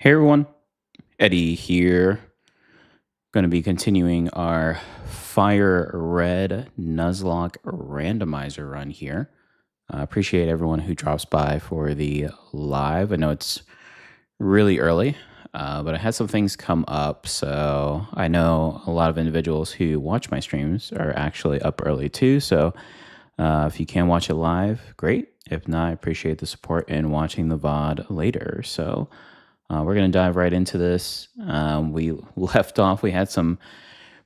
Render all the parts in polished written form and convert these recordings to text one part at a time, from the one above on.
Hey everyone, Eddie here. Going to be continuing our Fire Red Nuzlocke randomizer run here. Appreciate everyone who drops by for the live. I know it's really early, but I had some things come up. So I know a lot of individuals who watch my streams are actually up early too. So if you can watch it live, great. If not, I appreciate the support and watching the VOD later. So we're going to dive right into this. We left off, we had some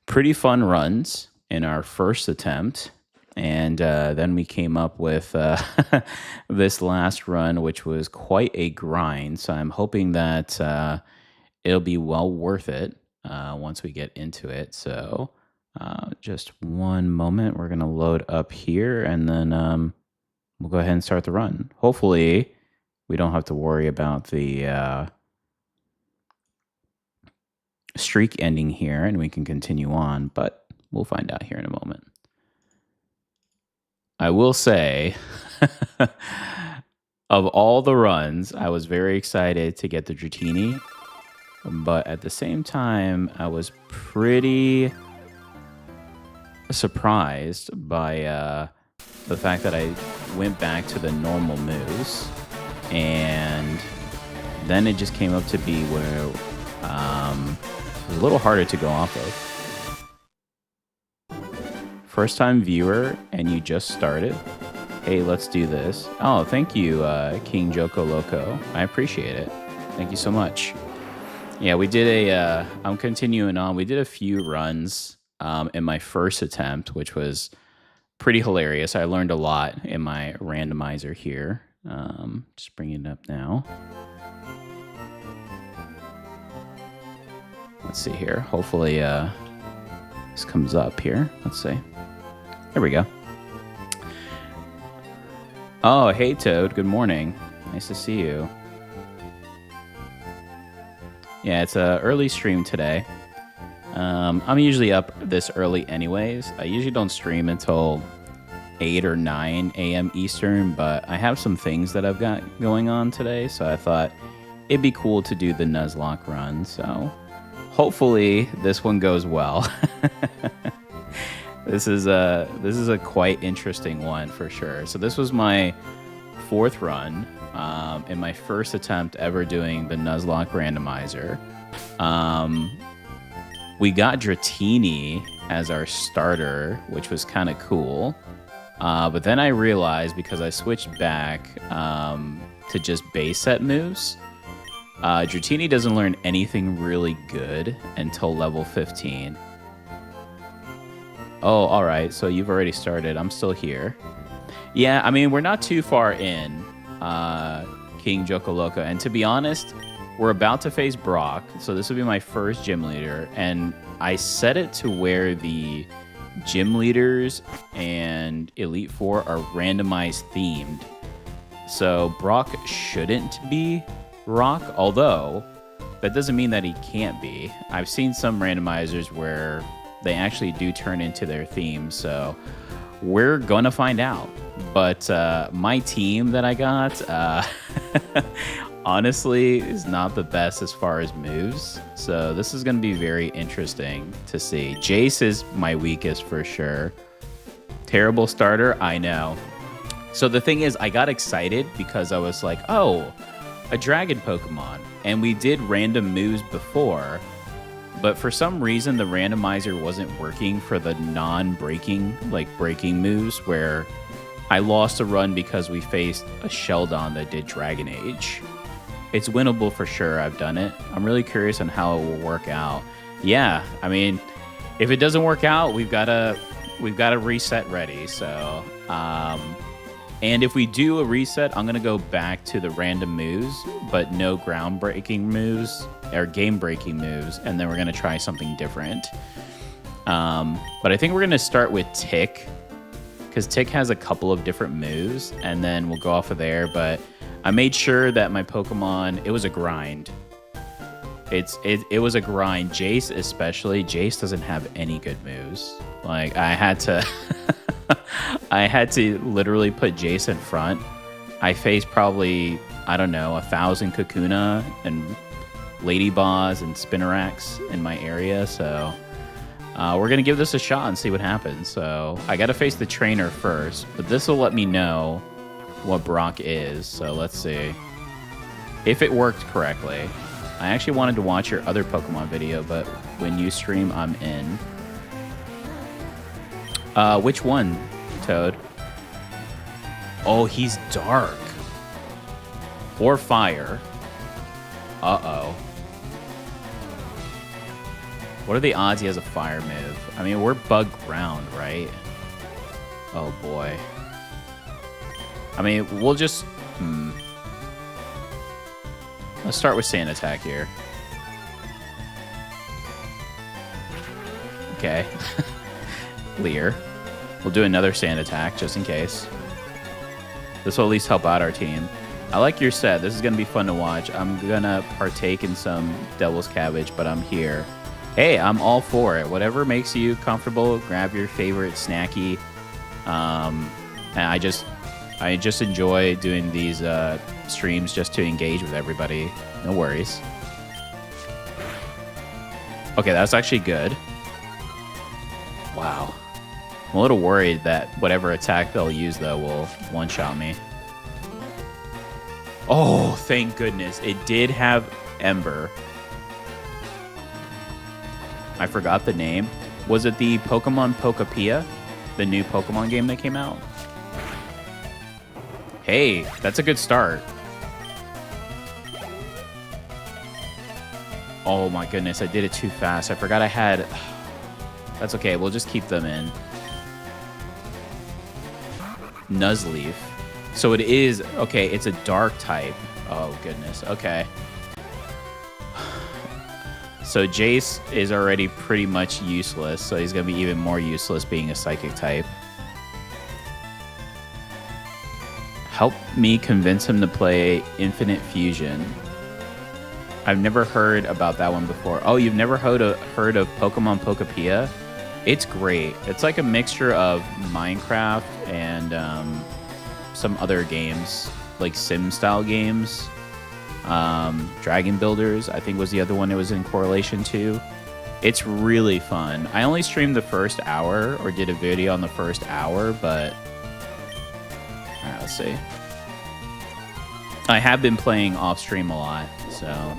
pretty fun runs in our first attempt. And then we came up with this last run, which was quite a grind. So I'm hoping that it'll be well worth it once we get into it. So just one moment. We're going to load up here and then we'll go ahead and start the run. Hopefully, we don't have to worry about the streak ending here and we can continue on, but we'll find out here in a moment. I will say, of all the runs, I was very excited to get the Dratini, but at the same time, I was pretty surprised by the fact that I went back to the normal moves, and then it just came up to be where it was a little harder to go off of. First time viewer and you just started. Hey, let's do this. Oh, thank you, King Joko Loco. I appreciate it. Thank you so much. Yeah, we did I'm continuing on. We did a few runs in my first attempt, which was pretty hilarious. I learned a lot in my randomizer here. Just bringing it up now. Let's see here. Hopefully this comes up here. Let's see. There we go. Oh, hey Toad. Good morning. Nice to see you. Yeah, it's an early stream today. I'm usually up this early anyways. I usually don't stream until 8 or 9 a.m. Eastern, but I have some things that I've got going on today, so I thought it'd be cool to do the Nuzlocke run, so hopefully this one goes well. This is a quite interesting one for sure. So this was my fourth run in my first attempt ever doing the Nuzlocke randomizer. We got Dratini as our starter, which was kind of cool. But then I realized, because I switched back to just base set moves, Dratini doesn't learn anything really good until level 15. Oh, all right. So you've already started. I'm still here. Yeah, I mean, we're not too far in, King Joko Loco. And to be honest, we're about to face Brock. So this will be my first gym leader. And I set it to where the gym leaders and Elite Four are randomized themed. So Brock shouldn't be Rock, although that doesn't mean that he can't be. I've seen some randomizers where they actually do turn into their theme, so we're gonna find out. But my team that I got honestly is not the best as far as moves, so this is gonna be very interesting to see. Jace is my weakest for sure. Terrible starter, I know. So the thing is, I got excited because I was like, oh, a dragon Pokemon, and we did random moves before, but for some reason the randomizer wasn't working for the non-breaking, like breaking moves, where I lost a run because we faced a Sheldon that did Dragon Age. It's winnable for sure. I've done it. I'm really curious on how it will work out. Yeah, I mean, if it doesn't work out, we've got a reset ready. So, and if we do a reset, I'm gonna go back to the random moves, but no groundbreaking moves or game-breaking moves, and then we're gonna try something different. But I think we're gonna start with Tick, because Tick has a couple of different moves, and then we'll go off of there. But I made sure that my Pokemon, it was a grind. It was a grind. Jace especially. Jace doesn't have any good moves. Like, I had to I had to literally put Jace in front. I faced probably, I don't know, 1,000 Kakuna and Ladyboss and Spinnerax in my area, so we're gonna give this a shot and see what happens. So I gotta face the trainer first, but this will let me know what Brock is. So let's see if it worked correctly. I actually wanted to watch your other Pokemon video, but when you stream, I'm in. Which one, Toad? Oh, he's dark. Or fire. Uh-oh. What are the odds he has a fire move? I mean, we're bug ground, right? Oh, boy. I mean, we'll just... Let's start with Sand Attack here. Okay. Leer. We'll do another Sand Attack, just in case. This will at least help out our team. I like your set. This is going to be fun to watch. I'm going to partake in some Devil's Cabbage, but I'm here. Hey, I'm all for it. Whatever makes you comfortable, grab your favorite snacky. And I just enjoy doing these streams just to engage with everybody. No worries. Okay, that's actually good. Wow. I'm a little worried that whatever attack they'll use, though, will one-shot me. Oh, thank goodness. It did have Ember. I forgot the name. Was it the Pokemon Pokapia? The new Pokemon game that came out? Hey, that's a good start. Oh my goodness, I did it too fast. I forgot I had... That's okay, we'll just keep them in. Nuzleaf. So it is... Okay, it's a dark type. Oh goodness, okay. So Jace is already pretty much useless, so he's going to be even more useless being a psychic type. Help me convince him to play Infinite Fusion. I've never heard about that one before. Oh, you've never heard of Pokemon Pokapia? It's great. It's like a mixture of Minecraft and some other games, like Sim-style games. Dragon Builders, I think, was the other one it was in correlation to. It's really fun. I only streamed the first hour, or did a video on the first hour, but... Alright, let's see. I have been playing off-stream a lot, so...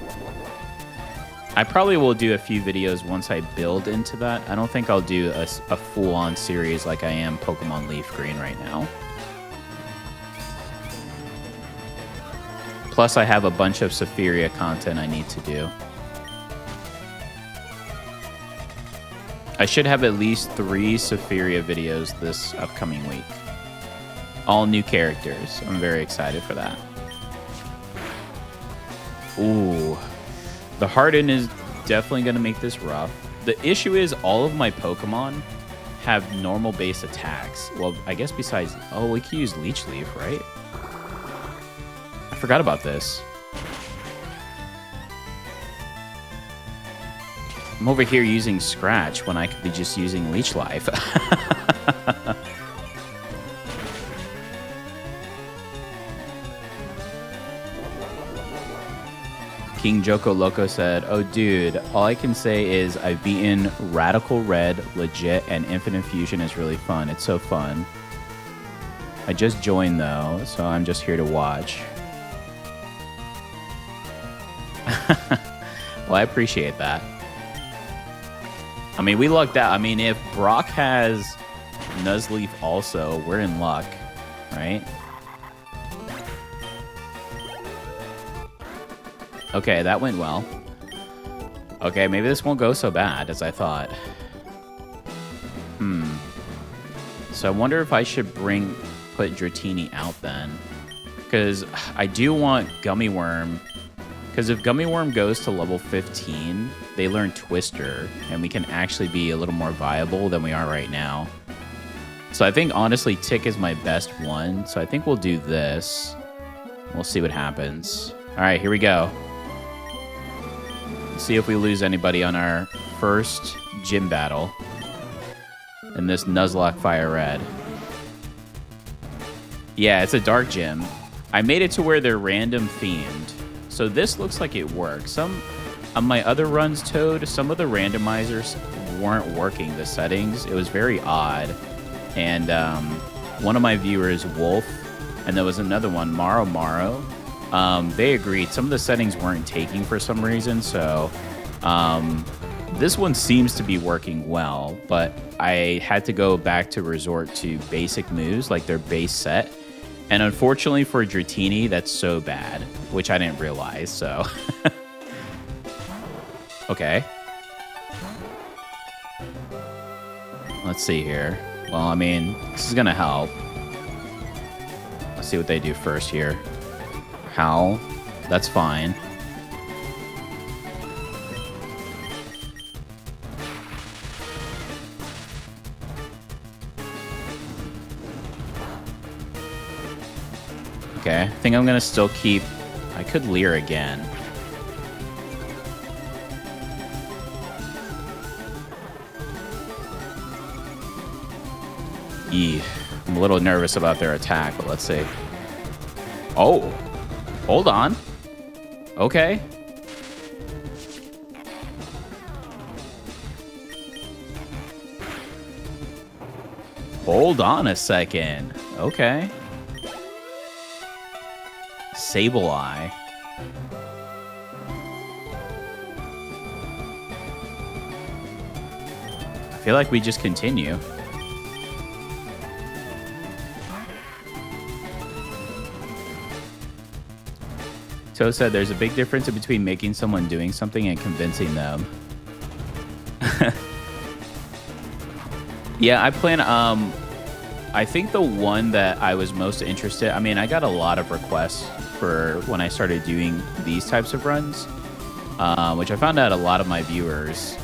I probably will do a few videos once I build into that. I don't think I'll do a full-on series like I am Pokemon Leaf Green right now. Plus, I have a bunch of Sephiria content I need to do. I should have at least 3 Sephiria videos this upcoming week. All new characters. I'm very excited for that. Ooh. The Harden is definitely going to make this rough. The issue is all of my Pokemon have normal base attacks. Well, I guess besides... Oh, we can use Leech Leaf, right? I forgot about this. I'm over here using Scratch when I could be just using Leech Life. King Joko Loco said, "Oh dude, all I can say is I've beaten Radical Red, Legit, and Infinite Fusion is really fun. It's so fun. I just joined though, so I'm just here to watch." Well, I appreciate that. I mean, we lucked out. I mean, if Brock has Nuzleaf also, we're in luck, right? Okay, that went well. Okay, maybe this won't go so bad as I thought. So I wonder if I should put Dratini out then. Because I do want Gummy Worm. Because if Gummy Worm goes to level 15, they learn Twister, and we can actually be a little more viable than we are right now. So I think, honestly, Tick is my best one. So I think we'll do this. We'll see what happens. All right, here we go. See if we lose anybody on our first gym battle in this Nuzlocke Fire Red. Yeah, it's a dark gym. I made it to where they're random themed. So this looks like it works. On my other runs, Toad, some of the randomizers weren't working, the settings. It was very odd. And one of my viewers, Wolf, and there was another one, Maro, they agreed. Some of the settings weren't taking for some reason, so this one seems to be working well, but I had to go back to resort to basic moves, like their base set. And unfortunately for Dratini, that's so bad, which I didn't realize, so... Okay. Let's see here. Well, I mean, this is gonna help. Let's see what they do first here. Howl. That's fine. Okay, I think I'm gonna still keep... I could Leer again. I'm a little nervous about their attack, but let's see. Oh, hold on. Okay. Hold on a second. Okay. Sableye. I feel like we just continue. Toe said there's a big difference between making someone doing something and convincing them. Yeah, I plan... I think the one that I was most interested... I mean, I got a lot of requests for when I started doing these types of runs, which I found out a lot of my viewers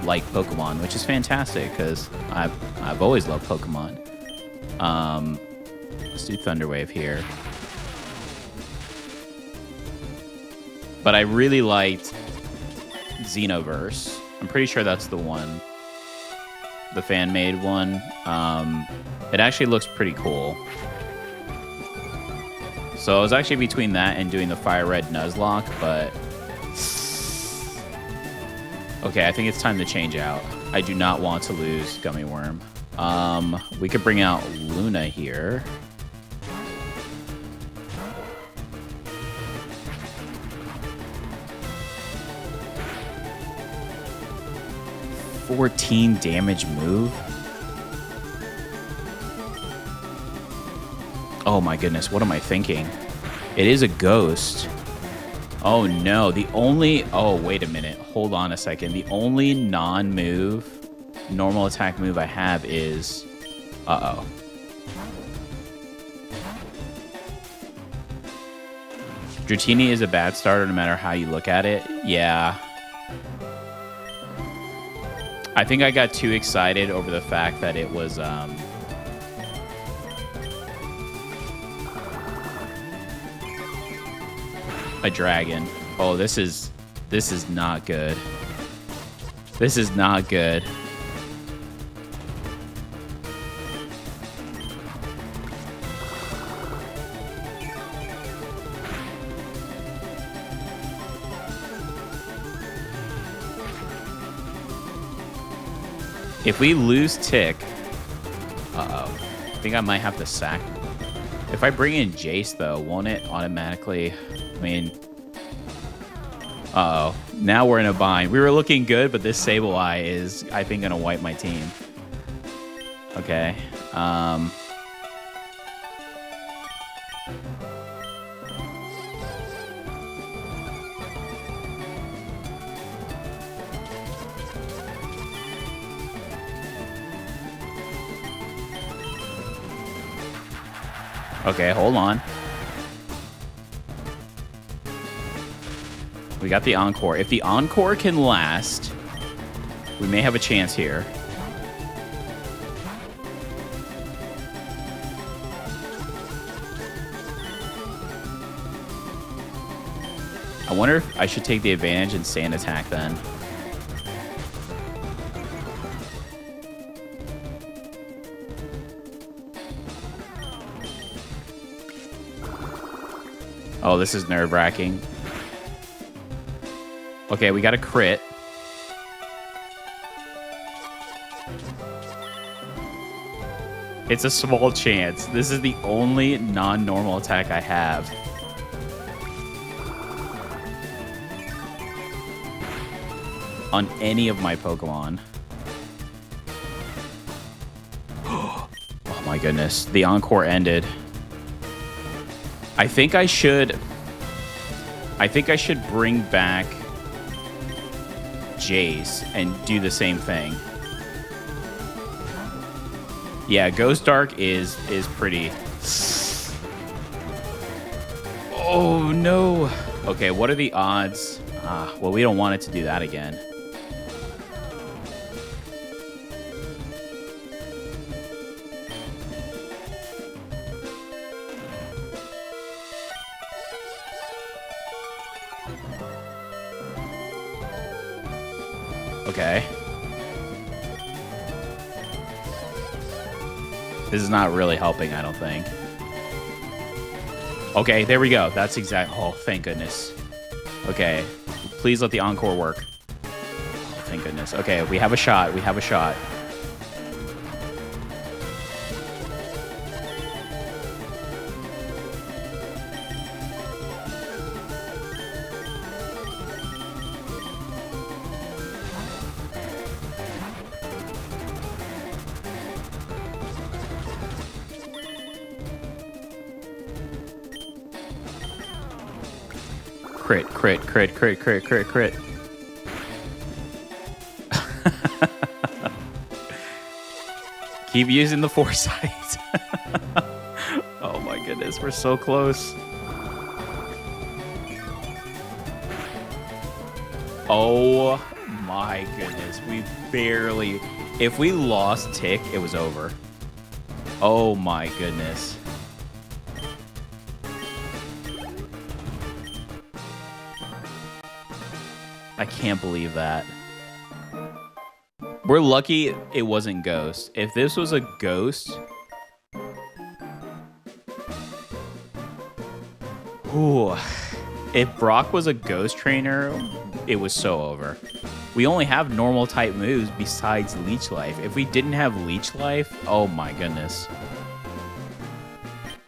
like Pokemon, which is fantastic because I've always loved Pokemon. Let's do Thunder Wave here. But I really liked Xenoverse. I'm pretty sure that's the one. The fan-made one. It actually looks pretty cool. So I was actually between that and doing the Fire Red Nuzlocke, but... Okay, I think it's time to change out. I do not want to lose Gummy Worm. We could bring out Luna here. $14 damage move. Oh my goodness, what am I thinking? It is a ghost. Oh no, the only... Oh, wait a minute. Hold on a second. The only non-move, normal attack move I have is... Uh-oh. Dratini is a bad starter no matter how you look at it. Yeah. I think I got too excited over the fact that it was, a dragon. Oh, this is not good. This is not good. If we lose Tick... Uh-oh. I think I might have to sack... If I bring in Jace, though, won't it automatically... I mean... Uh-oh. Now we're in a bind. We were looking good, but this Sableye is, I think, going to wipe my team. Okay. Okay, hold on. We got the Encore. If the Encore can last, we may have a chance here. I wonder if I should take the advantage and Sand Attack then. Oh, this is nerve-wracking. Okay, we got a crit. It's a small chance. This is the only non-normal attack I have. On any of my Pokemon. Oh my goodness. The Encore ended. I think I should bring back Jace and do the same thing. Yeah, Ghost Dark is pretty... Oh, no. Okay, what are the odds? Well, we don't want it to do that again. Okay. This is not really helping, I don't think. Okay, there we go. That's exact. Oh, thank goodness. Okay. Please let the Encore work. Oh, thank goodness. Okay, we have a shot. We have a shot. Crit, crit, crit, crit, crit, crit, crit. Keep using the foresight. Oh my goodness, we're so close. Oh my goodness, we barely... If we lost Tick, it was over. Oh my goodness. I can't believe that. We're lucky it wasn't Ghost. If this was a Ghost... Ooh. If Brock was a Ghost trainer, it was so over. We only have normal type moves besides Leech Life. If we didn't have Leech Life, oh my goodness.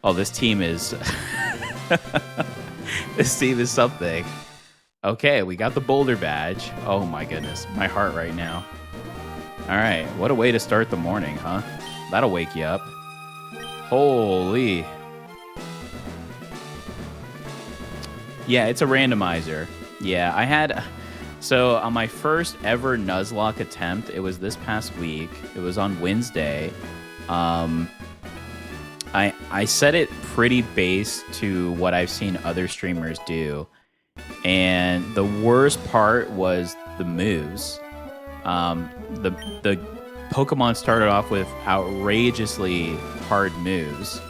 Oh, this team is... This team is something. Okay, we got the Boulder Badge. Oh my goodness, my heart right now. All right, what a way to start the morning, huh? That'll wake you up. Holy. Yeah, it's a randomizer. Yeah, I had... So on my first ever Nuzlocke attempt, it was this past week. It was on Wednesday. I set it pretty base to what I've seen other streamers do. And the worst part was the moves. The Pokemon started off with outrageously hard moves.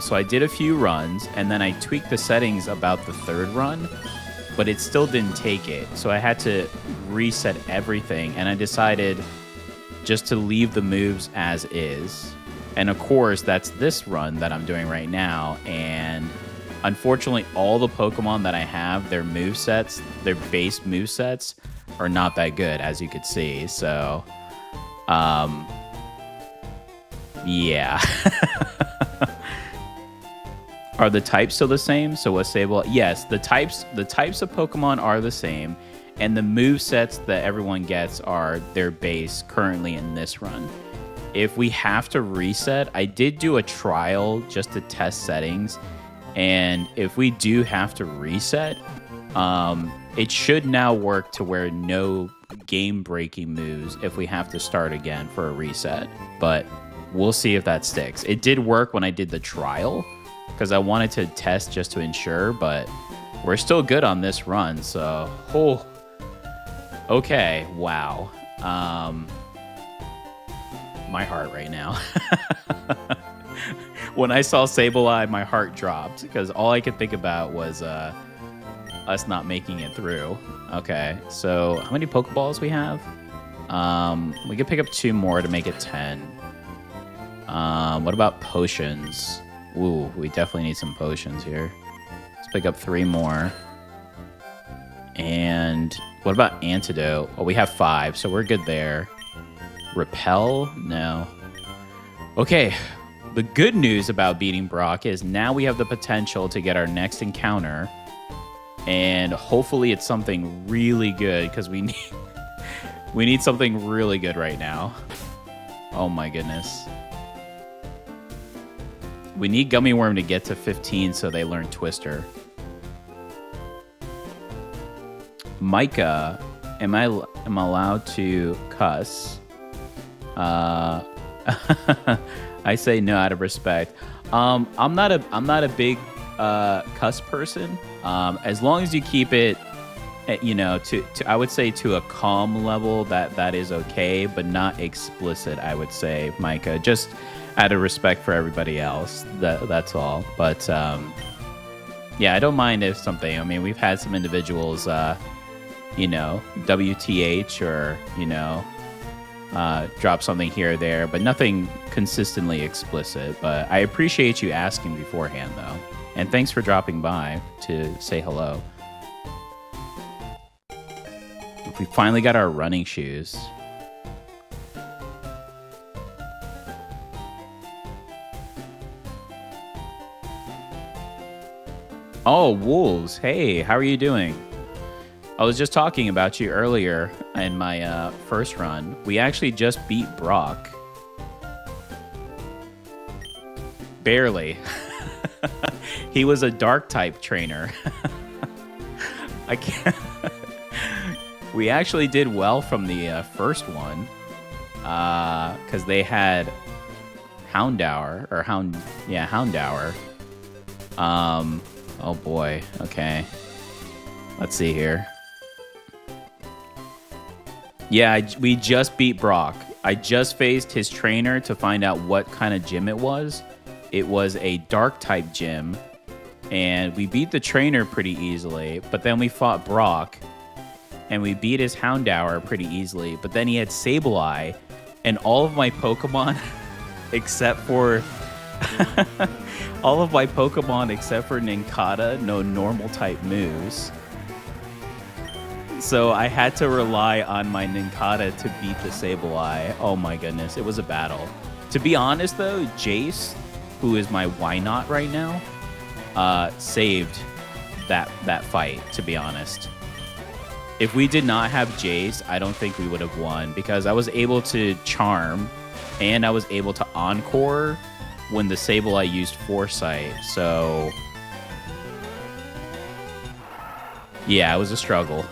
So I did a few runs, and then I tweaked the settings about the third run, but it still didn't take it. So I had to reset everything, and I decided just to leave the moves as is. And of course, that's this run that I'm doing right now, and unfortunately, all the Pokemon that I have, their movesets, their base movesets, are not that good, as you could see. So, yeah. Are the types still the same? So what's Sable? Yes, the types of Pokemon are the same, and the movesets that everyone gets are their base currently in this run. If we have to reset, I did do a trial just to test settings. And if we do have to reset, it should now work to where no game-breaking moves if we have to start again for a reset. But we'll see if that sticks. It did work when I did the trial, because I wanted to test just to ensure, but we're still good on this run. So, oh, okay, wow. My heart right now. When I saw Sableye, my heart dropped because all I could think about was us not making it through. Okay, so how many Pokeballs we have? We could pick up 2 more to make it 10. What about potions? Ooh, we definitely need some potions here. Let's pick up 3 more. And what about antidote? Well, we have 5, so we're good there. Repel? No. Okay. The good news about beating Brock is now we have the potential to get our next encounter. And hopefully it's something really good, because we need something really good right now. Oh my goodness. We need Gummy Worm to get to 15 so they learn Twister. Micah, am I allowed to cuss? I say no out of respect. I'm not a big cuss person. As long as you keep it, you know, to I would say to a calm level, that is okay, but not explicit. I would say, Micah, just out of respect for everybody else. That's all. But yeah, I don't mind if something. I mean, we've had some individuals, you know, WTH or you know, drop something here or there, but nothing consistently explicit. But I appreciate you asking beforehand, though, and thanks for dropping by to say hello. We finally got our running shoes. Oh, Wolves. Hey, how are you doing? I was just talking about you earlier in my first run. We actually just beat Brock. Barely. He was a dark type trainer. I can't. We actually did well from the first one, because they had Houndour or Houndour. Oh boy. Okay. Let's see here. Yeah, we just beat Brock. I just faced his trainer to find out what kind of gym it was. It was a dark type gym, and we beat the trainer pretty easily, but then we fought Brock, and we beat his Houndour pretty easily, but then he had Sableye, and all of my Pokemon, except for... all of my Pokemon except for Nincada, no normal type moves. So I had to rely on my Nincada to beat the Sableye. Oh my goodness, it was a battle. To be honest though, Jace, who is my why not right now, saved that fight, to be honest. If we did not have Jace, I don't think we would have won, because I was able to charm and I was able to encore when the Sableye used Foresight. So yeah, it was a struggle.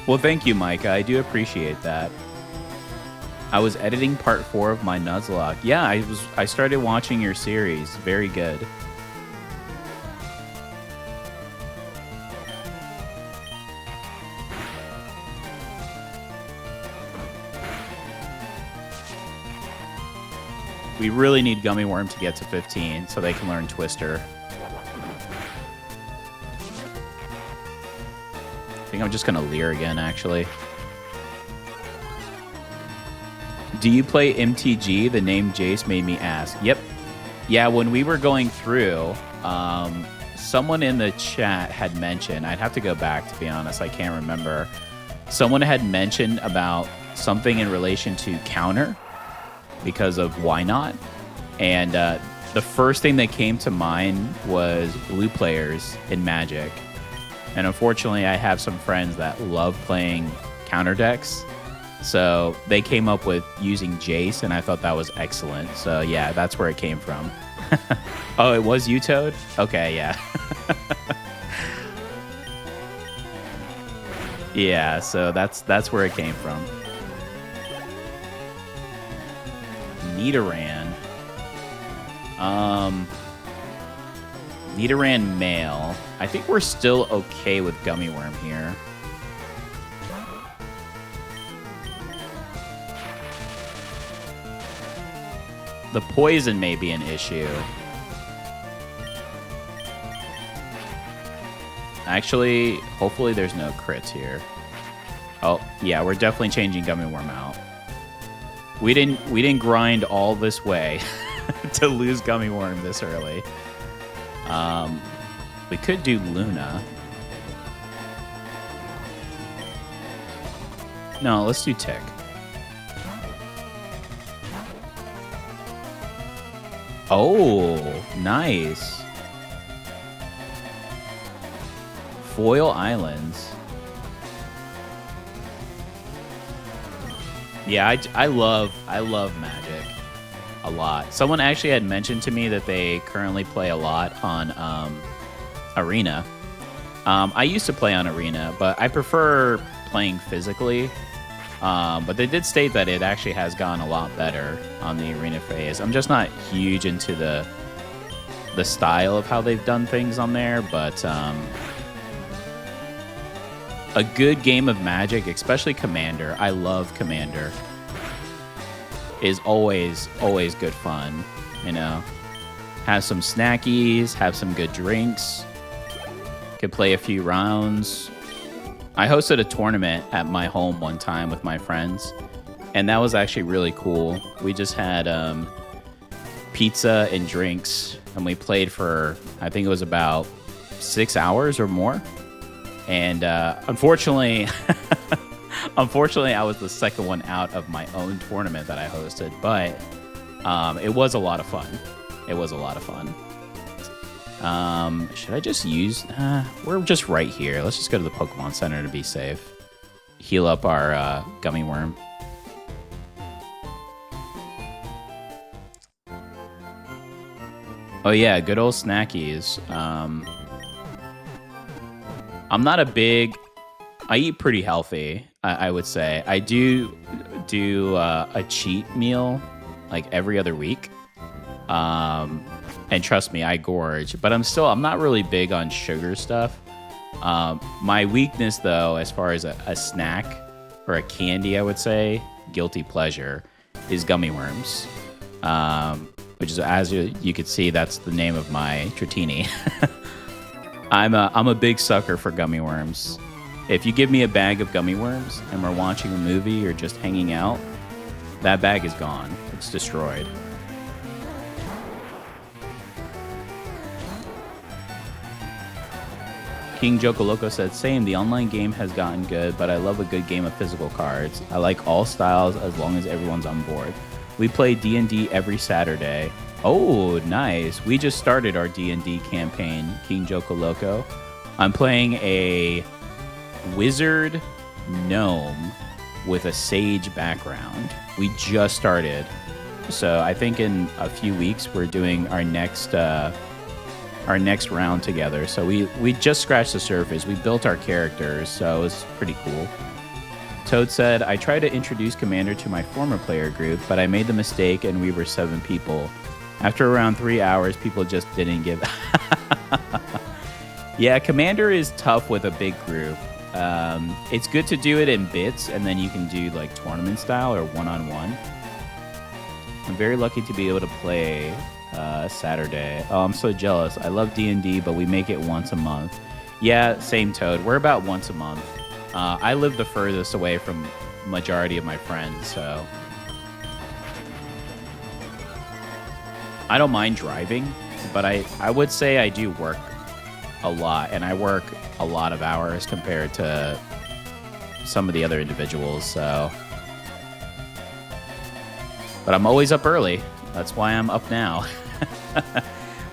Well, thank you, Micah. I do appreciate that. I was editing part 4 of my Nuzlocke. Yeah, I started watching your series. Very good. We really need Gummy Worm to get to 15 so they can learn Twister. I think I'm just gonna Leer again, actually. Do you play MTG? The name Jace made me ask. Yep. Yeah, when we were going through, someone in the chat had mentioned, I'd have to go back to be honest, I can't remember. Someone had mentioned about something in relation to counter because of why not. And the first thing that came to mind was blue players in Magic. And unfortunately, I have some friends that love playing counter decks. So they came up with using Jace, and I thought that was excellent. So yeah, that's where it came from. Oh, it was you, Toad? Okay, yeah. Yeah, so that's where it came from. Nidoran. Nidoran male. I think we're still okay with Gummy Worm here. The poison may be an issue. Actually, hopefully there's no crits here. Oh, yeah, we're definitely changing Gummy Worm out. We didn't grind all this way to lose Gummy Worm this early. We could do Luna. No, let's do Tick. Oh, nice. Foil Islands. Yeah, I love Magic a lot. Someone actually had mentioned to me that they currently play a lot on Arena. I used to play on Arena, but I prefer playing physically. But they did state that it actually has gone a lot better on the Arena phase. I'm just not huge into the style of how they've done things on there, but a good game of Magic, especially Commander, I love Commander, is always good fun, you know. Have some snackies, have some good drinks, could play a few rounds. I hosted a tournament at my home one time with my friends, and that was actually really cool. We just had pizza and drinks, and we played for, I think it was about 6 hours or more. And unfortunately, I was the second one out of my own tournament that I hosted, but it was a lot of fun. It was a lot of fun. Should I just use... we're just right here. Let's just go to the Pokemon Center to be safe. Heal up our Gummy Worm. Oh yeah, good old snackies. I'm not a big... I eat pretty healthy, I would say. I do a cheat meal like every other week. And trust me, I gorge. But I'm not really big on sugar stuff. My weakness, though, as far as a snack or a candy, I would say, guilty pleasure, is gummy worms. Which is, as you could see, that's the name of my Tratini. I'm a big sucker for gummy worms. If you give me a bag of gummy worms and we're watching a movie or just hanging out, that bag is gone. It's destroyed. King Jokoloco said, same, the online game has gotten good, but I love a good game of physical cards. I like all styles as long as everyone's on board. We play D&D every Saturday. Oh, nice. We just started our D&D campaign, King Jokoloco. I'm playing a wizard gnome with a sage background. We just started. So I think in a few weeks we're doing our next round together. So we just scratched the surface. We built our characters, so it was pretty cool. Toad said, I tried to introduce Commander to my former player group, but I made the mistake and we were 7 people. After around 3 hours, people just didn't give... Yeah, Commander is tough with a big group. It's good to do it in bits, and then you can do like tournament style or one-on-one. I'm very lucky to be able to play Saturday. Oh, I'm so jealous. I love D&D, but we make it once a month. Yeah, same, Toad. We're about once a month. I live the furthest away from majority of my friends, so I don't mind driving, but I would say I do work a lot, and I work a lot of hours compared to some of the other individuals, so. But I'm always up early. That's why I'm up now.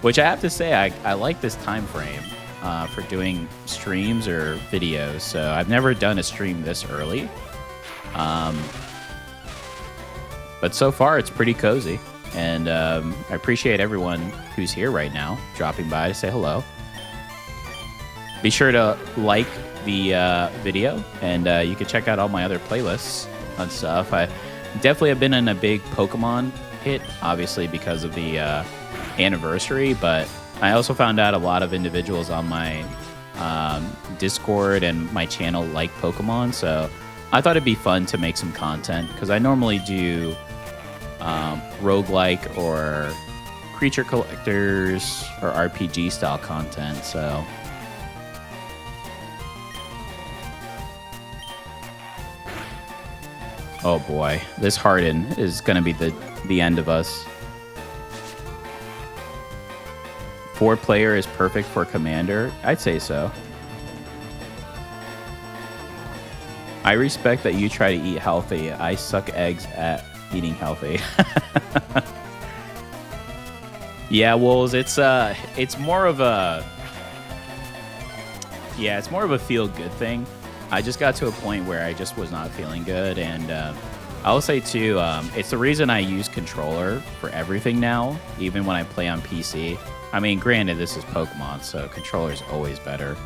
Which I have to say, I like this time frame for doing streams or videos. So I've never done a stream this early. But so far, it's pretty cozy. And I appreciate everyone who's here right now, dropping by to say hello. Be sure to like the video, and you can check out all my other playlists and stuff. I definitely have been in a big Pokemon hit, obviously because of the anniversary, but I also found out a lot of individuals on my Discord and my channel like Pokemon, so I thought it'd be fun to make some content, because I normally do roguelike or creature collectors or RPG style content, so... Oh boy, this Harden is going to be the end of us. 4-player is perfect for commander. I'd say so. I respect that you try to eat healthy. I suck eggs at eating healthy. Yeah, Wolves, it's more of a feel-good thing. I just got to a point where I just was not feeling good, and I will say too, it's the reason I use controller for everything now, even when I play on PC. I mean, granted, this is Pokemon, so controller's always better.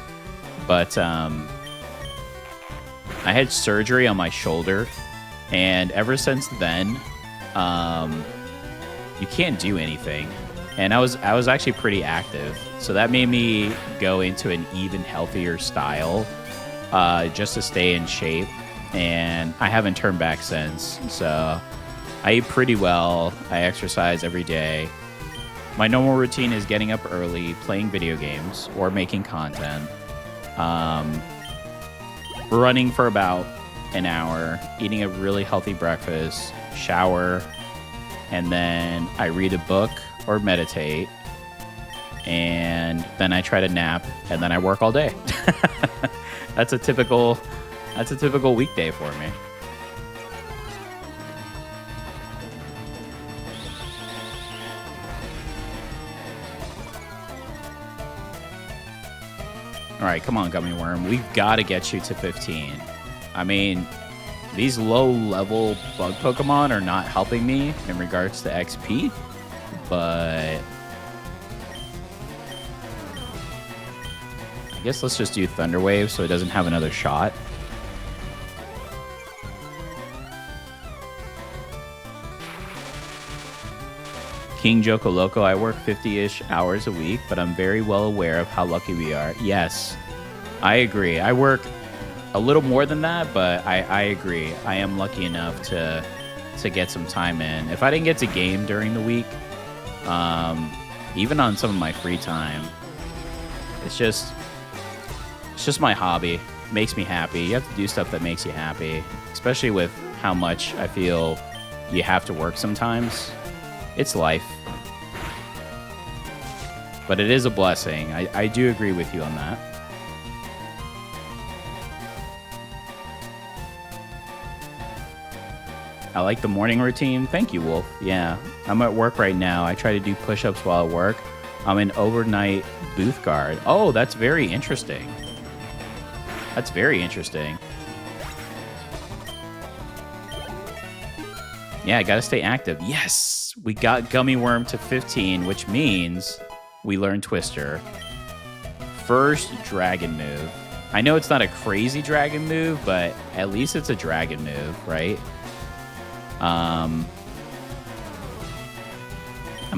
But I had surgery on my shoulder, and ever since then, you can't do anything. And I was actually pretty active, so that made me go into an even healthier style, just to stay in shape. And I haven't turned back since. So I eat pretty well. I exercise every day. My normal routine is getting up early, playing video games or making content, running for about an hour, eating a really healthy breakfast, shower, and then I read a book or meditate, and then I try to nap, and then I work all day. That's a typical weekday for me. All right, come on, Gummy Worm. We've got to get you to 15. I mean, these low-level bug Pokemon are not helping me in regards to XP, but I guess let's just do Thunder Wave so it doesn't have another shot. King Joko Loco, I work 50-ish hours a week, but I'm very well aware of how lucky we are. Yes, I agree. I work a little more than that, but I agree. I am lucky enough to get some time in. If I didn't get to game during the week, even on some of my free time, it's just my hobby. It makes me happy. You have to do stuff that makes you happy, especially with how much I feel you have to work sometimes. It's life. But it is a blessing. I do agree with you on that. I like the morning routine. Thank you, Wolf. Yeah, I'm at work right now. I try to do push-ups while at work. I'm an overnight booth guard. Oh, that's very interesting. That's very interesting. Yeah, I gotta stay active. Yes! We got Gummy Worm to 15, which means we learn Twister. First dragon move. I know it's not a crazy dragon move, but at least it's a dragon move, right? I'm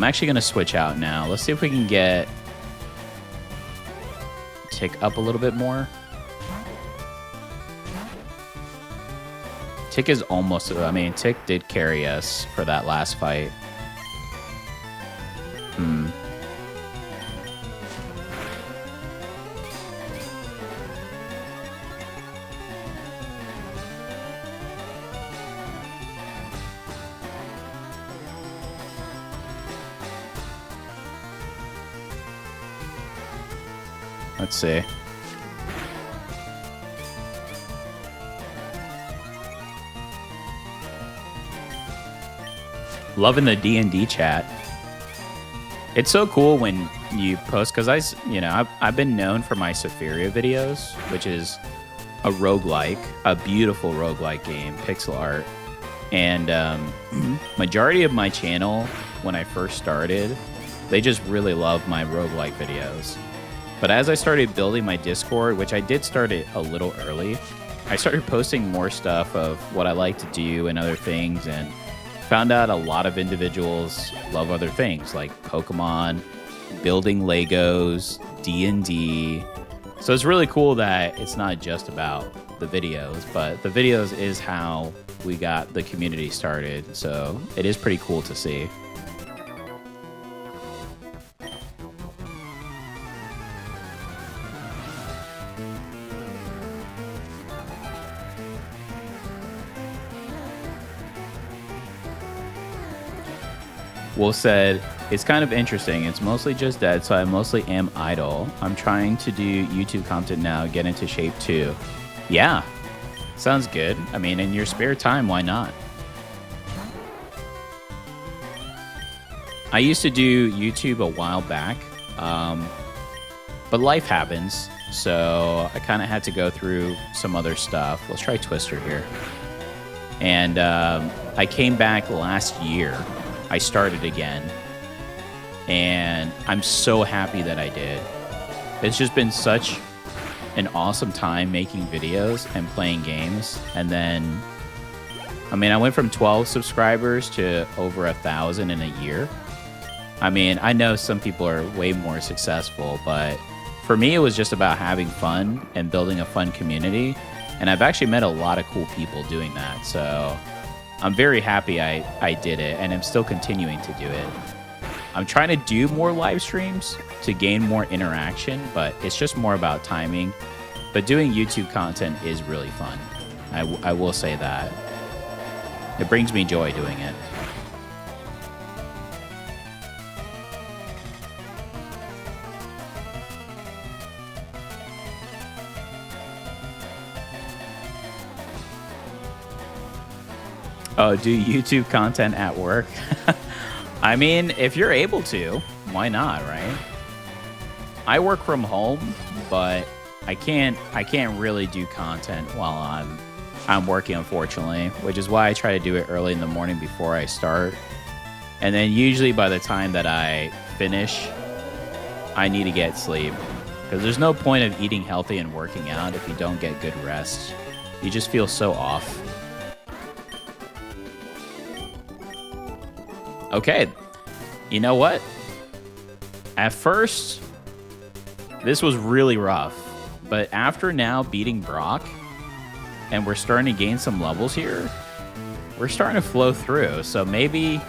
actually going to switch out now. Let's see if we can get Tick up a little bit more. Tick is almost... I mean, Tick did carry us for that last fight. Let's see. Loving the D&D chat. It's so cool when you post, because I've been known for my Sephiria videos, which is a roguelike, a beautiful roguelike game, pixel art. And majority of my channel, when I first started, they just really loved my roguelike videos. But as I started building my Discord, which I did start it a little early, I started posting more stuff of what I like to do and other things, and found out a lot of individuals love other things like Pokemon, building Legos, D&D. So it's really cool that it's not just about the videos, but the videos is how we got the community started. So it is pretty cool to see. Wolf said, It's kind of interesting. It's mostly just dead, so I mostly am idle. I'm trying to do YouTube content now, get into shape too. Yeah, sounds good. I mean, in your spare time, why not? I used to do YouTube a while back, but life happens, so I kind of had to go through some other stuff. Let's try Twister here. And I came back last year. I started again. And I'm so happy that I did. It's just been such an awesome time making videos and playing games. And then, I mean, I went from 12 subscribers to over 1,000 in a year. I mean, I know some people are way more successful, but for me, it was just about having fun and building a fun community. And I've actually met a lot of cool people doing that. So I'm very happy I did it, and I'm still continuing to do it. I'm trying to do more live streams to gain more interaction, but it's just more about timing. But doing YouTube content is really fun. I will say that. It brings me joy doing it. Oh, do YouTube content at work? I mean, if you're able to, why not, right? I work from home, but I can't really do content while I'm working, unfortunately, which is why I try to do it early in the morning before I start. And then usually by the time that I finish, I need to get sleep, because there's no point of eating healthy and working out if you don't get good rest. You just feel so off. Okay, you know what? At first, this was really rough, but after now beating Brock, and we're starting to gain some levels here, we're starting to flow through. So maybe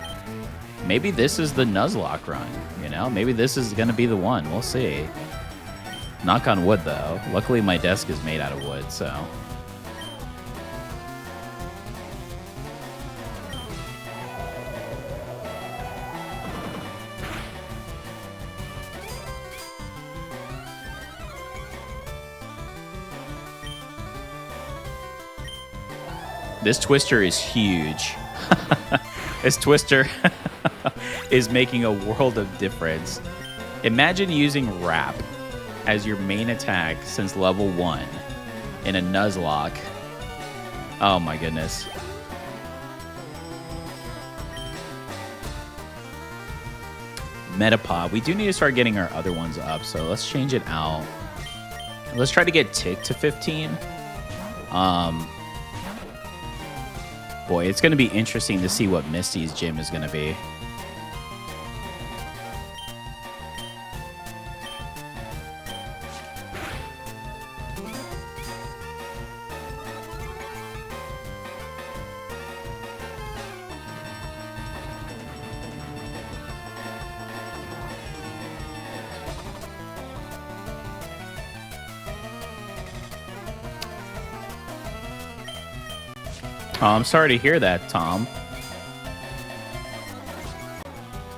this is the Nuzlocke run, you know? Maybe this is going to be the one. We'll see. Knock on wood, though. Luckily, my desk is made out of wood, so... This Twister is huge. This Twister is making a world of difference. Imagine using Wrap as your main attack since level 1 in a Nuzlocke. Oh my goodness. Metapod. We do need to start getting our other ones up, so let's change it out. Let's try to get Tick to 15. Boy, it's going to be interesting to see what Misty's gym is going to be. Oh, I'm sorry to hear that, Tom.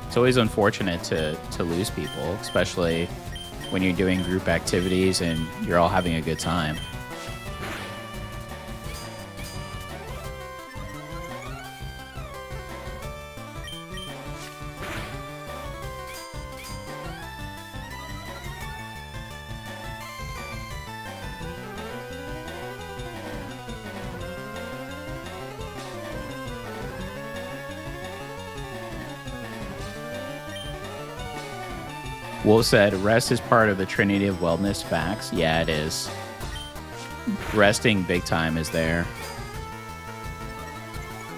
It's always unfortunate to lose people, especially when you're doing group activities and you're all having a good time. Wolf said, rest is part of the Trinity of Wellness. Facts. Yeah, it is. Resting big time is there.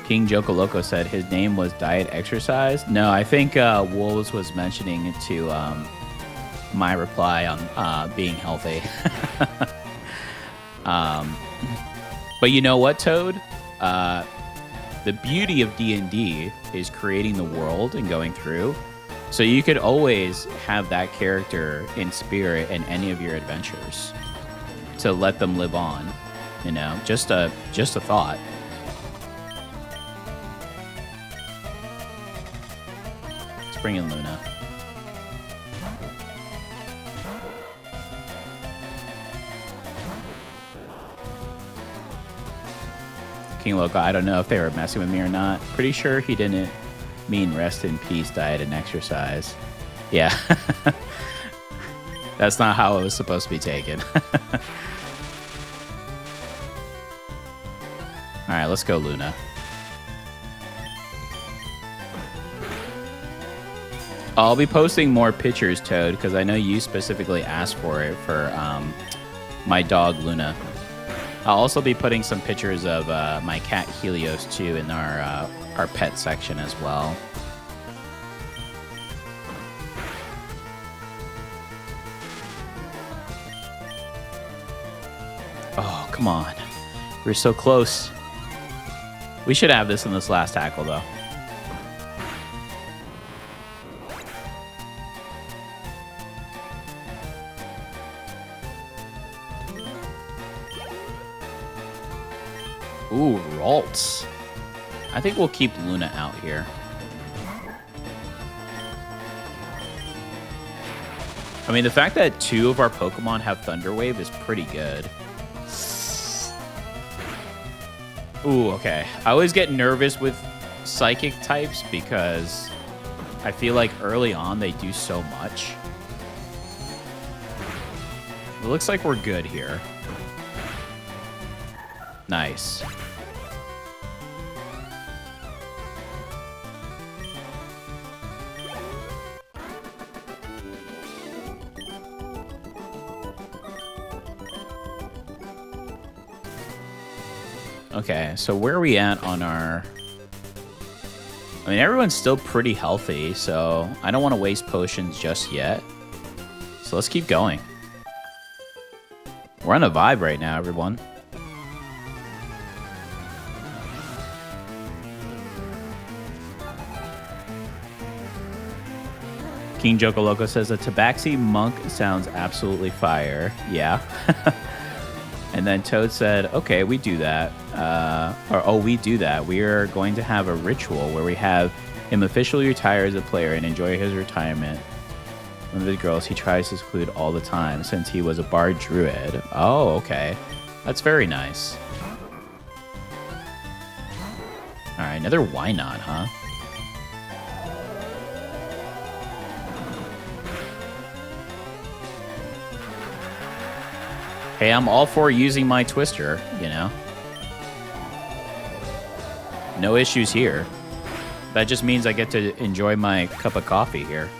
King Jokoloco said his name was Diet Exercise. No, I think Wolves was mentioning it to my reply on being healthy. But you know what, Toad? The beauty of D&D is creating the world and going through. So you could always have that character in spirit in any of your adventures to let them live on, you know, just a thought. It's bring in Luna. King Loco, I don't know if they were messing with me or not. Pretty sure he didn't mean rest in peace, diet, and exercise. Yeah. That's not how it was supposed to be taken. Alright, let's go, Luna. I'll be posting more pictures, Toad, because I know you specifically asked for it for my dog, Luna. I'll also be putting some pictures of my cat, Helios, too, in our pet section as well. Oh, come on. We're so close. We should have this in this last tackle, though. Ooh, Ralts. I think we'll keep Luna out here. I mean, the fact that 2 of our Pokemon have Thunder Wave is pretty good. Ooh, okay. I always get nervous with Psychic types because I feel like early on they do so much. It looks like we're good here. Nice. Okay, so where are we at on our... I mean, everyone's still pretty healthy, so I don't want to waste potions just yet. So let's keep going. We're on a vibe right now, everyone. King Joko Loco says a Tabaxi monk sounds absolutely fire. Yeah. And then Toad said, okay, we do that. We do that. We are going to have a ritual where we have him officially retire as a player and enjoy his retirement. One of the girls he tries to seclude all the time since he was a bard druid. Oh, okay. That's very nice. All right, another why not, huh? Hey, I'm all for using my Twister, you know. No issues here. That just means I get to enjoy my cup of coffee here.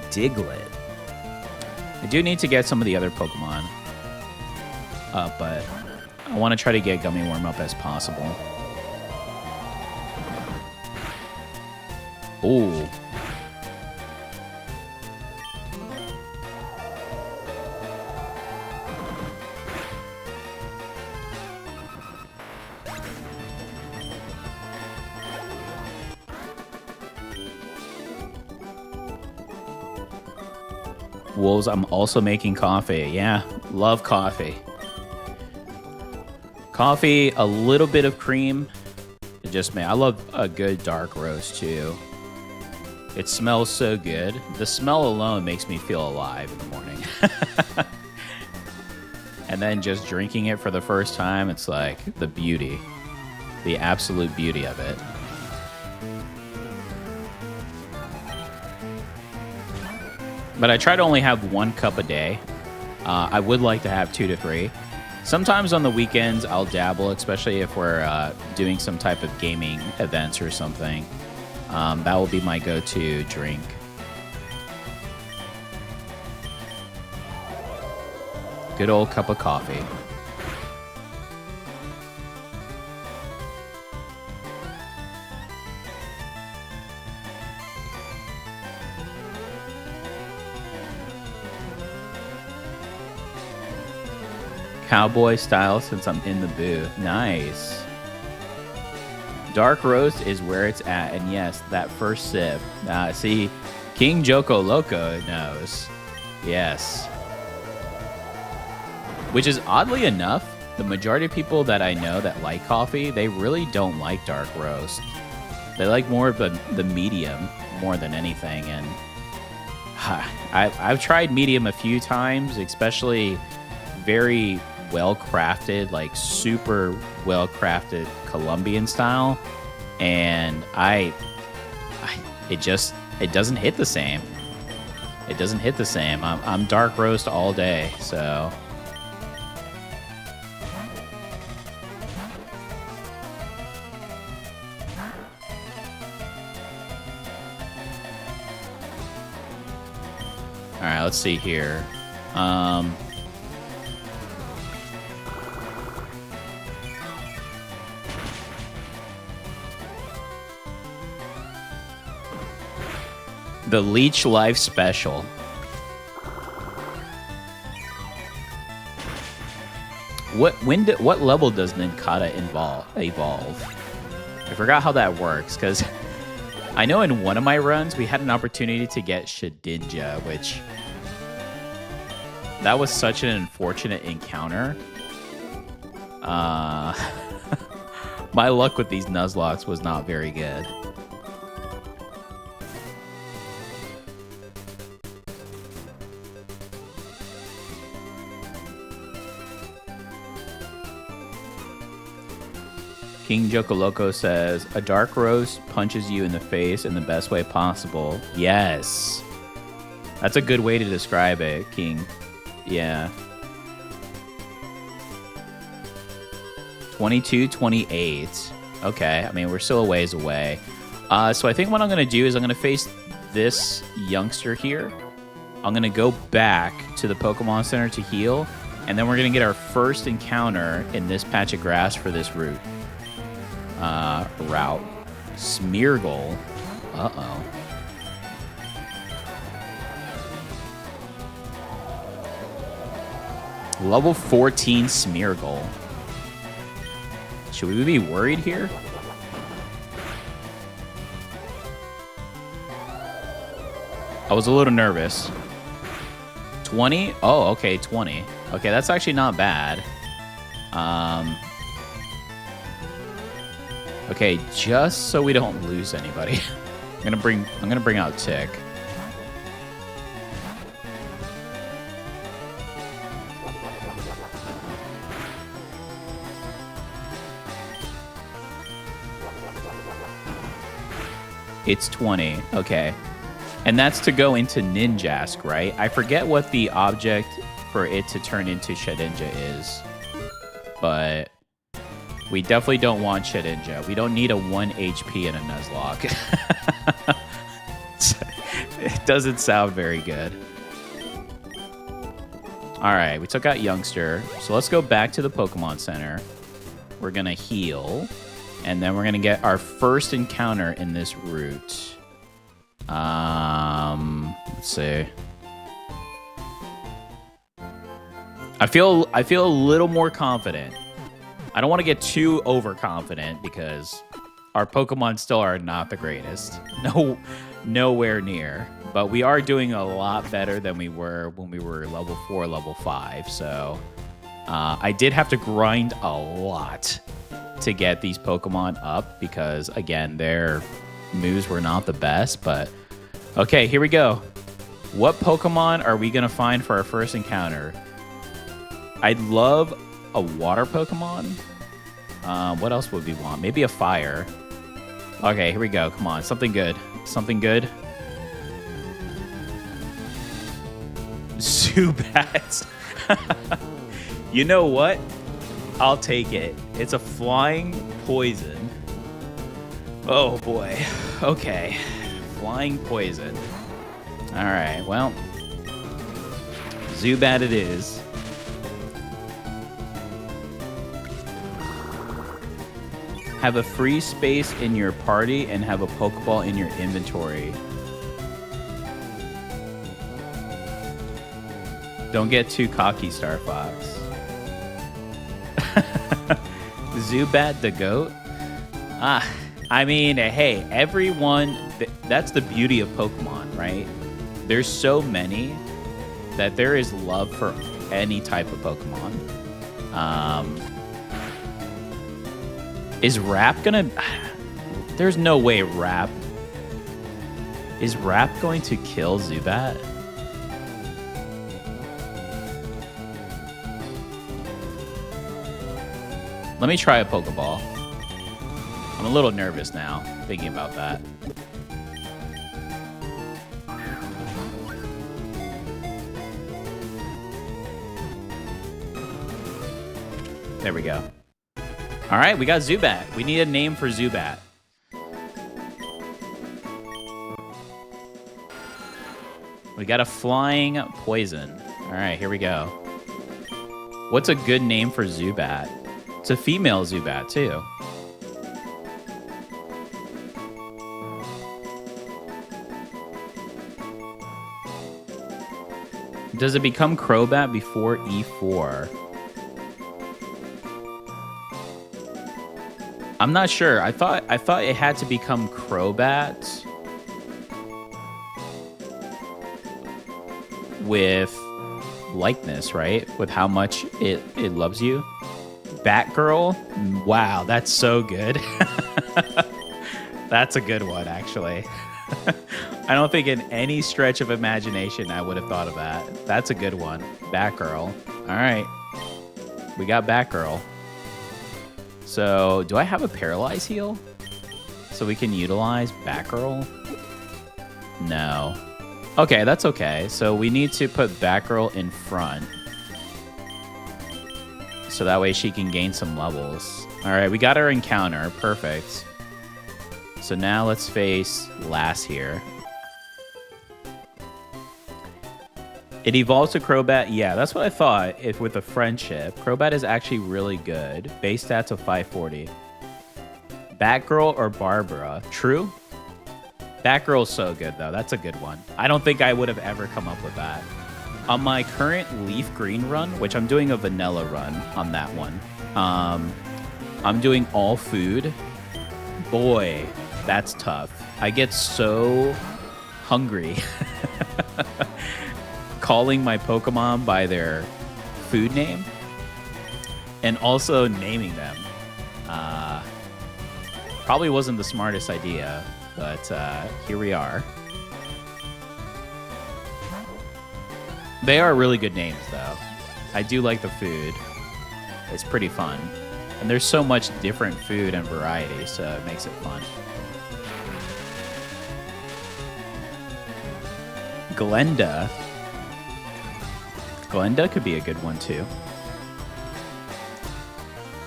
Diglett. I do need to get some of the other Pokemon up, but I want to try to get Gummy Worm up as possible. Ooh. Wolves, I'm also making coffee. Yeah, love coffee. Coffee, a little bit of cream. I love a good dark roast too. It smells so good. The smell alone makes me feel alive in the morning. And then just drinking it for the first time, it's like the beauty. The absolute beauty of it. But I try to only have 1 cup a day. I would like to have 2 to 3. Sometimes on the weekends, I'll dabble, especially if we're doing some type of gaming events or something. That will be my go-to drink. Good old cup of coffee. Cowboy style since I'm in the booth. Nice. Dark roast is where it's at. And yes, that first sip. See, King Joko Loco knows. Yes. Which is oddly enough, the majority of people that I know that like coffee, they really don't like dark roast. They like more of the medium more than anything. And I've tried medium a few times, especially very well-crafted, like super well-crafted Colombian style. And it doesn't hit the same. It doesn't hit the same. I'm dark roast all day, so. All right, let's see here. The Leech Life Special. What level does Ninkata evolve? I forgot how that works, because I know in one of my runs we had an opportunity to get Shedinja, which that was such an unfortunate encounter. My luck with these Nuzlocks was not very good. King Jokoloco says, a dark roast punches you in the face in the best way possible. Yes. That's a good way to describe it, King. Yeah. 22, 28. Okay, I mean, we're still a ways away. So I think what I'm going to do is I'm going to face this youngster here. I'm going to go back to the Pokemon Center to heal, and then we're going to get our first encounter in this patch of grass for this route. Route. Smeargle. Uh-oh. Level 14 Smeargle. Should we be worried here? I was a little nervous. 20? Oh, okay, 20. Okay, that's actually not bad. Okay, just so we don't lose anybody, I'm gonna bring out Tick. It's 20. Okay. And that's to go into Ninjask, right? I forget what the object for it to turn into Shedinja is. But we definitely don't want Shedinja. We don't need a 1 HP in a Nuzlocke. It doesn't sound very good. Alright, we took out Youngster. So let's go back to the Pokemon Center. We're going to heal. And then we're going to get our first encounter in this route. Let's see. I feel a little more confident. I don't want to get too overconfident because our Pokemon still are not the greatest. Nowhere near. But we are doing a lot better than we were when we were level 4, level 5. So I did have to grind a lot to get these Pokemon up because, again, their moves were not the best. But okay, here we go. What Pokemon are we going to find for our first encounter? I'd love a water Pokemon. What else would we want? Maybe a fire. Okay, here we go. Come on, something good. Something good. Zubat. You know what? I'll take it. It's a flying poison. Oh boy. Okay. Flying poison. Alright, well. Zubat it is. Have a free space in your party and have a Pokeball in your inventory. Don't get too cocky, Star Fox. Zubat the goat? I mean, hey, everyone, that's the beauty of Pokemon, right? There's so many that there is love for any type of Pokemon. Is Rap gonna... There's no way Rap... Is Rap going to kill Zubat? Let me try a Pokeball. I'm a little nervous now, thinking about that. There we go. All right, we got Zubat. We need a name for Zubat. We got a flying poison. All right, here we go. What's a good name for Zubat? It's a female Zubat, too. Does it become Crobat before E4? I'm not sure. I thought it had to become Crobat with likeness, right? With how much it loves you. Batgirl? Wow, that's so good. That's a good one, actually. I don't think in any stretch of imagination I would have thought of that. That's a good one. Batgirl. All right. We got Batgirl. So, do I have a Paralyze heal? So we can utilize Batgirl? No. Okay, that's okay. So we need to put Batgirl in front. So that way she can gain some levels. All right, we got our encounter. Perfect. So now let's face Lass here. It evolves to Crobat. Yeah, that's what I thought. If with a friendship, Crobat is actually really good. Base stats of 540. Batgirl or Barbara? True. Batgirl's so good, though. That's a good one. I don't think I would have ever come up with that. On my current Leaf Green run, which I'm doing a vanilla run on that one, I'm doing all food. Boy, that's tough. I get so hungry calling my Pokemon by their food name and also naming them. Probably wasn't the smartest idea, but here we are. They are really good names, though. I do like the food. It's pretty fun. And there's so much different food and variety, so it makes it fun. Glenda. Glenda could be a good one, too.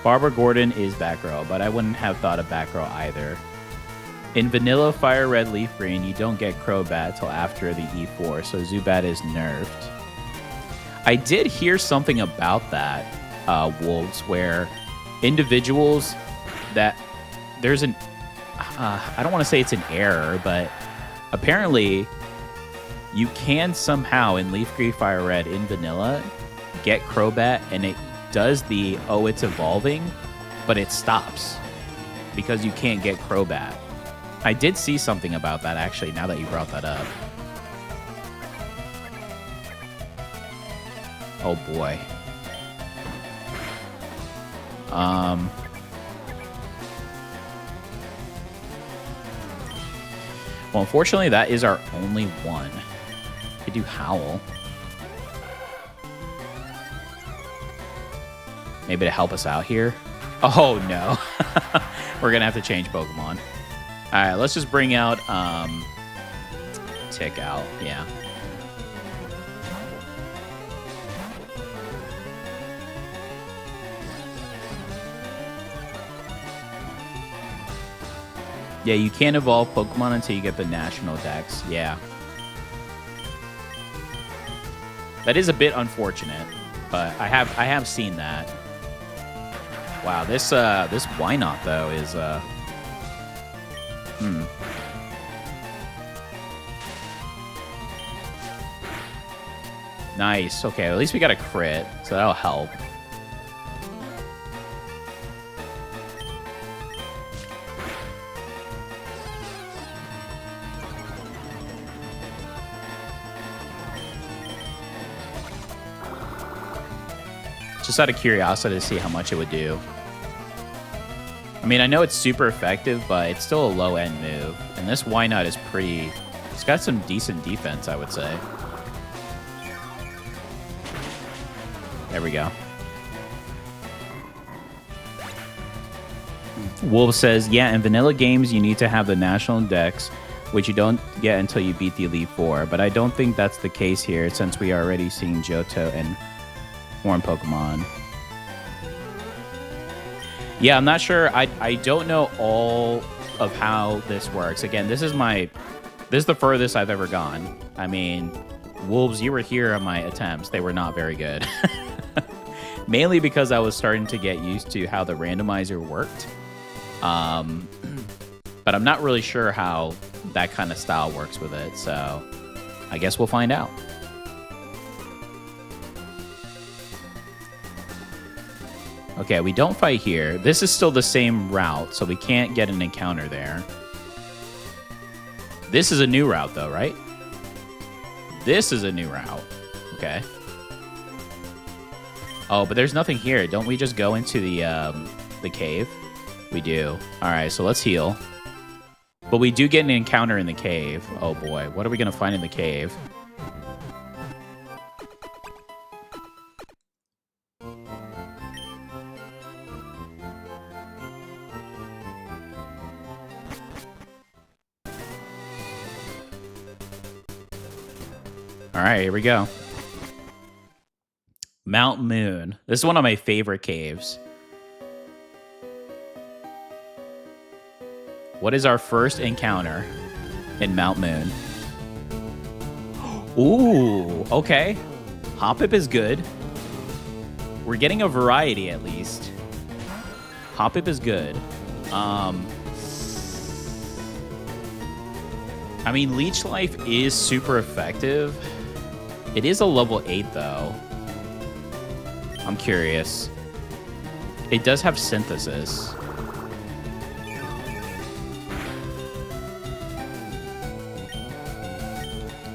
Barbara Gordon is Batgirl, but I wouldn't have thought of Batgirl either. In Vanilla, Fire Red, Leaf Green, you don't get Crobat till after the E4, so Zubat is nerfed. I did hear something about that, Wolves, where individuals that there's an... I don't want to say it's an error, but apparently you can somehow in Leaf Green, Fire Red, in Vanilla, get Crobat, and it does the, oh, it's evolving, but it stops because you can't get Crobat. I did see something about that, actually, now that you brought that up. Oh, boy. Well, unfortunately, that is our only one. Could do Howl. Maybe to help us out here. Oh, no. We're going to have to change Pokemon. All right, let's just bring out Tick out. Yeah. Yeah, you can't evolve Pokemon until you get the National Dex. Yeah. That is a bit unfortunate, but I have seen that. Wow, this Why Not though is Nice. Okay, at least we got a crit, so that'll help. Just out of curiosity to see how much it would do. I mean, I know it's super effective, but it's still a low-end move. And this Why Not is pretty... It's got some decent defense, I would say. There we go. Wolf says, yeah, in vanilla games, you need to have the national dex, which you don't get until you beat the Elite Four. But I don't think that's the case here, since we are already seeing Johto and Horn Pokemon. Yeah, I'm not sure. I don't know all of how this works. Again, this is the furthest I've ever gone. I mean, Wolves, you were here on my attempts. They were not very good. Mainly because I was starting to get used to how the randomizer worked. But I'm not really sure how that kind of style works with it. So I guess we'll find out. Okay, we don't fight here. This is still the same route, so we can't get an encounter there. This is a new route, though, right? This is a new route. Okay. Oh, but there's nothing here. Don't we just go into the cave? We do. All right, so let's heal. But we do get an encounter in the cave. Oh, boy. What are we going to find in the cave? All right, here we go. Mount Moon. This is one of my favorite caves. What is our first encounter in Mount Moon? Ooh, okay. Hoppip is good. We're getting a variety at least. Hoppip is good. I mean, Leech Life is super effective. It is a level 8, though. I'm curious. It does have Synthesis.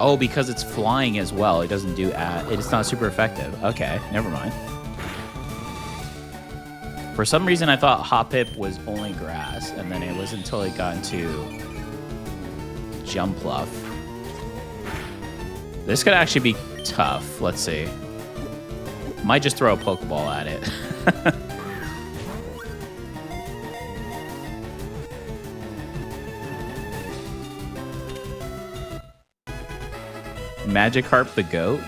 Oh, because it's flying as well. It doesn't do... it's not super effective. Okay, never mind. For some reason, I thought Hoppip was only grass, and then it was until it got into Jumpluff. This could actually be tough. Let's see. Might just throw a Pokeball at it. Magikarp the goat?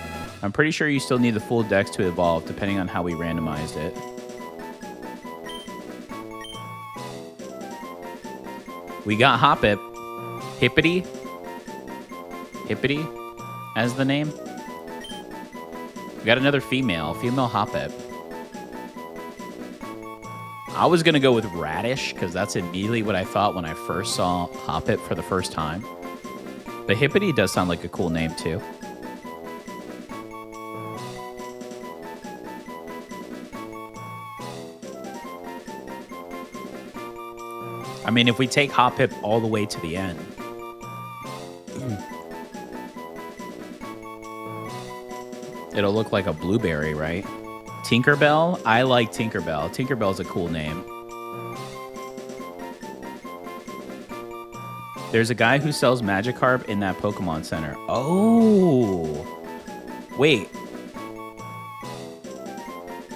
I'm pretty sure you still need the full dex to evolve, depending on how we randomized it. We got Hoppip. Hippity? Hippity as the name? We got another female Hoppip. I was going to go with Radish, because that's immediately what I thought when I first saw Hoppip for the first time. But Hippity does sound like a cool name, too. I mean, if we take Hoppip all the way to the end. It'll look like a blueberry, right? Tinkerbell? I like Tinkerbell. Tinkerbell's a cool name. There's a guy who sells Magikarp in that Pokemon Center. Oh! Wait.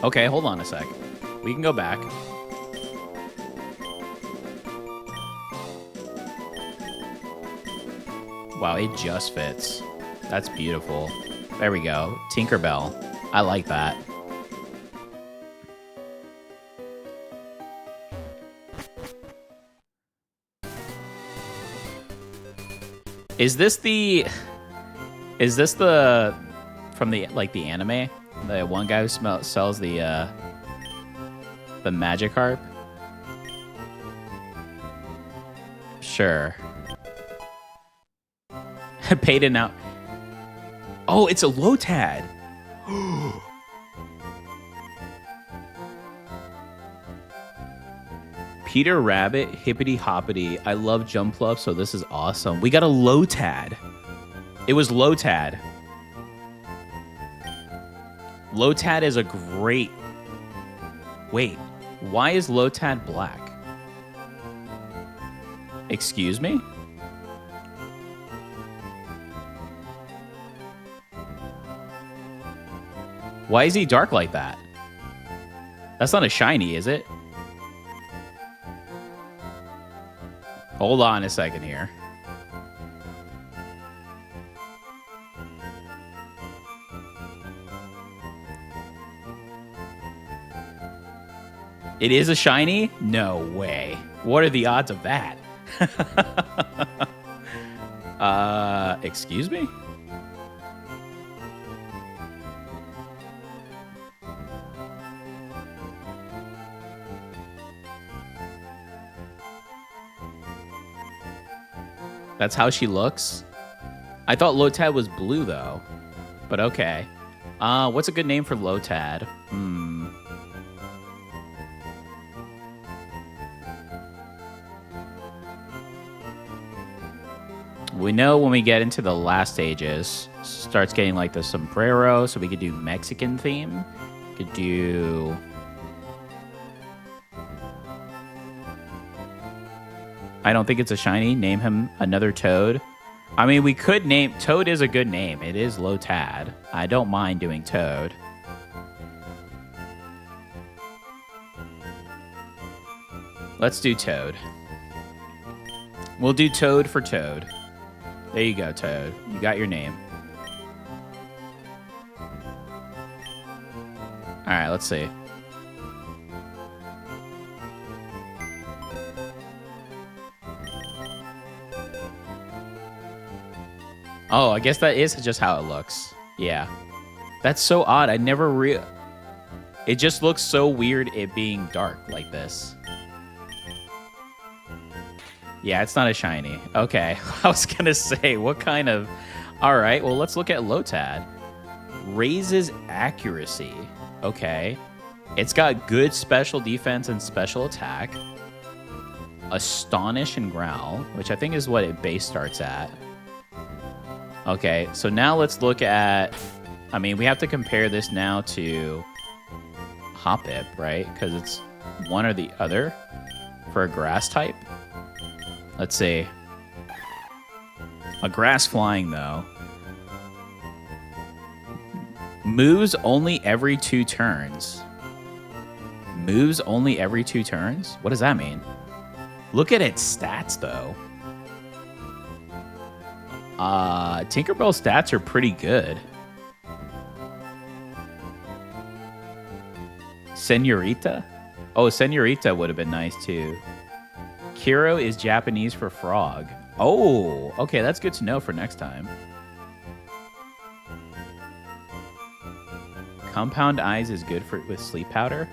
Okay, hold on a sec. We can go back. Wow, it just fits. That's beautiful. There we go. Tinkerbell. I like that. Is this the from the the anime? The one guy who sells the Magikarp? Sure. Paid it out. Oh, it's a Lotad. Peter Rabbit, Hippity Hoppity. I love Jumpluff, so this is awesome. We got a Lotad. It was Lotad. Lotad is a great Wait, why is Lotad black? Excuse me? Why is he dark like that? That's not a shiny, is it? Hold on a second here. It is a shiny? No way. What are the odds of that? Excuse me? That's how she looks? I thought Lotad was blue, though. But okay. What's a good name for Lotad? We know when we get into the last stages, starts getting like the sombrero, so we could do Mexican theme. Could do... I don't think it's a shiny. Name him another Toad. I mean, we could name... Toad is a good name. It is Lotad. I don't mind doing Toad. Let's do Toad. We'll do Toad for Toad. There you go, Toad. You got your name. All right, let's see. Oh, I guess that is just how it looks. Yeah. That's so odd. I never It just looks so weird it being dark like this. Yeah, it's not a shiny. Okay. I was going to say, what kind of... All right, well, let's look at Lotad. Raises accuracy. Okay. It's got good special defense and special attack. Astonish and Growl, which I think is what it base starts at. Okay, so now let's look at... I mean, we have to compare this now to Hoppip, right? Because it's one or the other for a grass type. Let's see. A grass flying, though. Moves only every 2 turns. Moves only every 2 turns? What does that mean? Look at its stats, though. Tinkerbell's stats are pretty good. Senorita? Oh, Senorita would have been nice, too. Kiro is Japanese for frog. Oh, okay, that's good to know for next time. Compound Eyes is good with sleep powder.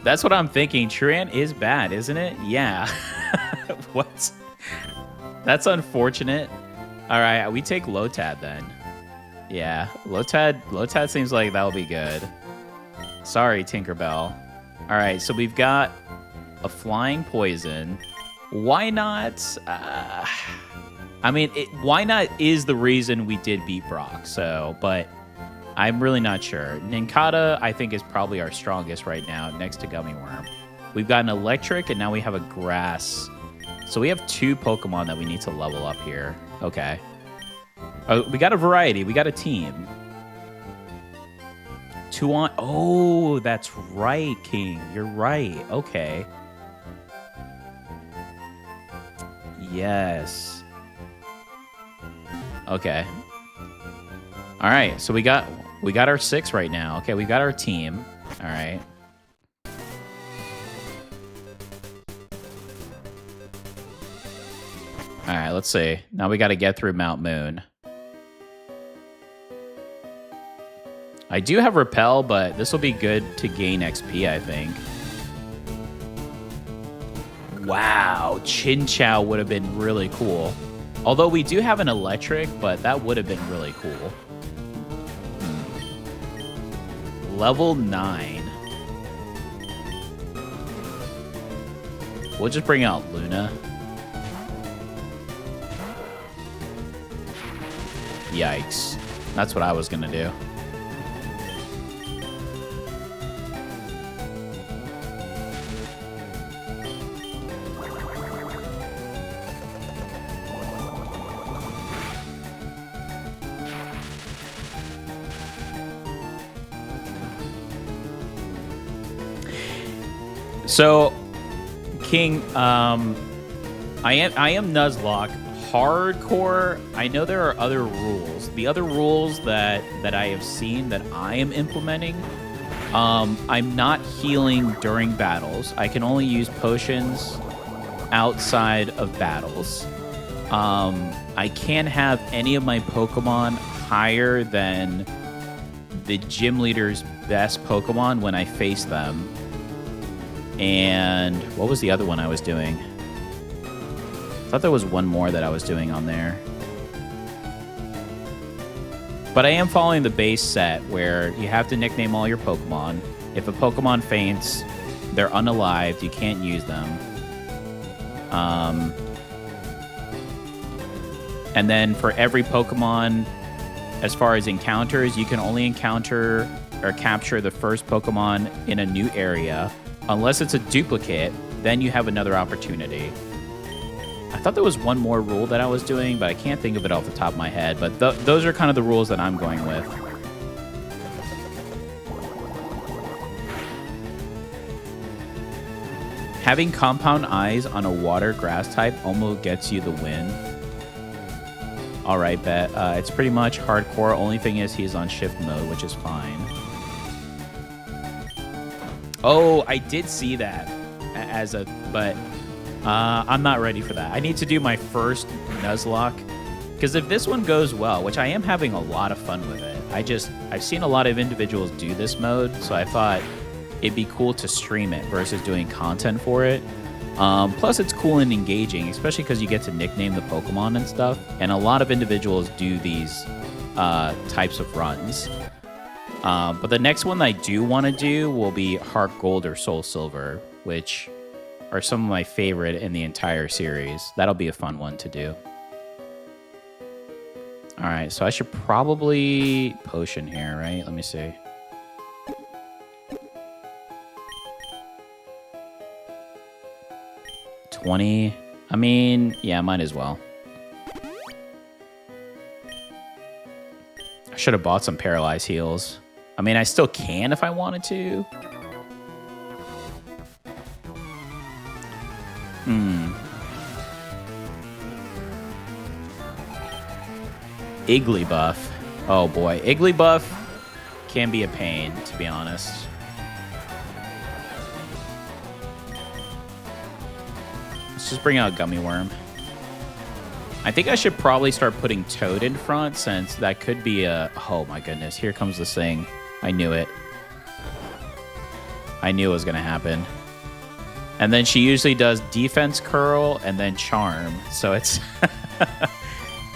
That's what I'm thinking. Truant is bad, isn't it? Yeah. What? That's unfortunate. All right, we take Lotad then. Yeah, Lotad seems like that'll be good. Sorry, Tinkerbell. All right, so we've got a flying poison. Why not? I mean, why not is the reason we did beat Brock. So, but I'm really not sure. Nincada, I think, is probably our strongest right now, next to Gummy Worm. We've got an electric, and now we have a grass. So we have 2 Pokemon that we need to level up here. Okay. Oh, we got a variety. We got a team. 2 on... Oh, that's right, King. You're right. Okay. Yes. Okay. All right. So we got our 6 right now. Okay, we got our team. All right. All right, let's see. Now we got to get through Mount Moon. I do have Repel, but this will be good to gain XP, I think. Wow, Chinchou would have been really cool. Although we do have an electric, but that would have been really cool. Level 9. We'll just bring out Luna. Yikes. That's what I was going to do. So, King, I am Nuzlocke. Hardcore, I know there are other rules. The other rules that I have seen that I am implementing, I'm not healing during battles. I can only use potions outside of battles. I can't have any of my Pokemon higher than the gym leader's best Pokemon when I face them. And what was the other one I was doing? I thought there was one more that I was doing on there. But I am following the base set where you have to nickname all your Pokemon. If a Pokemon faints, they're unalived. You can't use them. And then for every Pokemon, as far as encounters, you can only encounter or capture the first Pokemon in a new area. Unless it's a duplicate, then you have another opportunity. I thought there was one more rule that I was doing, but I can't think of it off the top of my head. But those are kind of the rules that I'm going with. Having compound eyes on a water grass type almost gets you the win. All right, bet. It's pretty much hardcore. Only thing is he's on shift mode, which is fine. Oh, I did see that but I'm not ready for that. I need to do my first Nuzlocke, because if this one goes well, which I am having a lot of fun with it, I've seen a lot of individuals do this mode, so I thought it'd be cool to stream it versus doing content for it. Plus, it's cool and engaging, especially because you get to nickname the Pokemon and stuff, and a lot of individuals do these types of runs. But the next one I do want to do will be Heart Gold or Soul Silver, which are some of my favorite in the entire series. That'll be a fun one to do. All right, so I should probably potion here, right? Let me see. $20. I mean, yeah, might as well. I should have bought some Paralyze heals. I mean, I still can if I wanted to. Igglybuff. Oh boy, Igglybuff can be a pain, to be honest. Let's just bring out Gummy Worm. I think I should probably start putting Toad in front, since that could be a... Oh my goodness, here comes this thing. I knew it. I knew it was going to happen. And then she usually does Defense Curl and then Charm. So it's...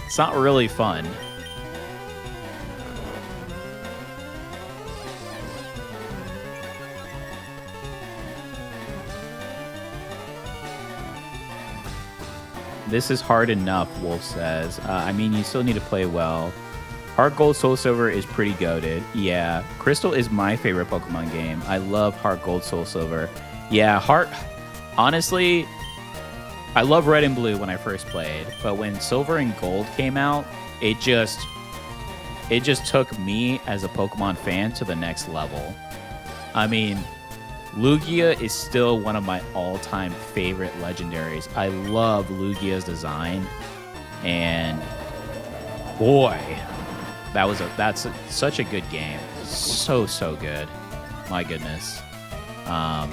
it's not really fun. This is hard enough, Wolf says. I mean, you still need to play well. Heart Gold Soul Silver is pretty goated. Yeah, Crystal is my favorite Pokemon game. I love Heart Gold Soul Silver. Yeah, honestly, I love Red and Blue when I first played, but when Silver and Gold came out, it just took me as a Pokemon fan to the next level. I mean, Lugia is still one of my all-time favorite legendaries. I love Lugia's design, and boy, that's such a good game. So good. My goodness. I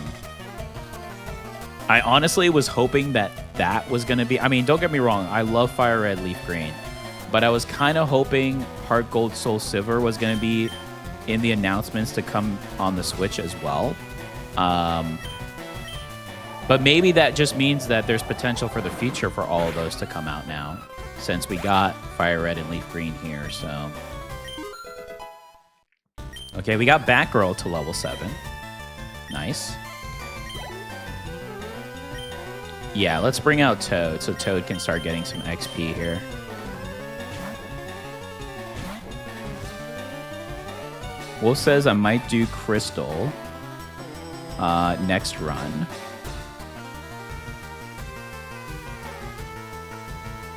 honestly was hoping that was going to be... I mean, don't get me wrong. I love Fire Red, Leaf Green. But I was kind of hoping Heart Gold, Soul Silver was going to be in the announcements to come on the Switch as well. But maybe that just means that there's potential for the future for all of those to come out now, since we got Fire Red and Leaf Green here, so... Okay, we got Batgirl to level 7. Nice. Yeah, let's bring out Toad so Toad can start getting some XP here. Wolf says I might do Crystal next run.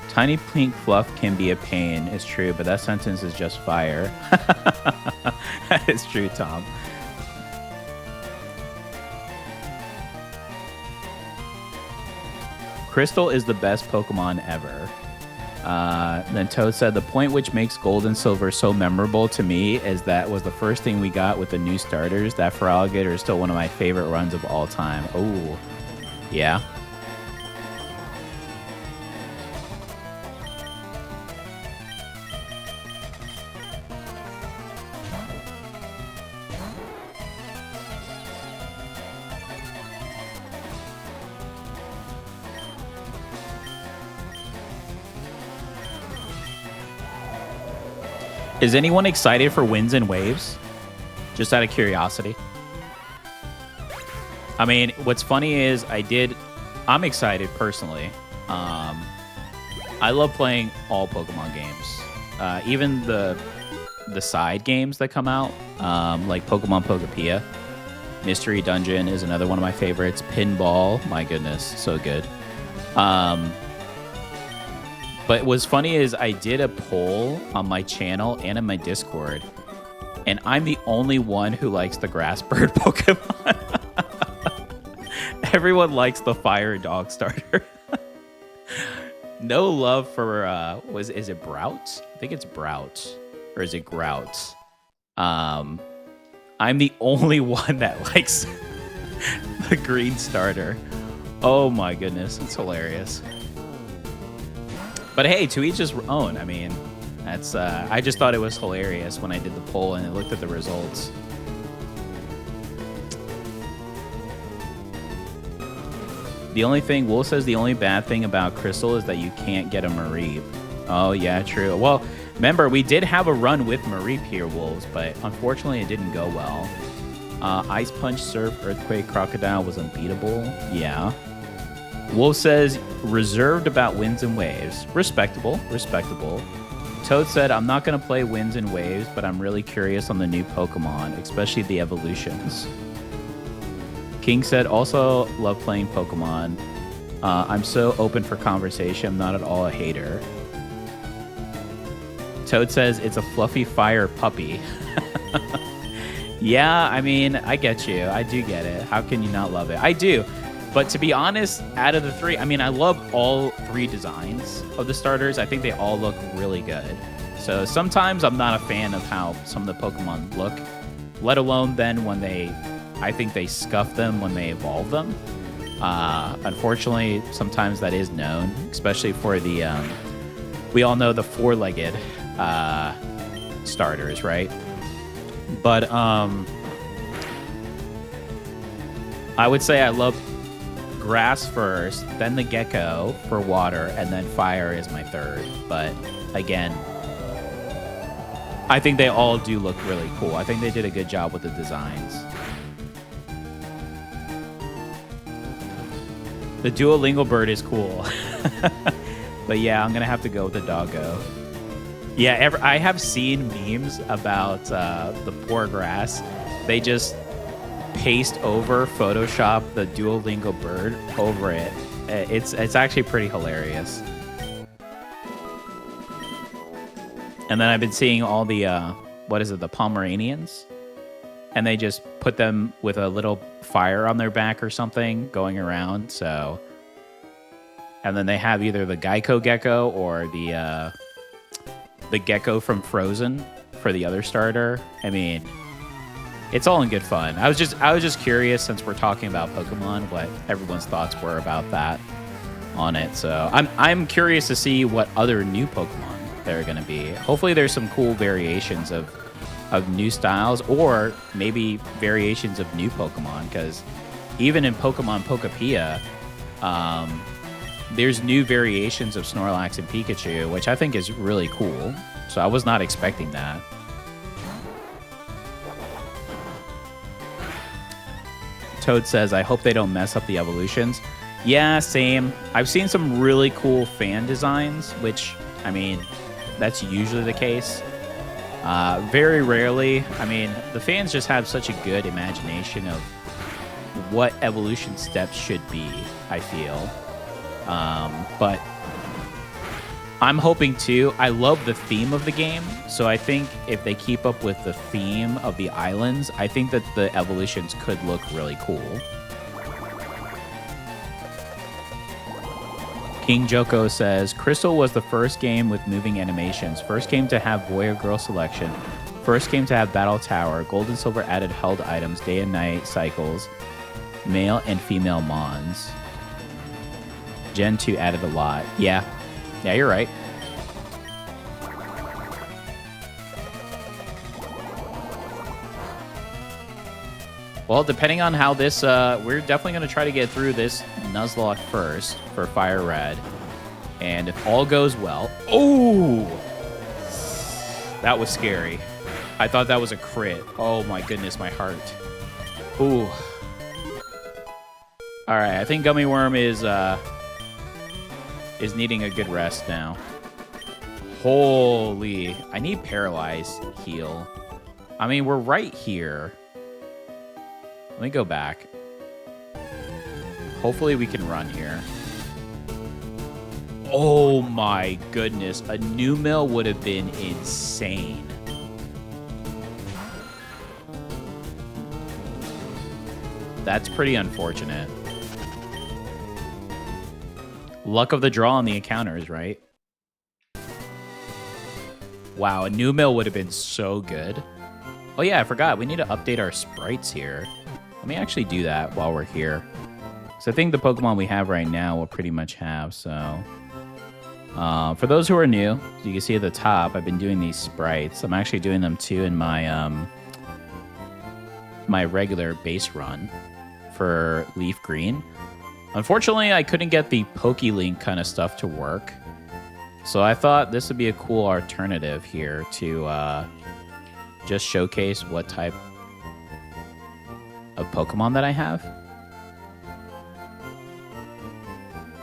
Tiny pink fluff can be a pain, it's true, but that sentence is just fire. That is true, Tom. Crystal is the best Pokemon ever. Then Toad said, the point which makes Gold and Silver so memorable to me is that was the first thing we got with the new starters. That Feraligatr is still one of my favorite runs of all time. Oh, yeah. Is anyone excited for Winds and Waves? Just out of curiosity. I mean, what's funny is I'm excited personally. I love playing all Pokemon games. Even the side games that come out, like Pokemon Pokepia. Mystery Dungeon is another one of my favorites. Pinball, my goodness, so good. But what's funny is I did a poll on my channel and in my Discord, and I'm the only one who likes the Grass Bird Pokemon. Everyone likes the Fire Dog starter. No love for, is it Brout? I think it's Brout. Or is it Grout? I'm the only one that likes the green starter. Oh my goodness, it's hilarious. But hey, to each his own. I mean, that's I just thought it was hilarious when I did the poll and I looked at the results. The only thing, Wolf says the only bad thing about Crystal is that you can't get a Mareep. Oh, yeah, true. Well, remember, we did have a run with Mareep here, Wolves, but unfortunately it didn't go well. Ice Punch, Surf, Earthquake, Crocodile was unbeatable. Yeah. Wolf says, reserved about Winds and Waves. Respectable, respectable. Toad said, I'm not going to play Winds and Waves, but I'm really curious on the new Pokemon, especially the evolutions. King said, also love playing Pokemon. I'm so open for conversation. I'm not at all a hater. Toad says, it's a fluffy fire puppy. Yeah, I mean, I get you. I do get it. How can you not love it? I do. But to be honest, out of the three, I mean, I love all three designs of the starters. I think they all look really good. So sometimes I'm not a fan of how some of the Pokemon look, let alone then when I think they scuff them when they evolve them. Unfortunately, sometimes that is known, especially for the, we all know the four-legged starters, right? But I would say I love Grass first, then the Gecko for water, and then Fire is my third. But again, I think they all do look really cool. I think they did a good job with the designs. The Duolingo bird is cool. But yeah, I'm going to have to go with the doggo. Yeah, I have seen memes about the poor Grass. They just paste over, Photoshop the Duolingo bird over it. It's actually pretty hilarious. And then I've been seeing all the, the Pomeranians? And they just put them with a little fire on their back or something going around, so... And then they have either the Geico Gecko or the Gecko from Frozen for the other starter. I mean... It's all in good fun. I was just curious, since we're talking about Pokemon, what everyone's thoughts were about that on it. So I'm curious to see what other new Pokemon there are going to be. Hopefully there's some cool variations of new styles, or maybe variations of new Pokemon, because even in Pokemon Pokepia, there's new variations of Snorlax and Pikachu, which I think is really cool. So I was not expecting that. Toad says, I hope they don't mess up the evolutions. Yeah, same. I've seen some really cool fan designs, which, I mean, that's usually the case. Very rarely. I mean, the fans just have such a good imagination of what evolution steps should be, I feel. But I'm hoping too. I love the theme of the game, so I think if they keep up with the theme of the islands, I think that the evolutions could look really cool. King Joko says, Crystal was the first game with moving animations, first game to have boy or girl selection, first game to have battle tower, gold and silver added held items, day and night cycles, male and female mons. Gen 2 added a lot. Yeah, you're right. Well, depending on how this, we're definitely going to try to get through this Nuzlocke first for Fire Red. And if all goes well... Oh! That was scary. I thought that was a crit. Oh my goodness, my heart. Ooh. Alright, I think Gummy Worm is needing a good rest now. Holy. I need Paralyze heal. I mean, we're right here. Let me go back. Hopefully we can run here. Oh my goodness. A new mill would have been insane. That's pretty unfortunate. Luck of the draw on the encounters, right? Wow, a new mill would have been so good. Oh yeah, I forgot. We need to update our sprites here. Let me actually do that while we're here. So I think the Pokemon we have right now will pretty much have, so... for those who are new, you can see at the top, I've been doing these sprites. I'm actually doing them too in my my regular base run for Leaf Green. Unfortunately, I couldn't get the PokeLink kind of stuff to work. So I thought this would be a cool alternative here to just showcase what type of Pokemon that I have.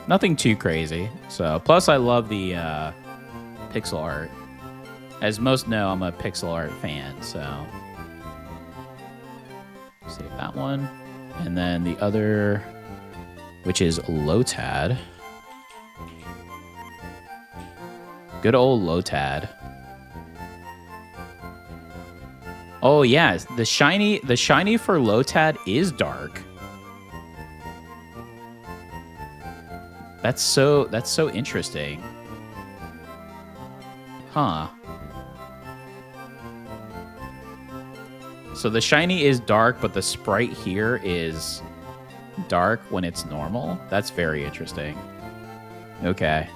Nothing too crazy. So, plus I love the pixel art. As most know, I'm a pixel art fan, so... Save that one. And then the other, which is Lotad. Good old Lotad. Oh yeah, the shiny for Lotad is dark. That's so interesting. Huh. So the shiny is dark, but the sprite here is dark when it's normal. That's very interesting. Okay.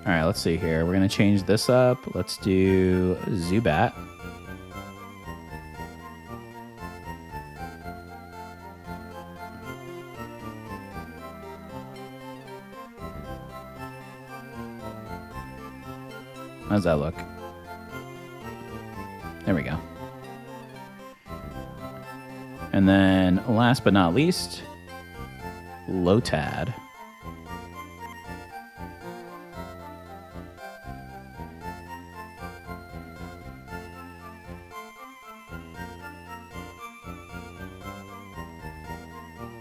All right, let's see here. We're going to change this up. Let's do Zubat. How's that look? There we go. And then, last but not least, Lotad.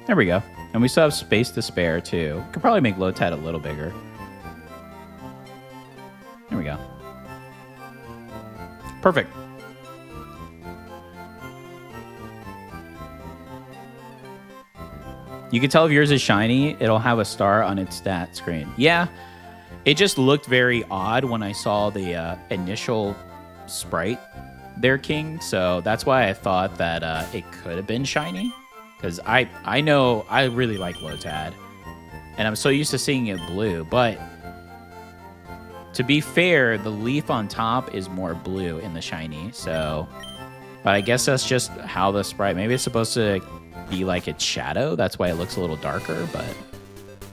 There we go. And we still have space to spare, too. Could probably make Lotad a little bigger. There we go. Perfect. You can tell if yours is shiny, it'll have a star on its stat screen. Yeah, it just looked very odd when I saw the initial sprite there, King. So that's why I thought that it could have been shiny. Because I know I really like Lotad. And I'm so used to seeing it blue. But to be fair, the leaf on top is more blue in the shiny. So, but I guess that's just how the sprite... Maybe it's supposed to be like its shadow. That's why it looks a little darker. But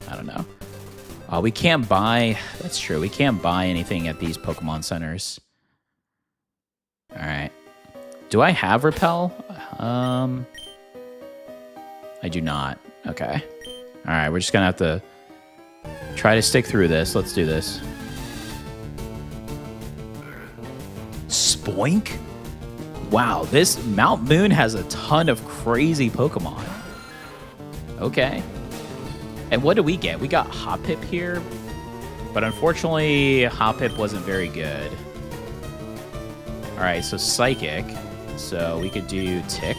I don't know. We can't buy... That's true. We can't buy anything at these Pokemon centers. All right. Do I have Repel? I do not. Okay. All right, we're just going to have to try to stick through this. Let's do this. Spoink? Wow, this Mount Moon has a ton of crazy Pokemon. Okay. And what do we get? We got Hoppip here, but unfortunately, Hoppip wasn't very good. All right, so Psychic. So we could do Tick.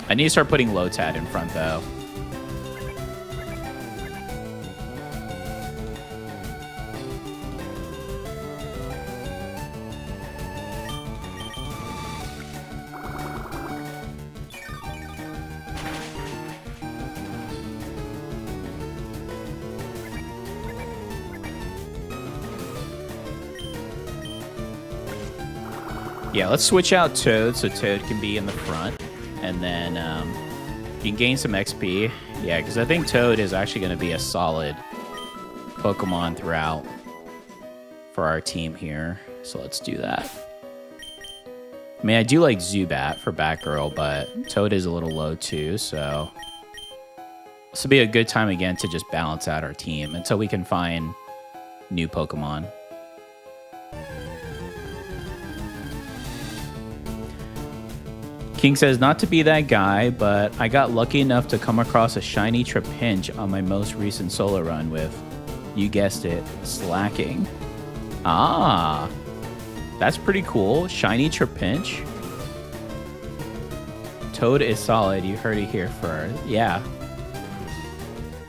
I need to start putting Lotad in front, though. Yeah, let's switch out Toad so Toad can be in the front. And then you can gain some XP. Yeah, because I think Toad is actually going to be a solid Pokemon throughout for our team here. So let's do that. I mean, I do like Zubat for Batgirl, but Toad is a little low too. So this will be a good time again to just balance out our team until we can find new Pokemon. King says, not to be that guy, but I got lucky enough to come across a shiny Trapinch on my most recent solo run with, you guessed it, slacking. Ah, that's pretty cool. Shiny Trapinch. Toad is solid. You heard it here first. Yeah.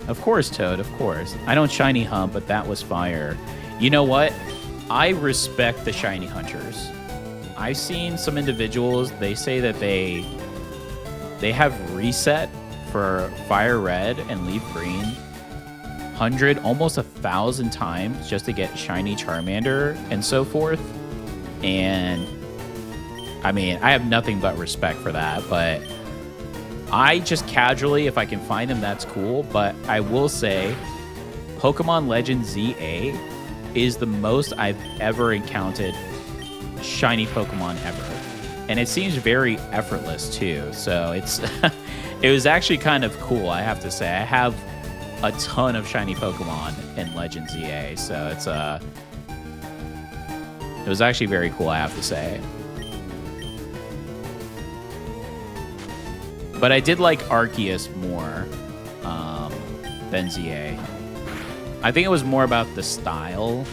Of course, Toad, of course. I don't shiny hunt, but that was fire. You know what? I respect the shiny hunters. I've seen some individuals, they say that they have reset for Fire Red and Leaf Green 100, almost 1,000 times just to get shiny Charmander and so forth. And I mean, I have nothing but respect for that, but I just casually, if I can find them, that's cool. But I will say Pokemon Legends ZA is the most I've ever encountered shiny Pokemon ever, and it seems very effortless too, so it's it was actually kind of cool, I have to say. I have a ton of shiny Pokemon in Legends EA, so it's it was actually very cool, I have to say. But I did like Arceus more than ZA. I think it was more about the style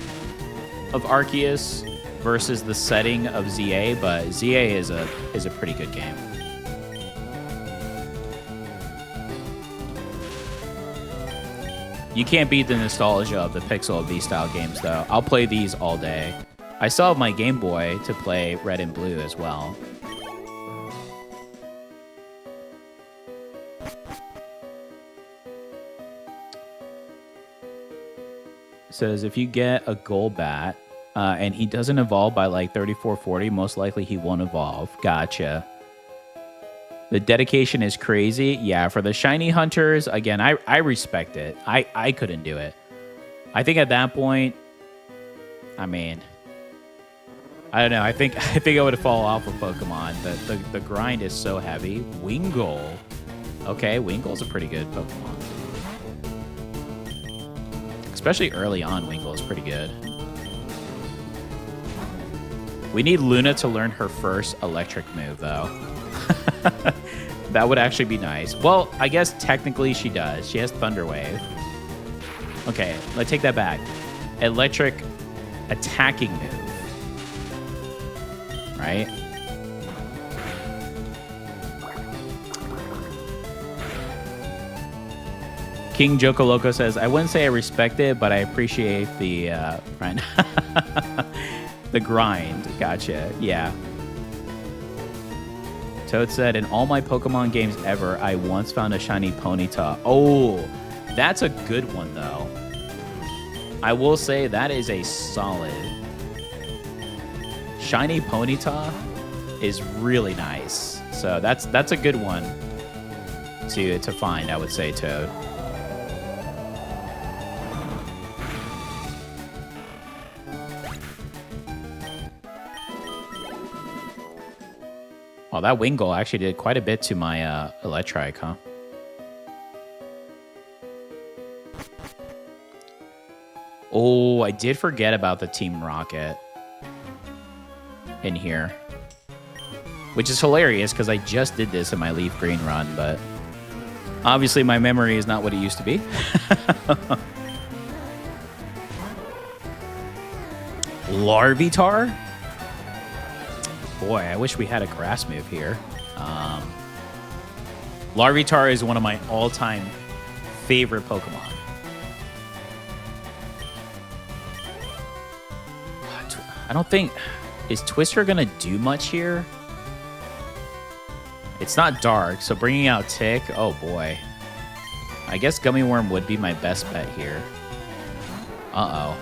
of Arceus versus the setting of ZA, but ZA is a pretty good game. You can't beat the nostalgia of the Pixel V style games, though. I'll play these all day. I still have my Game Boy to play Red and Blue as well. It says if you get a Golbat, and he doesn't evolve by like 3440, most likely he won't evolve. Gotcha. The dedication is crazy. Yeah, for the shiny hunters, again, I respect it. I couldn't do it. I think at that point, I mean, I don't know. I think I would have fallen off of Pokemon. The grind is so heavy. Wingull. Okay, Wingull's a pretty good Pokemon. Especially early on, Wingull is pretty good. We need Luna to learn her first electric move, though. That would actually be nice. Well, I guess technically she does. She has Thunder Wave. Okay, let's take that back. Electric attacking move. Right? King Joko Loco says, I wouldn't say I respect it, but I appreciate the right. The grind. Gotcha. Yeah. Toad said, in all my Pokemon games ever, I once found a shiny Ponyta. Oh, that's a good one, though. I will say that is a solid. Shiny Ponyta is really nice. So that's a good one to find, I would say, Toad. Oh, that Wingull actually did quite a bit to my Electrike, huh? Oh, I did forget about the Team Rocket in here. Which is hilarious, because I just did this in my Leaf Green run, but obviously my memory is not what it used to be. Larvitar? Boy, I wish we had a grass move here. Larvitar is one of my all-time favorite Pokemon. I don't think... Is Twister going to do much here? It's not dark, so bringing out Tick... Oh, boy. I guess Gummy Worm would be my best bet here. Uh-oh.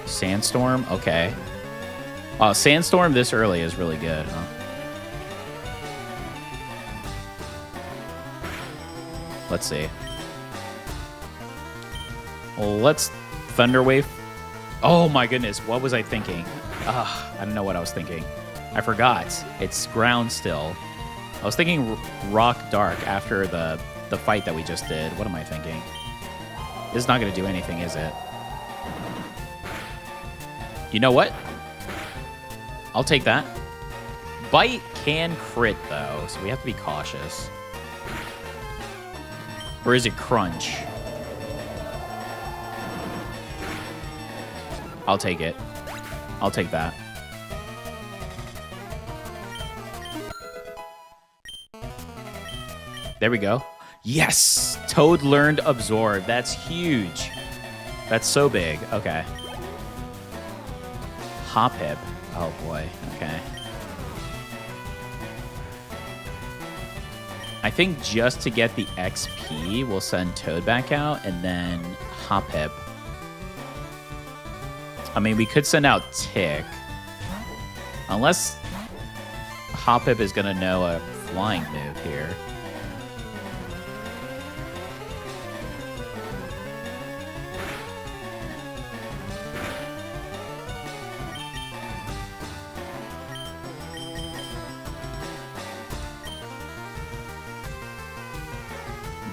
Sandstorm? Okay. Sandstorm this early is really good, huh? Let's see. Well, let's Thunder Wave. Oh my goodness, what was I thinking? I don't know what I was thinking. I forgot. It's ground still. I was thinking Rock Dark after the fight that we just did. What am I thinking? This is not going to do anything, is it? You know what? I'll take that. Bite can crit, though, so we have to be cautious. Or is it Crunch? I'll take it. I'll take that. There we go. Yes! Toad learned Absorb. That's huge. That's so big. Okay. Hoppip. Oh, boy. Okay. I think just to get the XP, we'll send Toad back out, and then Hoppip. I mean, we could send out Tick. Unless Hoppip is going to know a flying move here.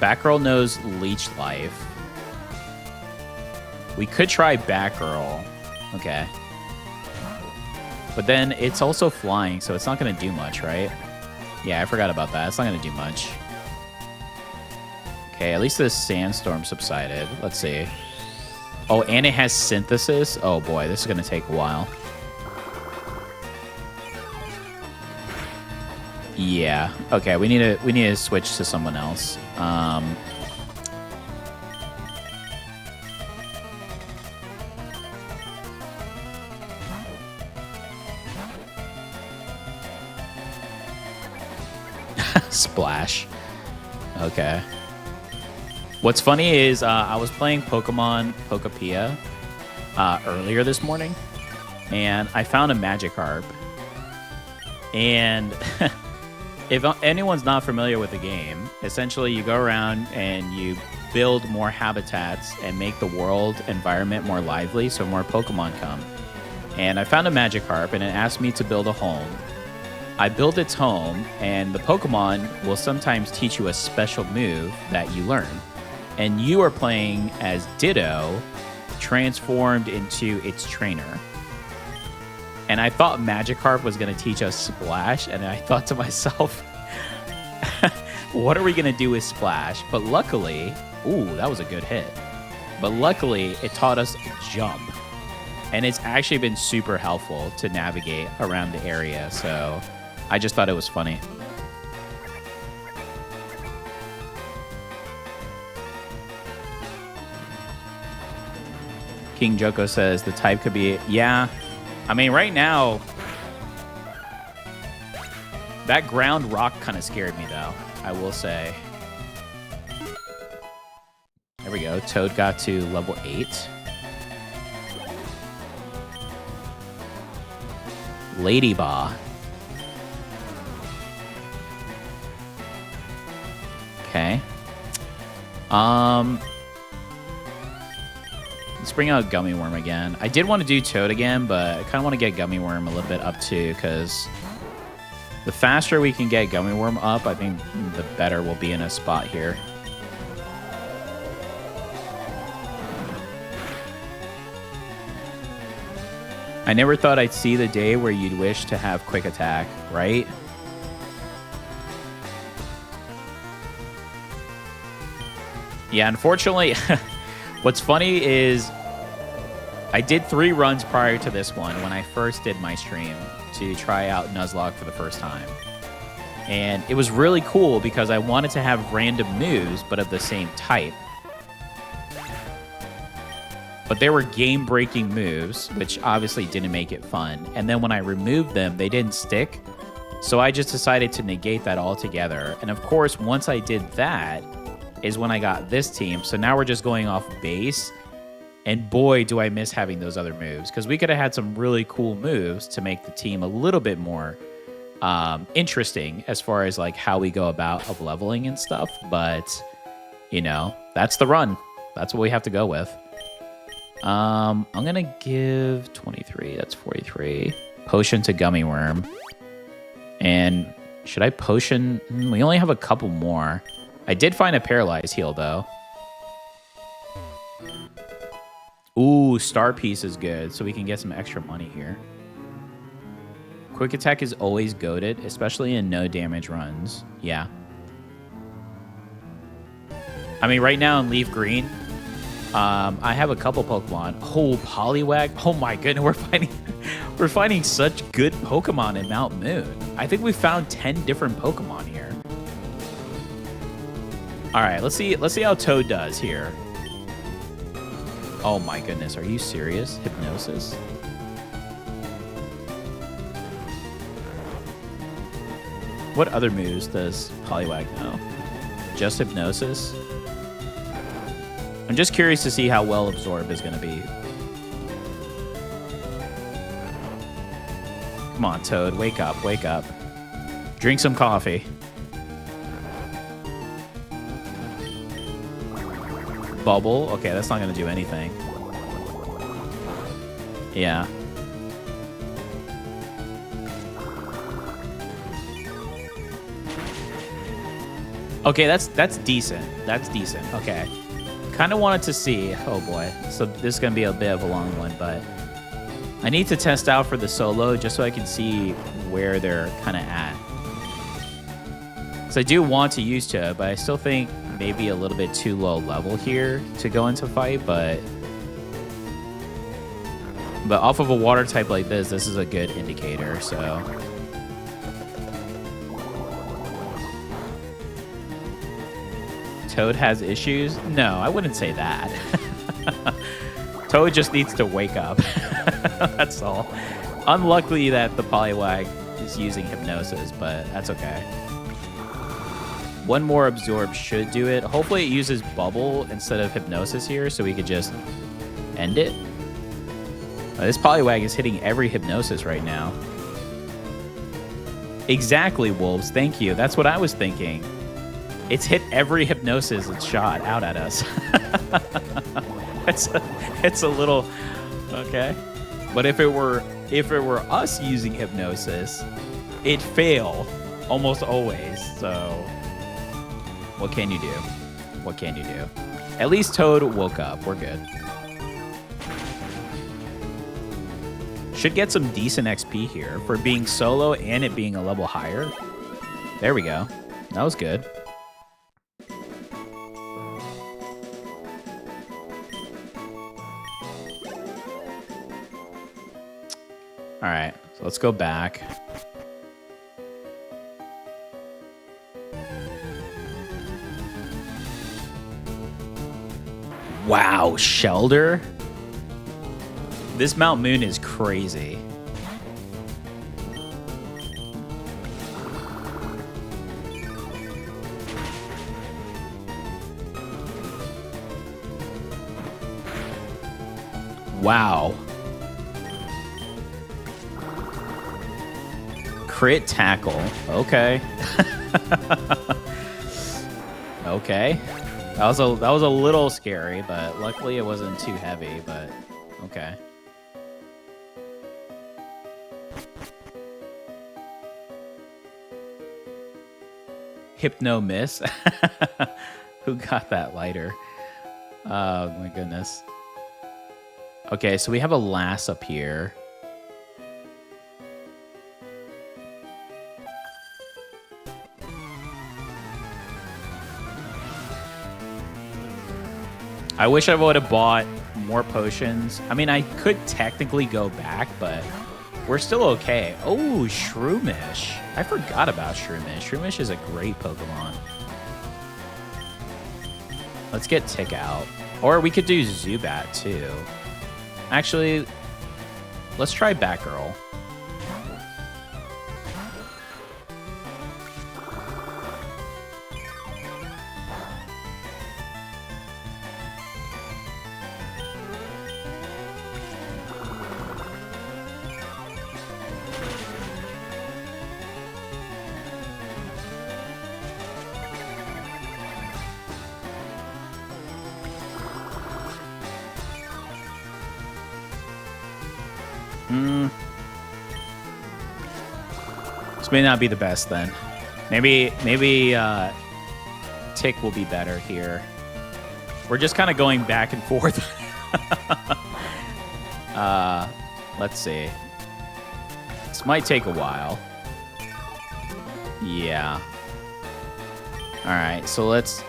Batgirl knows Leech Life. We could try Batgirl. Okay. But then it's also flying, so it's not going to do much, right? Yeah, I forgot about that. It's not going to do much. Okay, at least this Sandstorm subsided. Let's see. Oh, and it has Synthesis? Oh boy, this is going to take a while. Yeah. Okay, we need to switch to someone else. Splash. Okay. What's funny is I was playing Pokemon Pokopia earlier this morning, and I found a Magikarp. And if anyone's not familiar with the game, essentially you go around and you build more habitats and make the world environment more lively so more Pokemon come. And I found a Magikarp, and it asked me to build a home. I built its home, and the Pokemon will sometimes teach you a special move that you learn. And you are playing as Ditto, transformed into its trainer. And I thought Magikarp was going to teach us Splash, and I thought to myself, what are we going to do with Splash? But luckily, ooh, that was a good hit. But luckily, it taught us Jump. And it's actually been super helpful to navigate around the area, so I just thought it was funny. King Joko says the type could be... Yeah. I mean, right now, that ground rock kind of scared me, though, I will say. There we go. Toad got to level 8. Ladyba. Okay. Let's bring out Gummy Worm again. I did want to do Toad again, but I kind of want to get Gummy Worm a little bit up too, because The faster we can get Gummy Worm up, I think the better we'll be in a spot here. I never thought I'd see the day where you'd wish to have quick attack, right? Yeah, unfortunately, what's funny is I did 3 runs prior to this one when I first did my stream to try out Nuzlocke for the first time. And it was really cool because I wanted to have random moves, but of the same type. But they were game-breaking moves, which obviously didn't make it fun. And then when I removed them, they didn't stick. So I just decided to negate that altogether. And of course, once I did that, is when I got this team. So now we're just going off base. And boy, do I miss having those other moves. Because we could have had some really cool moves to make the team a little bit more interesting as far as like how we go about up leveling and stuff. But, you know, that's the run. That's what we have to go with. I'm going to give 23. That's 43. Potion to Gummy Worm. And should I potion? We only have a couple more. I did find a Paralyzed heal, though. Ooh, Star Piece is good, so we can get some extra money here. Quick Attack is always goated, especially in no damage runs. Yeah. I mean, right now in Leaf Green, I have a couple Pokemon. Oh, Poliwag. Oh my goodness, we're finding such good Pokemon in Mount Moon. I think we found 10 different Pokemon here. All right, let's see how Toad does here. Oh my goodness, are you serious? Hypnosis? What other moves does Poliwag know? Just Hypnosis? I'm just curious to see how well Absorb is going to be. Come on, Toad, wake up, wake up. Drink some coffee. Bubble? Okay, that's not going to do anything. Yeah. Okay, that's decent. That's decent. Okay. Kind of wanted to see. Oh boy. So this is going to be a bit of a long one, but I need to test out for the solo just so I can see where they're kind of at. So I do want to use Cha, but I still think maybe a little bit too low level here to go into fight, but off of a water type like this is a good indicator, so. Toad has issues? No, I wouldn't say that. Toad just needs to wake up. That's all. Unlucky that the Poliwag is using Hypnosis, but that's okay. One more Absorb should do it. Hopefully it uses Bubble instead of Hypnosis here, so we could just end it. This Poliwag is hitting every Hypnosis right now. Exactly, Wolves. Thank you. That's what I was thinking. It's hit every Hypnosis it's shot out at us. It's a little okay. But if it were us using Hypnosis, it'd fail almost always. So what can you do? What can you do? At least Toad woke up. We're good. Should get some decent XP here for being solo and it being a level higher. There we go. That was good. All right, so let's go back. Wow, Shelder? This Mount Moon is crazy. Wow. Crit tackle. Okay. Okay. That was a little scary, but luckily it wasn't too heavy, but okay. Hypno miss. Who got that lighter? Oh my goodness. Okay, so we have a lass up here. I wish I would have bought more potions. I mean, I could technically go back, but we're still okay. Oh, Shroomish. I forgot about Shroomish. Shroomish is a great Pokemon. Let's get Tick out. Or we could do Zubat, too. Actually, let's try Batgirl. This may not be the best then. Maybe Tick will be better here. We're just kind of going back and forth. Let's see. This might take a while. Yeah. All right, so let's...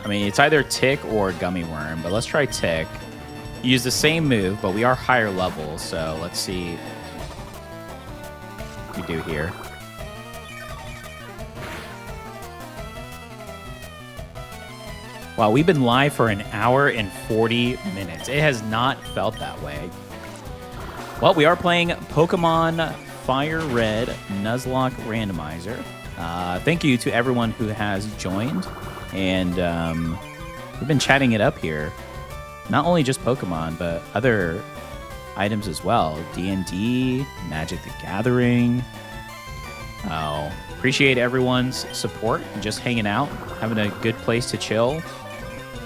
I mean, it's either Tick or Gummy Worm, but let's try Tick. Use the same move, but we are higher level, so let's see what we do here. Wow, we've been live for an hour and 40 minutes. It has not felt that way. Well, we are playing Pokemon Fire Red Nuzlocke Randomizer. Thank you to everyone who has joined. And we've been chatting it up here. Not only just Pokemon, but other items as well. D&D, Magic the Gathering. Oh, appreciate everyone's support and just hanging out, having a good place to chill.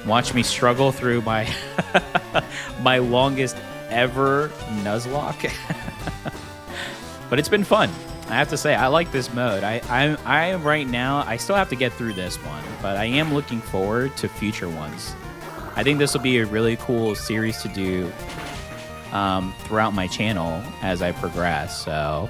Watch me struggle through my my longest ever Nuzlocke. But it's been fun. I have to say, I like this mode. I am right now, I still have to get through this one, but I am looking forward to future ones. I think this will be a really cool series to do throughout my channel as I progress. So,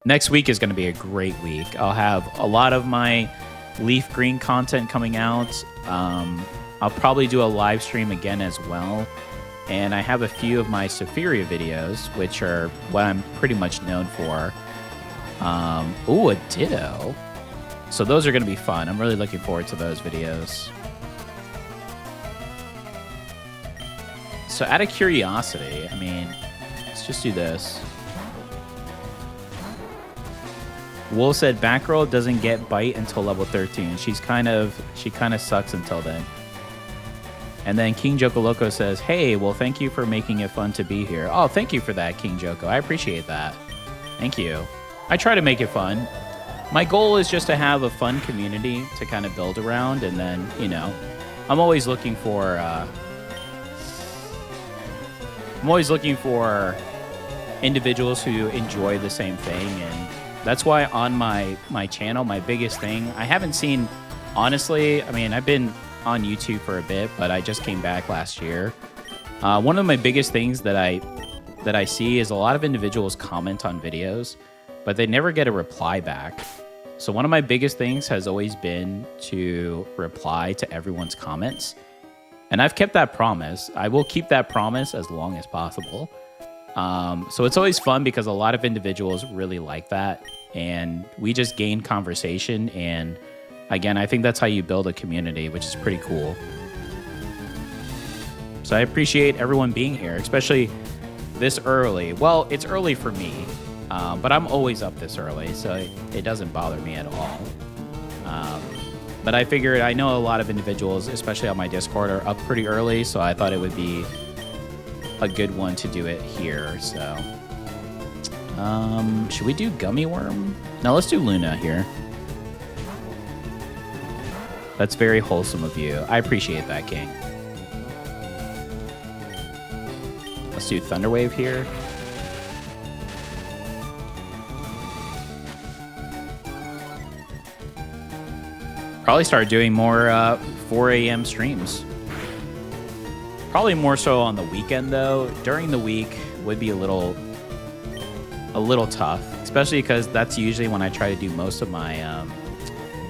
next week is going to be a great week. I'll have a lot of my Leaf Green content coming out. I'll probably do a live stream again as well. And I have a few of my Sephiria videos, which are what I'm pretty much known for. Ooh, a Ditto. So those are going to be fun. I'm really looking forward to those videos. So out of curiosity, I mean, let's just do this. Wolf said Batgirl doesn't get bite until level 13. She kind of sucks until then. And then King Joko Loco says, hey, well, thank you for making it fun to be here. Oh, thank you for that, King Joko. I appreciate that. Thank you. I try to make it fun. My goal is just to have a fun community to kind of build around. And then, you know, I'm always looking for individuals who enjoy the same thing. And that's why on my channel, my biggest thing, I haven't seen, honestly, I mean, I've been on YouTube for a bit, but I just came back last year. One of my biggest things that I see is a lot of individuals comment on videos, but they never get a reply back. So one of my biggest things has always been to reply to everyone's comments. And I've kept that promise. I will keep that promise as long as possible. So it's always fun because a lot of individuals really like that. And we just gain conversation. And again, I think that's how you build a community, which is pretty cool. So I appreciate everyone being here, especially this early. Well, it's early for me, but I'm always up this early, so it doesn't bother me at all. But I figured, I know a lot of individuals, especially on my Discord, are up pretty early, so I thought it would be a good one to do it here. So, should we do Gummy Worm? No, let's do Luna here. That's very wholesome of you. I appreciate that, King. Let's do Thunderwave here. Probably start doing more 4 a.m. streams. Probably more so on the weekend, though. During the week would be a little tough, especially because that's usually when I try to do most of my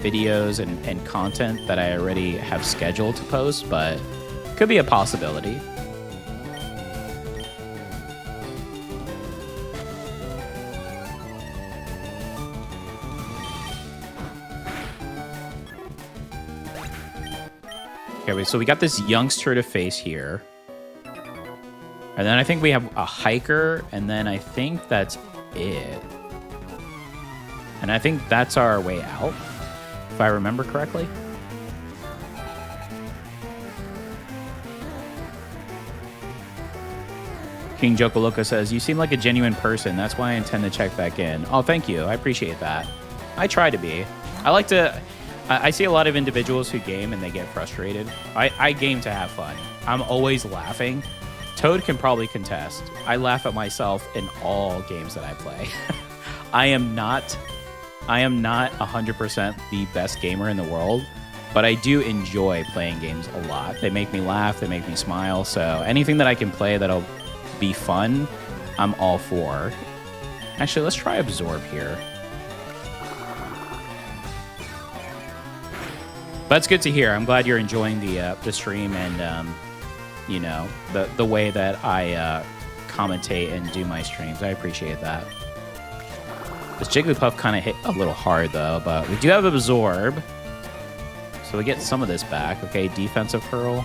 videos and content that I already have scheduled to post, but could be a possibility. Okay, so we got this youngster to face here. And then I think we have a hiker, and then I think that's it. And I think that's our way out, if I remember correctly. King Jokoloka says, you seem like a genuine person. That's why I intend to check back in. Oh, thank you. I appreciate that. I try to be. I like to... I see a lot of individuals who game and they get frustrated. I game to have fun. I'm always laughing. Toad can probably contest. I laugh at myself in all games that I play. I am not 100% the best gamer in the world, but I do enjoy playing games a lot. They make me laugh, they make me smile, so anything that I can play that'll be fun, I'm all for. Actually, let's try Absorb here. But it's good to hear. I'm glad you're enjoying the stream and you know, the way that I commentate and do my streams. I appreciate that. This Jigglypuff kind of hit a little hard though, but we do have Absorb, so we get some of this back. Okay, defensive hurl.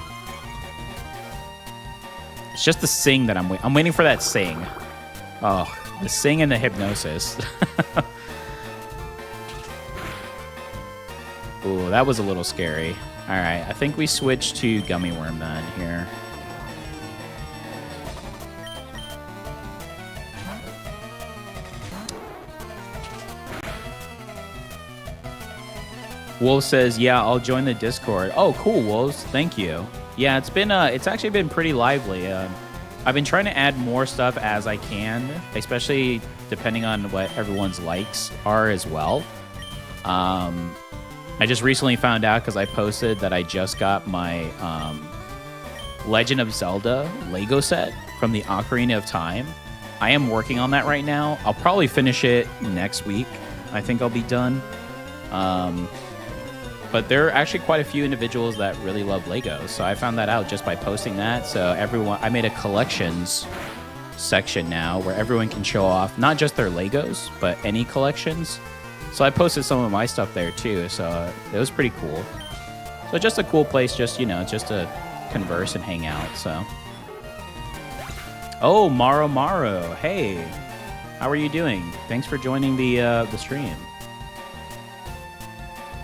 It's just the sing that I'm waiting for that sing. Oh, the sing and the hypnosis. Ooh, that was a little scary. All right, I think we switch to Gummy Worm then here. Wolf says, yeah, I'll join the Discord. Oh, cool, Wolves. Thank you. Yeah, it's actually been pretty lively. I've been trying to add more stuff as I can, especially depending on what everyone's likes are as well. I just recently found out because I posted that I just got my Legend of Zelda Lego set from the Ocarina of Time. I am working on that right now. I'll probably finish it next week. I think I'll be done. But there are actually quite a few individuals that really love Legos. So I found that out just by posting that. So I made a collections section now where everyone can show off not just their Legos, but any collections. So I posted some of my stuff there too, so it was pretty cool. So just a cool place, just to converse and hang out. So, oh, Maro, hey, how are you doing? Thanks for joining the stream.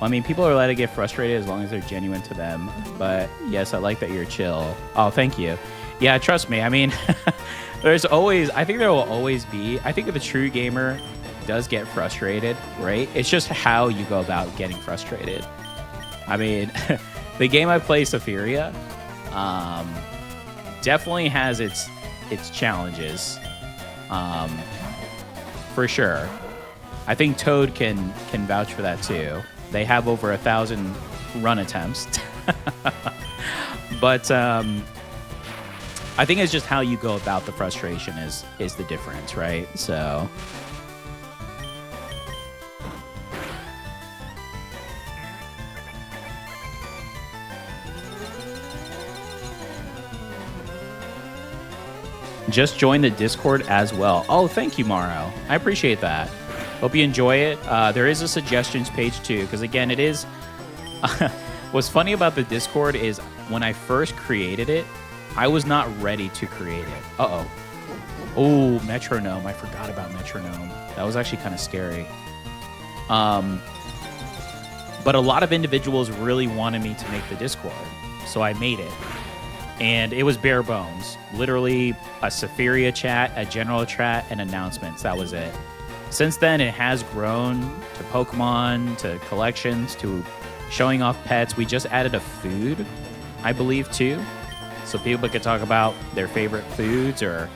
Well, I mean, people are allowed to get frustrated as long as they're genuine to them. But yes, I like that you're chill. Oh, thank you. Yeah, trust me. I mean, I think there will always be. I think if a true gamer does get frustrated, right? It's just how you go about getting frustrated. I mean, the game I play, Sephiria, definitely has its challenges, for sure. I think Toad can vouch for that too. They have over 1,000 run attempts, but I think it's just how you go about the frustration is the difference, right? So. Just join the Discord as well. Oh, thank you, Maro. I appreciate that. Hope you enjoy it. There is a suggestions page too, because again, it is... What's funny about the Discord is when I first created it, I was not ready to create it. Uh-oh. Oh, Metronome. I forgot about Metronome. That was actually kind of scary. But a lot of individuals really wanted me to make the Discord, so I made it. And it was bare bones. Literally a Sephiria chat, a general chat, and announcements. That was it. Since then, it has grown to Pokemon, to collections, to showing off pets. We just added a food, I believe, too. So people could talk about their favorite foods or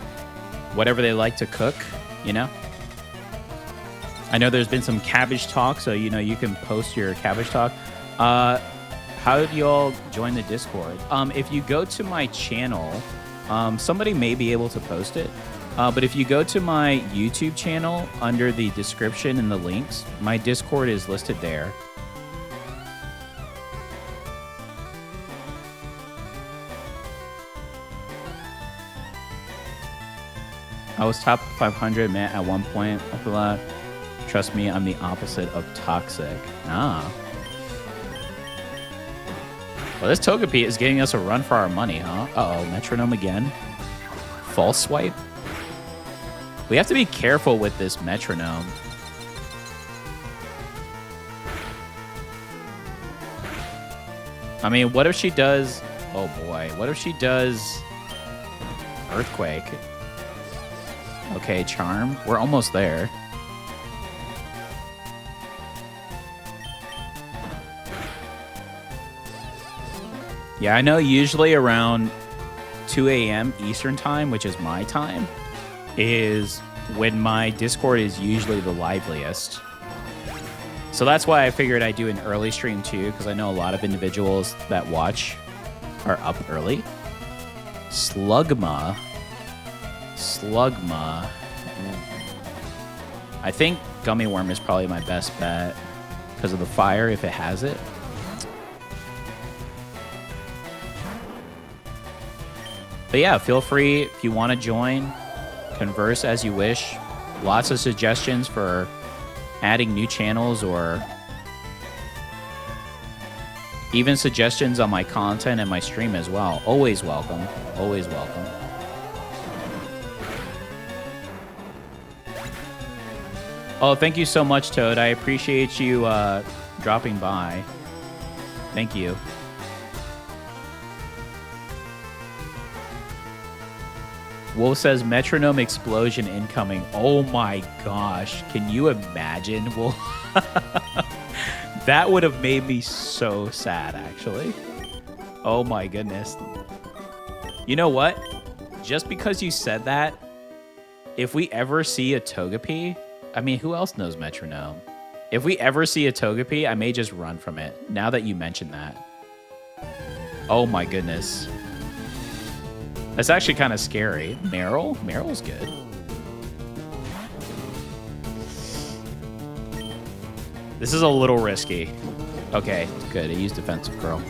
whatever they like to cook, you know? I know there's been some cabbage talk, so, you know, you can post your cabbage talk. How do y'all join the Discord? If you go to my channel, somebody may be able to post it. But if you go to my YouTube channel, under the description and the links, my Discord is listed there. I was top 500 man at one point. I feel like, trust me, I'm the opposite of toxic. Ah. Well, this Togepi is getting us a run for our money, huh? Uh-oh, metronome again. False swipe. We have to be careful with this metronome. I mean, what if she does... Oh, boy. What if she does... Earthquake? Okay, Charm. We're almost there. Yeah, I know usually around 2 a.m. Eastern time, which is my time, is when my Discord is usually the liveliest. So that's why I figured I'd do an early stream too, because I know a lot of individuals that watch are up early. Slugma. I think Gummy Worm is probably my best bet because of the fire, if it has it. But yeah, feel free if you want to join, converse as you wish. Lots of suggestions for adding new channels or even suggestions on my content and my stream as well. Always welcome. Always welcome. Oh, thank you so much, Toad. I appreciate you dropping by. Thank you. Wolf says metronome explosion incoming. Oh my gosh. Can you imagine? Wolf? That would have made me so sad, actually. Oh my goodness. You know what? Just because you said that, if we ever see a Togepi, I mean, who else knows metronome? If we ever see a Togepi, I may just run from it, now that you mentioned that. Oh my goodness. That's actually kind of scary. Meryl? Meryl's good. This is a little risky. Okay, good. I used defensive curl.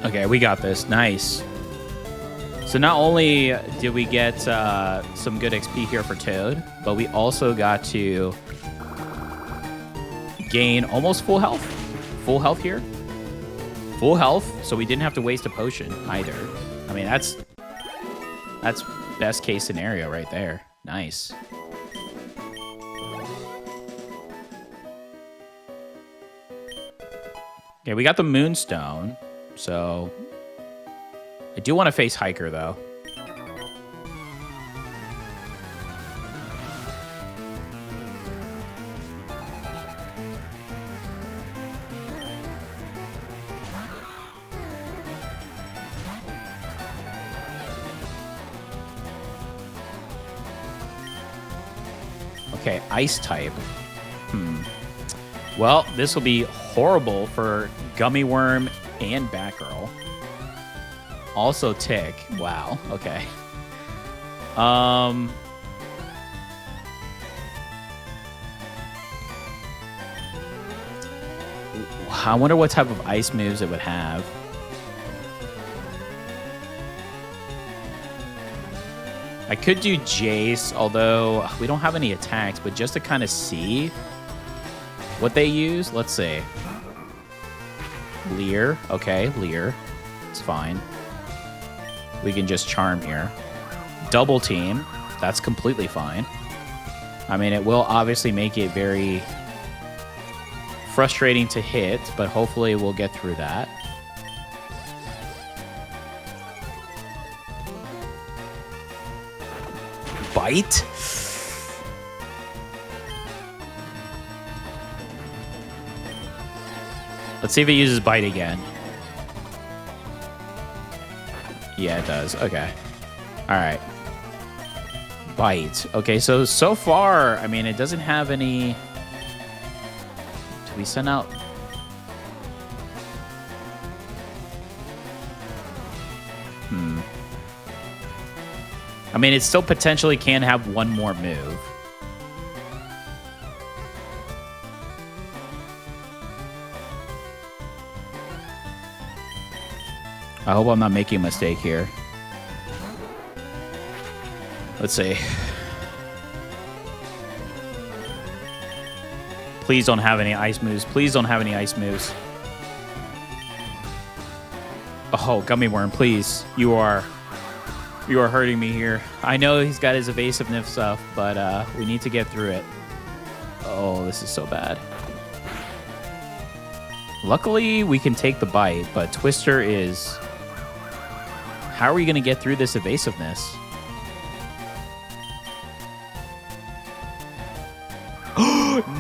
Okay, we got this. Nice. So not only did we get some good XP here for Toad, but we also got to gain almost full health. Full health here. Full health, so we didn't have to waste a potion either. I mean, that's best case scenario right there. Nice. Okay, we got the Moonstone. So, I do want to face Hiker, though. Okay, Ice type. Well, this will be horrible for Gummy Worm and Batgirl. Also Tick. Wow. Okay. I wonder what type of ice moves it would have. I could do Jace, although we don't have any attacks, but just to kind of see what they use. Let's see. Leer. Okay, Leer. It's fine. We can just Charm here. Double Team. That's completely fine. I mean, it will obviously make it very frustrating to hit, but hopefully we'll get through that. Bite? Let's see if it uses bite again. Yeah, it does. Okay. All right. Bite. Okay, so far, I mean, it doesn't have any... Do we send out... I mean, it still potentially can have one more move. I hope I'm not making a mistake here. Let's see. Please don't have any ice moves. Please don't have any ice moves. Oh, Gummy Worm, please. You are hurting me here. I know he's got his evasiveness stuff, but we need to get through it. Oh, this is so bad. Luckily, we can take the bite, but Twister is... How are we going to get through this evasiveness?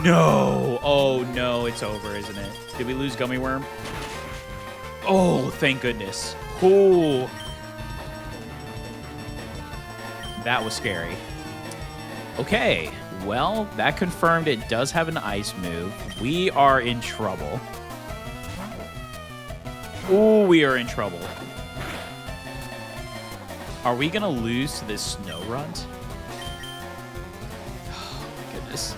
No! Oh, no, it's over, isn't it? Did we lose Gummy Worm? Oh, thank goodness. Oh. That was scary. Okay, well, that confirmed it does have an ice move. We are in trouble. Ooh, we are in trouble. Are we going to lose to this Snow Runt? Oh, my goodness.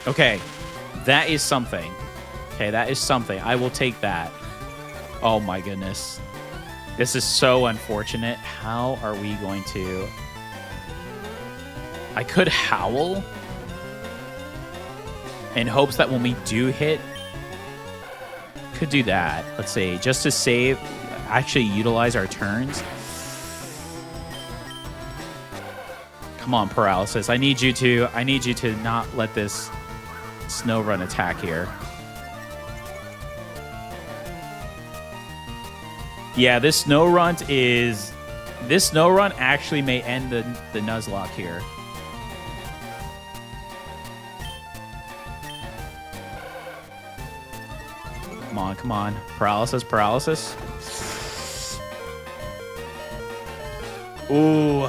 Okay, that is something. Okay, that is something. I will take that. Oh, my goodness. This is so unfortunate. How are we going to... I could Howl in hopes that when we do hit... Could do that. Let's see. Just to save... Actually utilize our turns. Come on, Paralysis. I need you to not let this Snow Run attack here. Yeah, this Snow Run actually may end the Nuzlocke here. Come on, come on. Paralysis, paralysis. Ooh.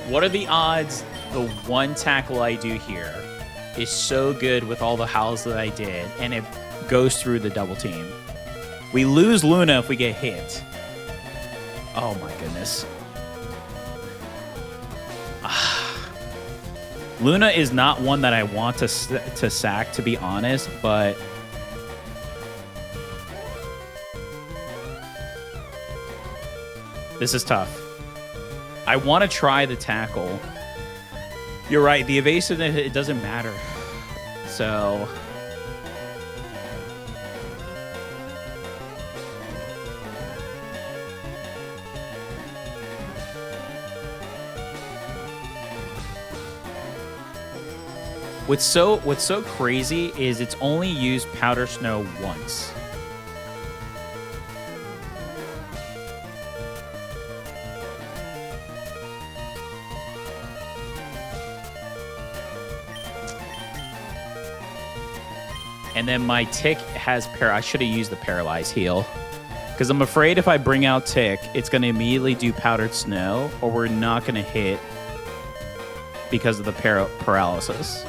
What are the odds the one tackle I do here is so good with all the howls that I did, and it goes through the double team? We lose Luna if we get hit. Oh my goodness. Luna is not one that I want to sack, to be honest, but... This is tough. I want to try the tackle. You're right, the evasiveness, it doesn't matter. So... What's so crazy is it's only used Powder Snow once. And then my Tick has I should have used the Paralyze heal. Because I'm afraid if I bring out Tick, it's going to immediately do Powdered Snow, or we're not going to hit because of the paralysis.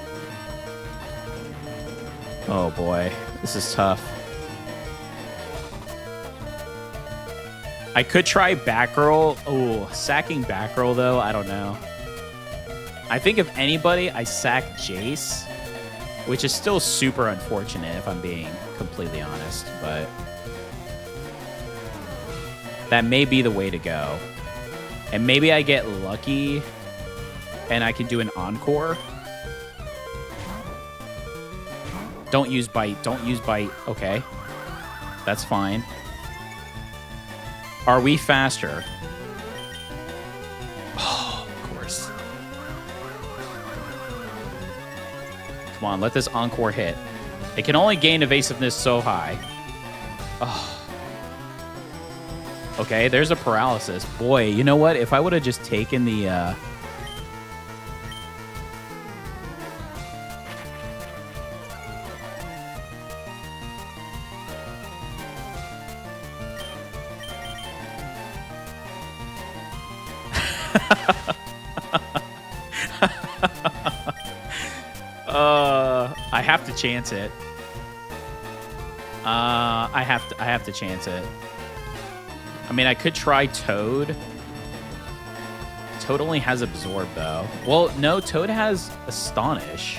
Oh boy, this is tough. I could try Batgirl. Oh, sacking Batgirl though, I don't know. I think if anybody, I sack Jace, which is still super unfortunate if I'm being completely honest, but that may be the way to go. And maybe I get lucky and I can do an encore. Don't use bite. Don't use bite. Okay. That's fine. Are we faster? Oh, of course. Come on, let this encore hit. It can only gain evasiveness so high. Oh. Okay, there's a paralysis. Boy, you know what? If I would have just taken the... I have to chance it. I have to chance it. I mean, I could try Toad. Toad only has Absorb, though. Well, no, Toad has Astonish.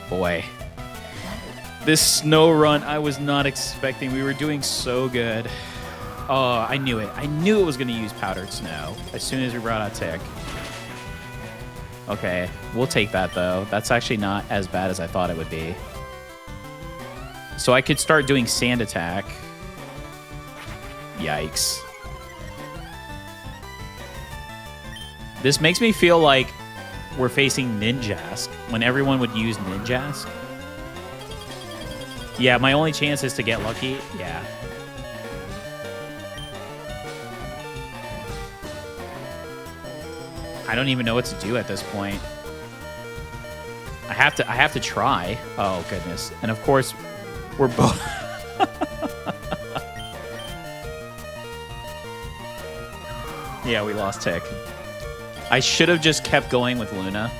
Boy. This snow run, I was not expecting. We were doing so good. Oh, I knew it. I knew it was going to use Powdered Snow as soon as we brought out Tick. Okay, we'll take that, though. That's actually not as bad as I thought it would be. So I could start doing Sand Attack. Yikes. This makes me feel like we're facing Ninjask when everyone would use Ninjask. Yeah, my only chance is to get lucky. Yeah. I don't even know what to do at this point. I have to try. Oh goodness. And of course, we're both Yeah, we lost Tick. I should have just kept going with Luna.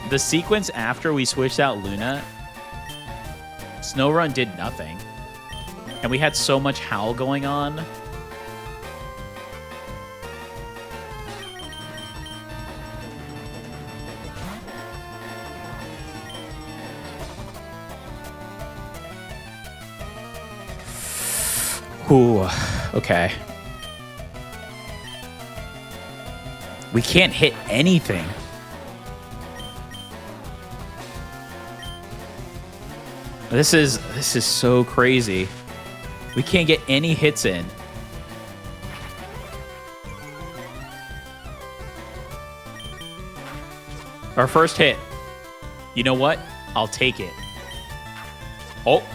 The sequence after we switched out Luna, Snowrun did nothing. And we had so much Howl going on. Ooh, okay. We can't hit anything. This is so crazy. We can't get any hits in. Our first hit. You know what? I'll take it. Oh.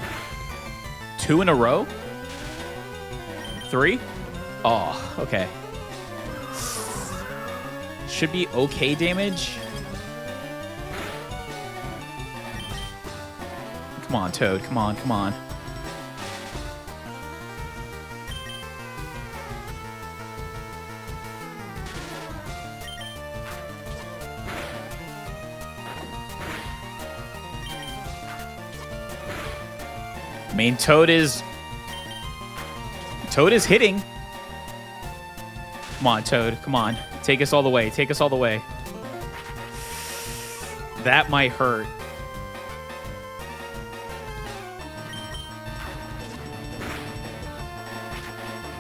2 in a row? 3? Oh, okay. Should be okay damage. Come on, Toad. Come on, come on. I mean, Toad is hitting. Come on, Toad. Come on. Take us all the way. Take us all the way. That might hurt.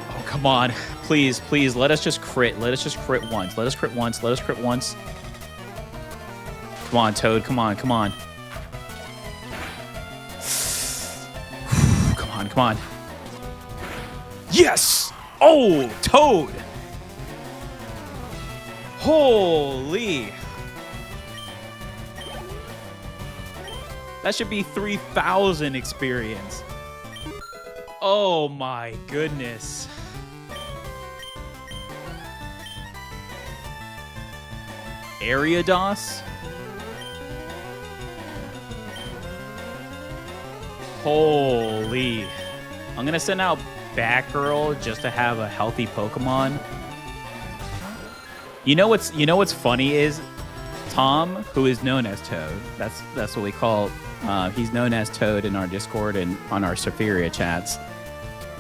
Oh, come on. Please, please, let us just crit. Let us just crit once. Let us crit once. Let us crit once. Come on, Toad. Come on, come on. Come on, come on. Yes! Oh, Toad! Holy! That should be 3,000 experience. Oh my goodness. Ariados? Holy. I'm gonna send out Batgirl just to have a healthy Pokemon. You know what's funny is Tom, who is known as Toad. That's what we call. He's known as Toad in our Discord and on our Sephiria chats.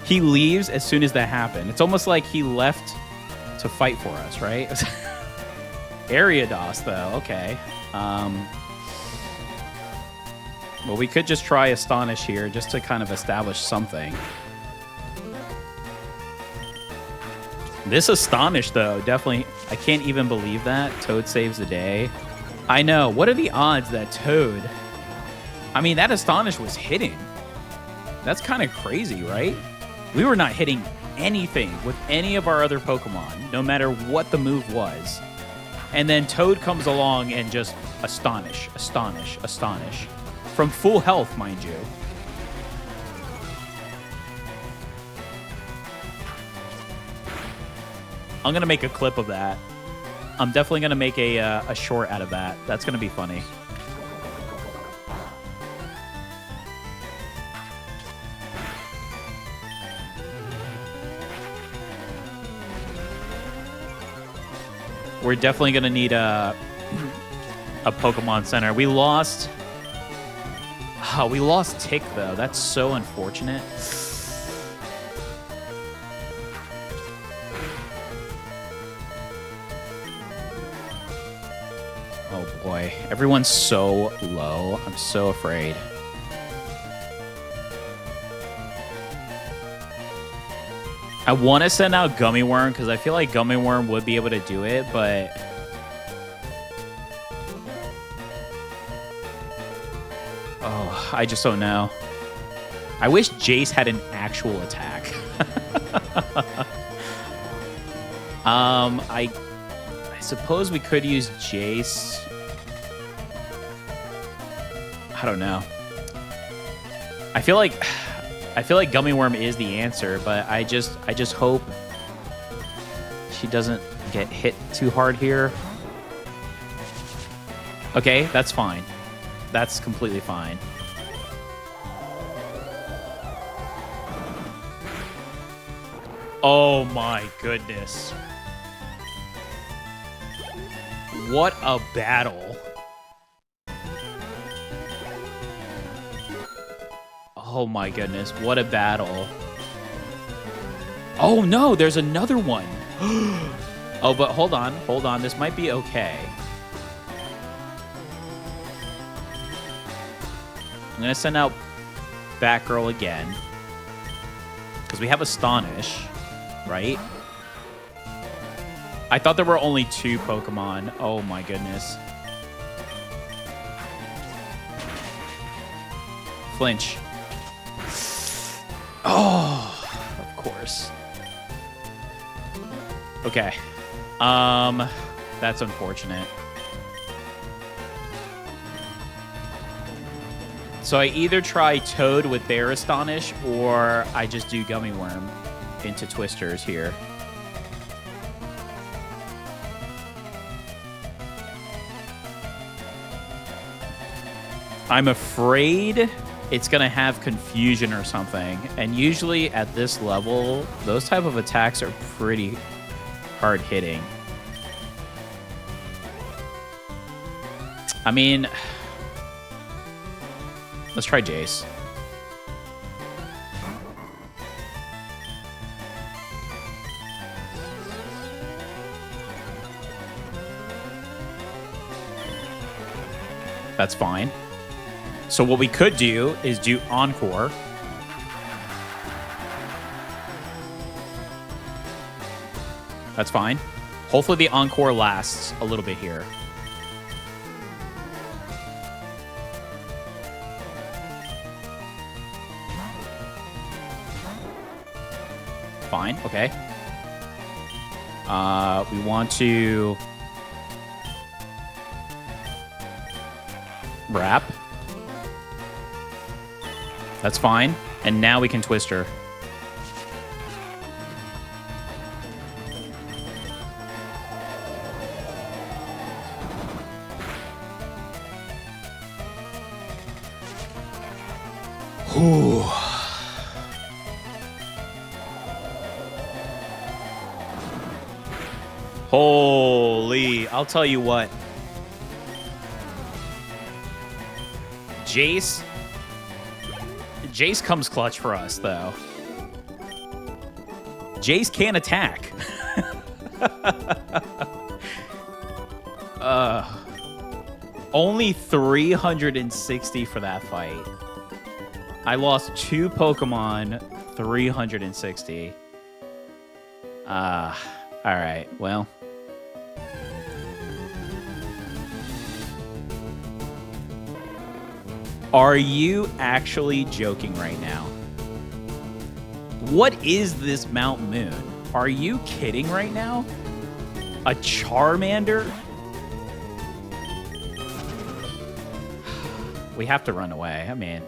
He leaves as soon as that happened. It's almost like he left to fight for us, right? Ariados, though. Okay. Well, we could just try Astonish here just to kind of establish something. This Astonish, though, definitely... I can't even believe that. Toad saves the day. I know. What are the odds that Toad... I mean, that Astonish was hitting. That's kind of crazy, right? We were not hitting anything with any of our other Pokemon, no matter what the move was. And then Toad comes along and just Astonish, Astonish, Astonish. From full health, mind you. I'm going to make a clip of that. I'm definitely going to make a short out of that. That's going to be funny. We're definitely going to need a Pokemon Center. We lost Tick, though. That's so unfortunate. Oh, boy. Everyone's so low. I'm so afraid. I want to send out Gummy Worm because I feel like Gummy Worm would be able to do it, but... Oh, I just don't know. I wish Jace had an actual attack. I suppose we could use Jace. I don't know. I feel like Gummy Worm is the answer, but I just hope she doesn't get hit too hard here. Okay, that's fine. That's completely fine. Oh my goodness. What a battle. Oh my goodness, what a battle. Oh no, there's another one. Oh, but hold on, this might be okay. I'm gonna send out Batgirl again. Because we have Astonish, right? I thought there were only 2 Pokemon. Oh my goodness. Flinch. Oh, of course. Okay. That's unfortunate. So I either try Toad with their Astonish, or I just do Gummy Worm into Twisters here. I'm afraid it's going to have Confusion or something. And usually at this level, those type of attacks are pretty hard hitting. I mean, let's try Jace. That's fine. So what we could do is do Encore. That's fine. Hopefully the Encore lasts a little bit here. Fine, okay. We want to wrap. That's fine. And now we can twist her. Whew. Holy, I'll tell you what. Jace comes clutch for us, though. Jace can't attack. Only 360 for that fight. I lost 2 Pokemon, 360. All right, well. Are you actually joking right now? What is this Mount Moon? Are you kidding right now? A Charmander? We have to run away. I mean,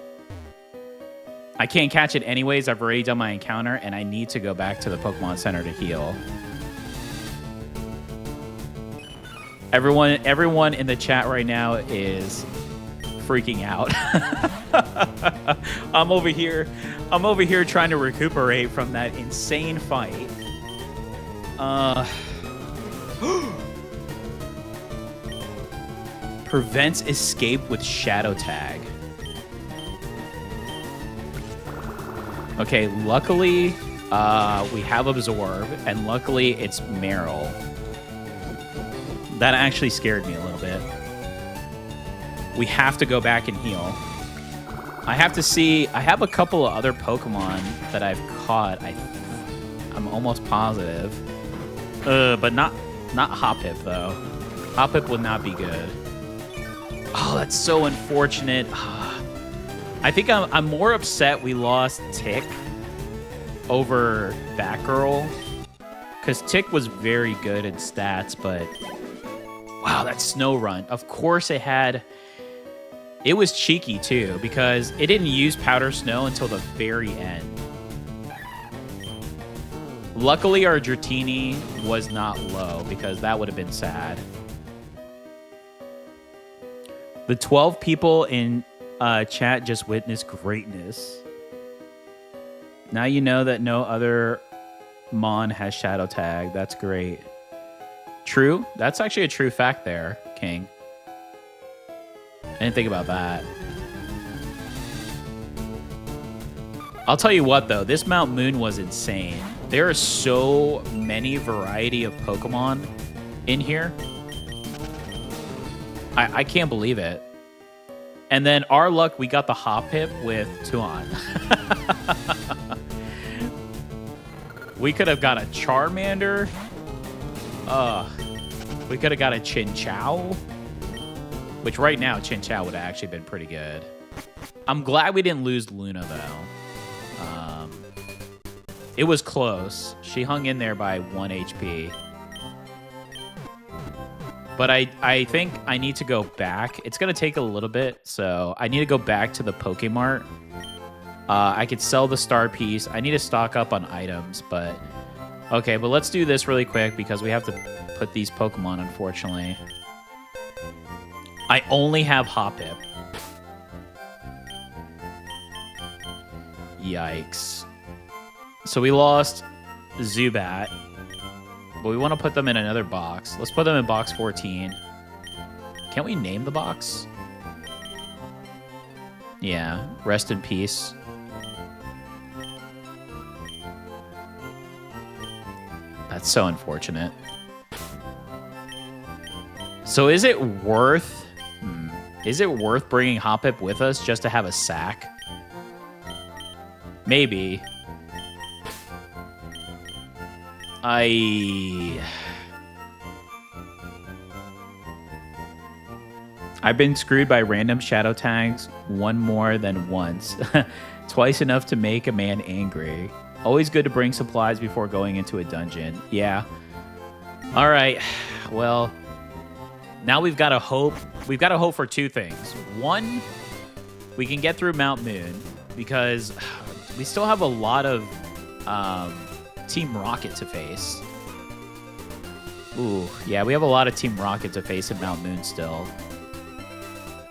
I can't catch it anyways. I've already done my encounter, and I need to go back to the Pokemon Center to heal. Everyone in the chat right now is freaking out. I'm over here trying to recuperate from that insane fight. Prevents escape with Shadow Tag. Okay, luckily we have Absorb, and luckily it's Meryl. That actually scared me a little bit. We have to go back and heal. I have to see. I have a couple of other Pokemon that I've caught. I'm almost positive. But not Hoppip though. Hoppip would not be good. Oh, that's so unfortunate. I think I'm more upset we lost Tick over Batgirl, because Tick was very good in stats, but wow, that Snow Run. Of course it had... It was cheeky, too, because it didn't use Powder Snow until the very end. Luckily, our Dratini was not low, because that would have been sad. The 12 people in chat just witnessed greatness. Now you know that no other Mon has Shadow Tag. That's great. True. That's actually a true fact there, King. I didn't think about that. I'll tell you what, though. This Mount Moon was insane. There are so many variety of Pokemon in here. I can't believe it. And then our luck, we got the Hoppip with Tuan. We could have got a Charmander. We could have got a Chinchou. Which right now, Chinchou would have actually been pretty good. I'm glad we didn't lose Luna, though. It was close. She hung in there by 1 HP. But I think I need to go back. It's going to take a little bit, so I need to go back to the Pokemart. I could sell the Star Piece. I need to stock up on items, but... Okay, but let's do this really quick because we have to put these Pokemon, unfortunately. I only have Hoppip. Yikes. So we lost Zubat. But we want to put them in another box. Let's put them in box 14. Can we name the box? Yeah. Rest in peace. That's so unfortunate. So is it worth... Is it worth bringing Hoppip with us just to have a sack? Maybe. I've been screwed by random shadow tags one more than once. Twice enough to make a man angry. Always good to bring supplies before going into a dungeon. Yeah. All right. Well, now we've got to hope. We've got to hope for two things. One, we can get through Mount Moon because we still have a lot of Team Rocket to face. Ooh, yeah, we have a lot of Team Rocket to face in Mount Moon still.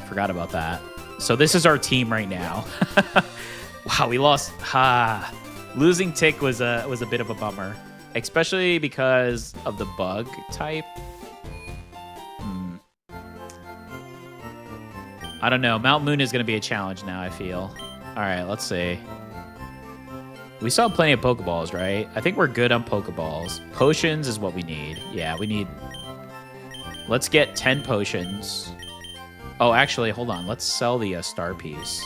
Forgot about that. So this is our team right now. Wow, we lost. Losing Tick was a bit of a bummer, especially because of the bug type. I don't know. Mount Moon is going to be a challenge now, I feel. All right, let's see. We saw plenty of Pokeballs, right? I think we're good on Pokeballs. Potions is what we need. Yeah, we need... Let's get 10 potions. Oh, actually, hold on. Let's sell the Star Piece.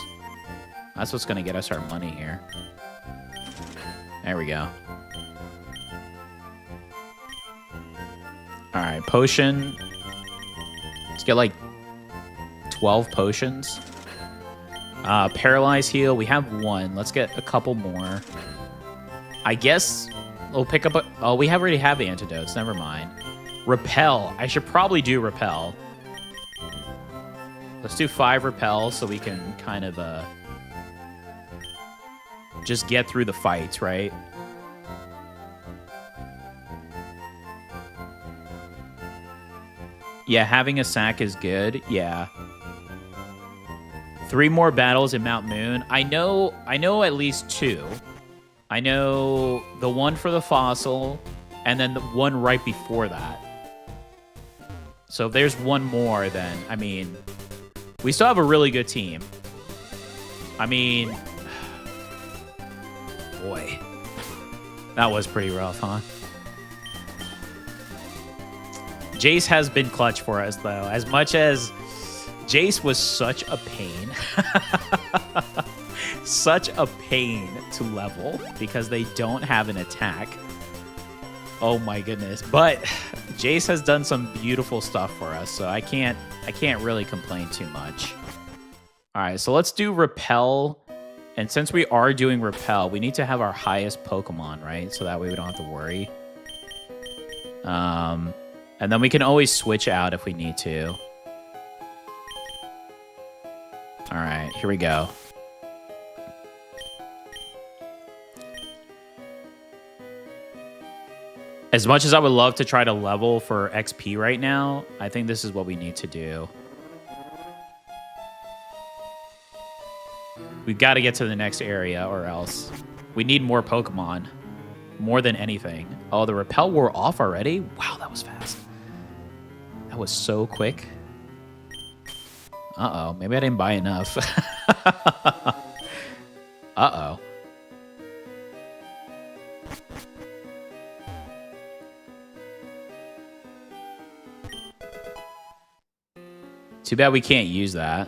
That's what's going to get us our money here. There we go. All right, potion. Let's get like 12 potions. Paralyze heal. We have one. Let's get a couple more. I guess we'll pick up a... Oh, we already have antidotes. Never mind. Repel. I should probably do Repel. Let's do 5 Repel so we can kind of just get through the fights, right? Yeah, having a sack is good. Yeah. 3 more battles in Mount Moon. I know at least 2. I know the one for the fossil, and then the one right before that. So if there's one more, then, I mean, we still have a really good team. I mean, boy, that was pretty rough, huh? Jace has been clutch for us, though. As much as Jace was such a pain. Such a pain to level because they don't have an attack. Oh my goodness. But Jace has done some beautiful stuff for us, so I can't really complain too much. All right, so let's do Repel. And since we are doing Repel, we need to have our highest Pokemon, right? So that way we don't have to worry. And then we can always switch out if we need to. All right, here we go. As much as I would love to try to level for XP right now, I think this is what we need to do. We've got to get to the next area or else. We need more Pokemon. More than anything. Oh, the Repel wore off already? Wow, that was fast. That was so quick. Uh-oh, maybe I didn't buy enough. Uh-oh. Too bad we can't use that.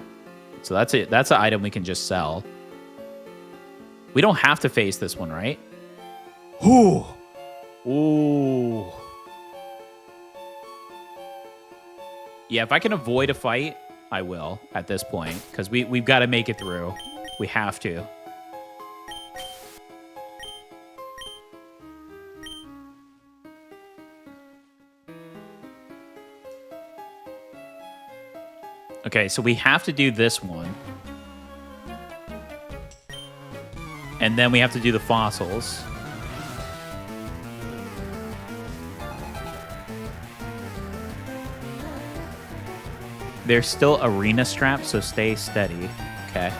So that's it. That's an item we can just sell. We don't have to face this one, right? Ooh. Ooh. Yeah, if I can avoid a fight, I will at this point. Because we've got to make it through. We have to. Okay, so we have to do this one. And then we have to do the fossils. There's still arena straps, so stay steady. Okay.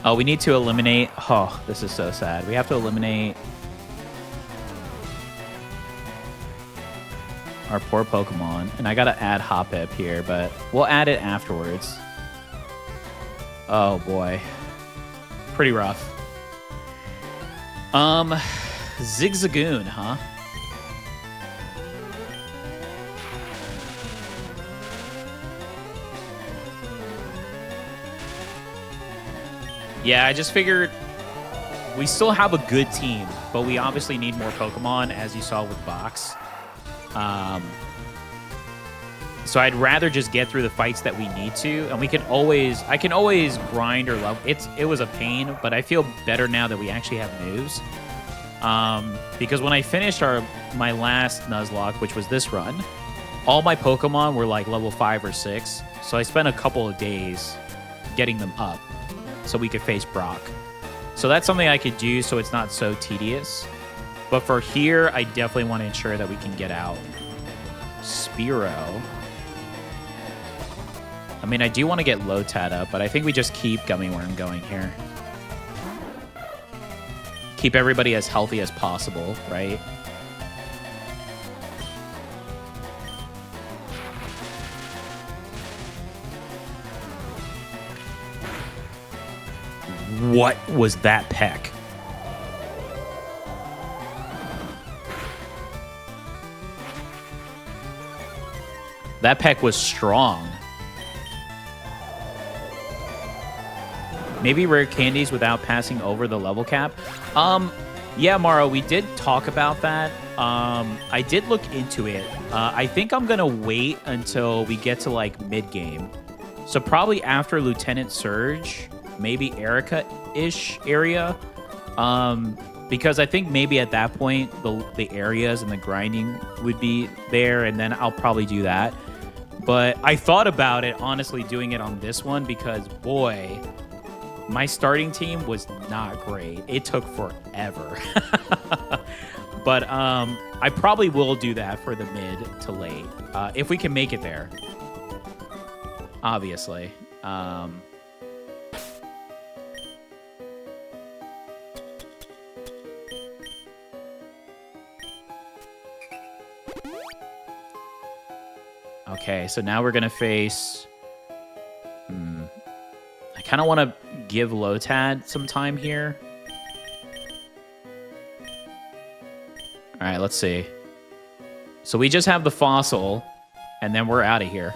Oh, we need to eliminate... Oh, this is so sad. We have to eliminate... our poor Pokemon. And I gotta add Hoppip here, but we'll add it afterwards. Oh, boy. Pretty rough. Zigzagoon, huh? Yeah, I just figured we still have a good team, but we obviously need more Pokemon, as you saw with Box. So I'd rather just get through the fights that we need to, and we can always, I can always grind or level. It was a pain, but I feel better now that we actually have moves. Because when I finished my last Nuzlocke, which was this run, all my Pokemon were like level 5 or 6. So I spent a couple of days getting them up so we could face Brock. So that's something I could do so it's not so tedious. But for here, I definitely want to ensure that we can get out. Spearow. I mean, I do want to get Lotad up, but I think we just keep going where I'm going here. Keep everybody as healthy as possible, right? What was that peck? That peck was strong. Maybe rare candies without passing over the level cap. Yeah, Maro, we did talk about that. I did look into it. I think I'm gonna wait until we get to like mid-game. So probably after Lieutenant Surge, maybe Erica-ish area. Because I think maybe at that point, the areas and the grinding would be there, and then I'll probably do that. But I thought about it, honestly, doing it on this one because, boy, my starting team was not great. It took forever. But I probably will do that for the mid to late if we can make it there. Obviously. Okay, so now we're going to face... I kind of want to give Lotad some time here. All right, let's see. So we just have the fossil, and then we're out of here.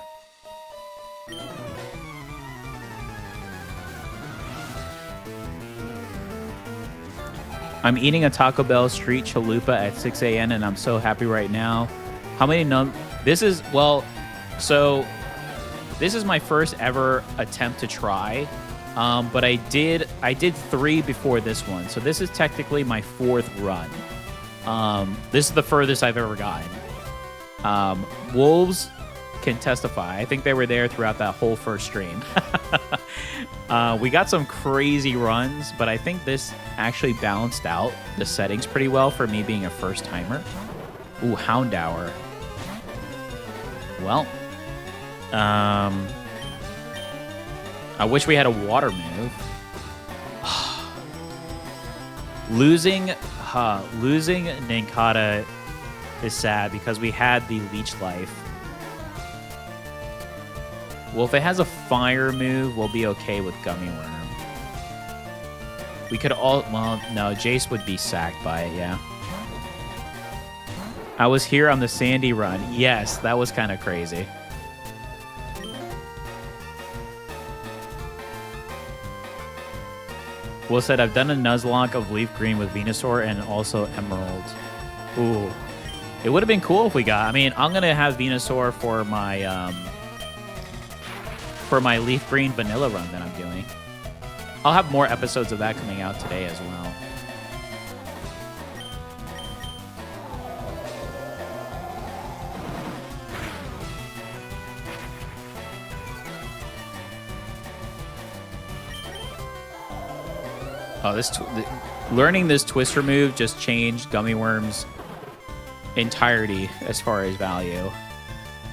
I'm eating a Taco Bell street chalupa at 6 a.m. and I'm so happy right now. How many This is, well, so this is my first ever attempt to try. But I did 3 before this one. So this is technically my 4th run. This is the furthest I've ever gotten. Wolves can testify. I think they were there throughout that whole first stream. We got some crazy runs, but I think this actually balanced out the settings pretty well for me being a first timer. Ooh, Houndour. Well, I wish we had a water move. Losing Ninkata is sad because we had the leech life. Well, if it has a fire move, we'll be okay with Gummy Worm. We could all... Well, no, Jace would be sacked by it, yeah. I was here on the Sandy run. Yes, that was kind of crazy. Will said, I've done a Nuzlocke of Leaf Green with Venusaur and also Emerald. Ooh. It would have been cool if we got... I mean, I'm going to have Venusaur for my Leaf Green Vanilla run that I'm doing. I'll have more episodes of that coming out today as well. Oh, learning this Twister move just changed Gummy Worm's entirety as far as value.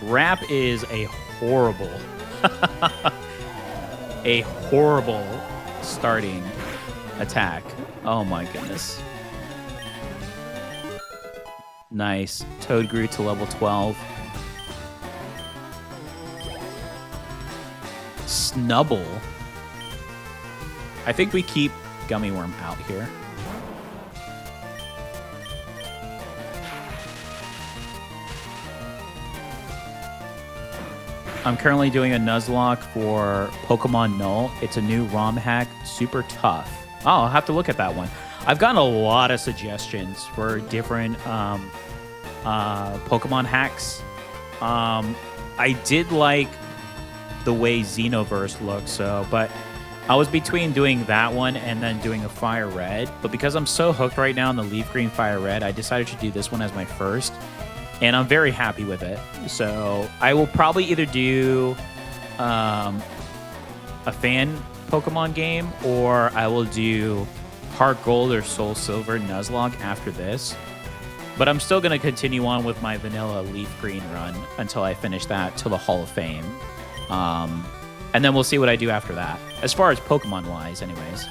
Wrap is a horrible, a horrible starting attack. Oh my goodness. Nice. Toad grew to level 12. Snubble. I think we keep Gummy Worm out here. I'm currently doing a Nuzlocke for Pokemon Null. It's a new ROM hack, super tough. Oh, I'll have to look at that one. I've gotten a lot of suggestions for different Pokemon hacks. I did like the way Xenoverse looks, so, but I was between doing that one and then doing a Fire Red, but because I'm so hooked right now on the Leaf Green Fire Red, I decided to do this one as my first, and I'm very happy with it. So I will probably either do a fan Pokemon game, or I will do Heart Gold or Soul Silver Nuzlocke after this. But I'm still going to continue on with my vanilla Leaf Green run until I finish that to the Hall of Fame. And then we'll see what I do after that, as far as Pokemon-wise, anyways.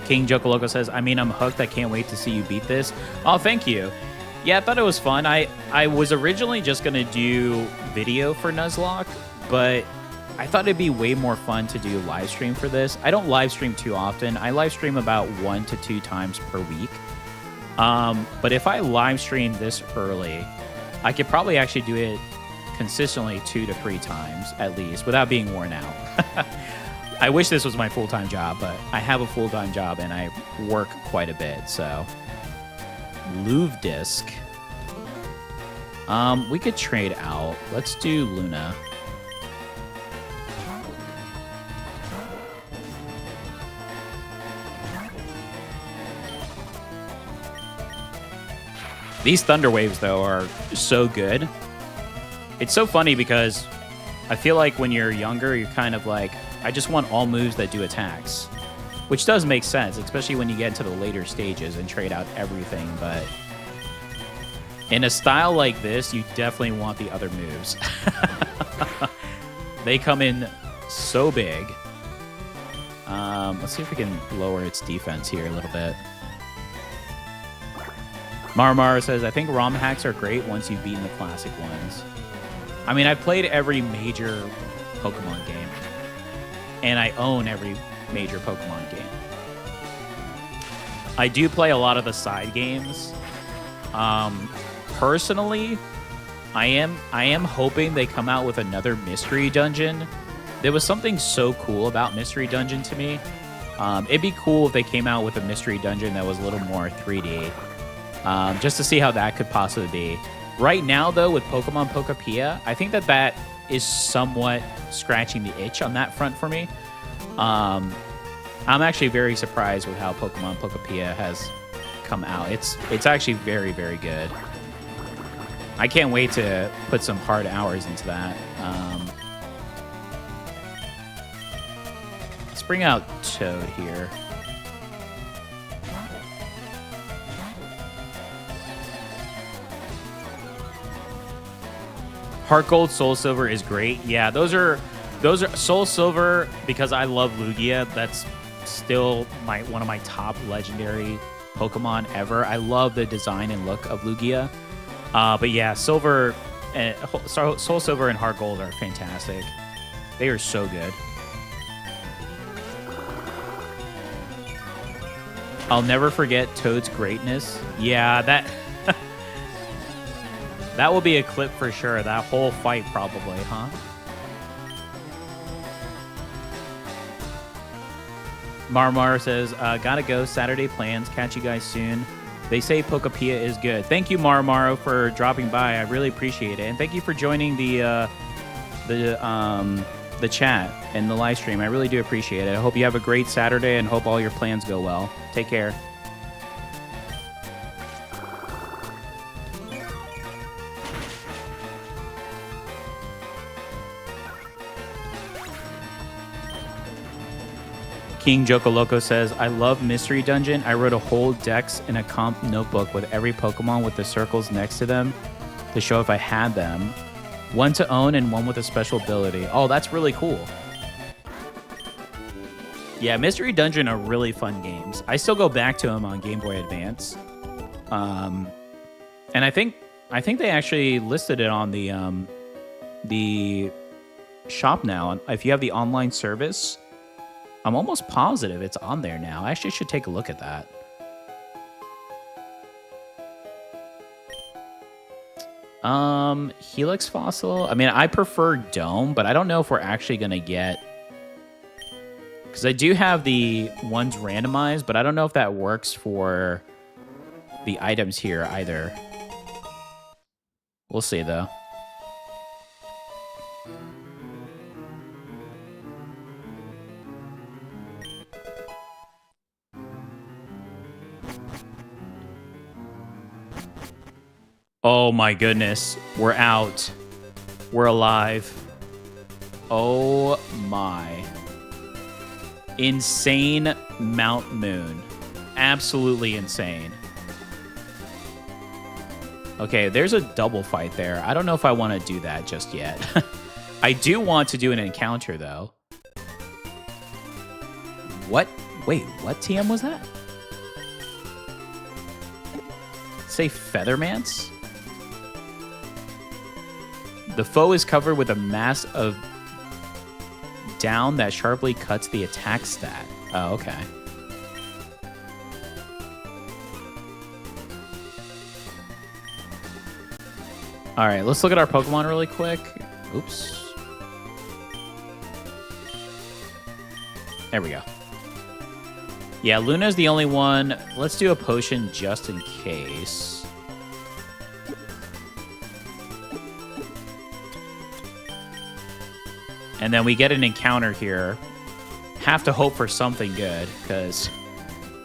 King Jokoloco says, I mean, I'm hooked. I can't wait to see you beat this. Oh, thank you. Yeah, I thought it was fun. I was originally just going to do video for Nuzlocke, but I thought it'd be way more fun to do live stream for this. I don't live stream too often. I live stream about 1 to 2 times per week. But if I live stream this early, I could probably actually do it consistently 2 to 3 times at least without being worn out. I wish this was my full-time job, but I have a full-time job and I work quite a bit, so. Louvre Disc. We could trade out. Let's do Luna. These Thunder Waves, though, are so good. It's so funny because I feel like when you're younger, you're kind of like, I just want all moves that do attacks. Which does make sense, especially when you get into the later stages and trade out everything, but in a style like this, you definitely want the other moves. They come in so big. Let's see if we can lower its defense here a little bit. Marmar says, I think ROM hacks are great once you've beaten the classic ones. I mean, I've played every major Pokemon game, and I own every major Pokemon game. I do play a lot of the side games. Personally, I am hoping they come out with another Mystery Dungeon. There was something so cool about Mystery Dungeon to me. It'd be cool if they came out with a Mystery Dungeon that was a little more 3D. Just to see how that could possibly be. Right now, though, with Pokemon Pokapia, I think that is somewhat scratching the itch on that front for me. I'm actually very surprised with how Pokemon Pokapia has come out. It's actually very, very good. I can't wait to put some hard hours into that. Let's bring out Toad here. Heart Gold, Soul Silver is great. Yeah, those are Soul Silver, because I love Lugia. That's still one of my top legendary Pokemon ever. I love the design and look of Lugia. But yeah, Soul Silver and Heart Gold are fantastic. They are so good. I'll never forget Toad's greatness. Yeah, that that will be a clip for sure. That whole fight probably, huh? Marmar says, gotta go. Saturday plans. Catch you guys soon. They say Pokapia is good. Thank you, Marmaro, for dropping by. I really appreciate it. And thank you for joining the chat and the live stream. I really do appreciate it. I hope you have a great Saturday and hope all your plans go well. Take care. King Jokoloco says, I love Mystery Dungeon. I wrote a whole dex in a comp notebook with every Pokemon with the circles next to them to show if I had them. One to own and one with a special ability. Oh, that's really cool. Yeah, Mystery Dungeon are really fun games. I still go back to them on Game Boy Advance. And I think they actually listed it on the shop now. If you have the online service, I'm almost positive it's on there now. I actually should take a look at that. Helix Fossil. I mean, I prefer Dome, but I don't know if we're actually going to get... Because I do have the ones randomized, but I don't know if that works for the items here either. We'll see, though. Oh my goodness. We're out. We're alive. Oh my. Insane Mount Moon. Absolutely insane. Okay, there's a double fight there. I don't know if I want to do that just yet. I do want to do an encounter, though. What? Wait, what TM was that? Say Feathermance? The foe is covered with a mass of down that sharply cuts the attack stat. Oh, okay. All right, let's look at our Pokemon really quick. Oops. There we go. Yeah, Luna's the only one. Let's do a potion just in case. And then we get an encounter here. Have to hope for something good, because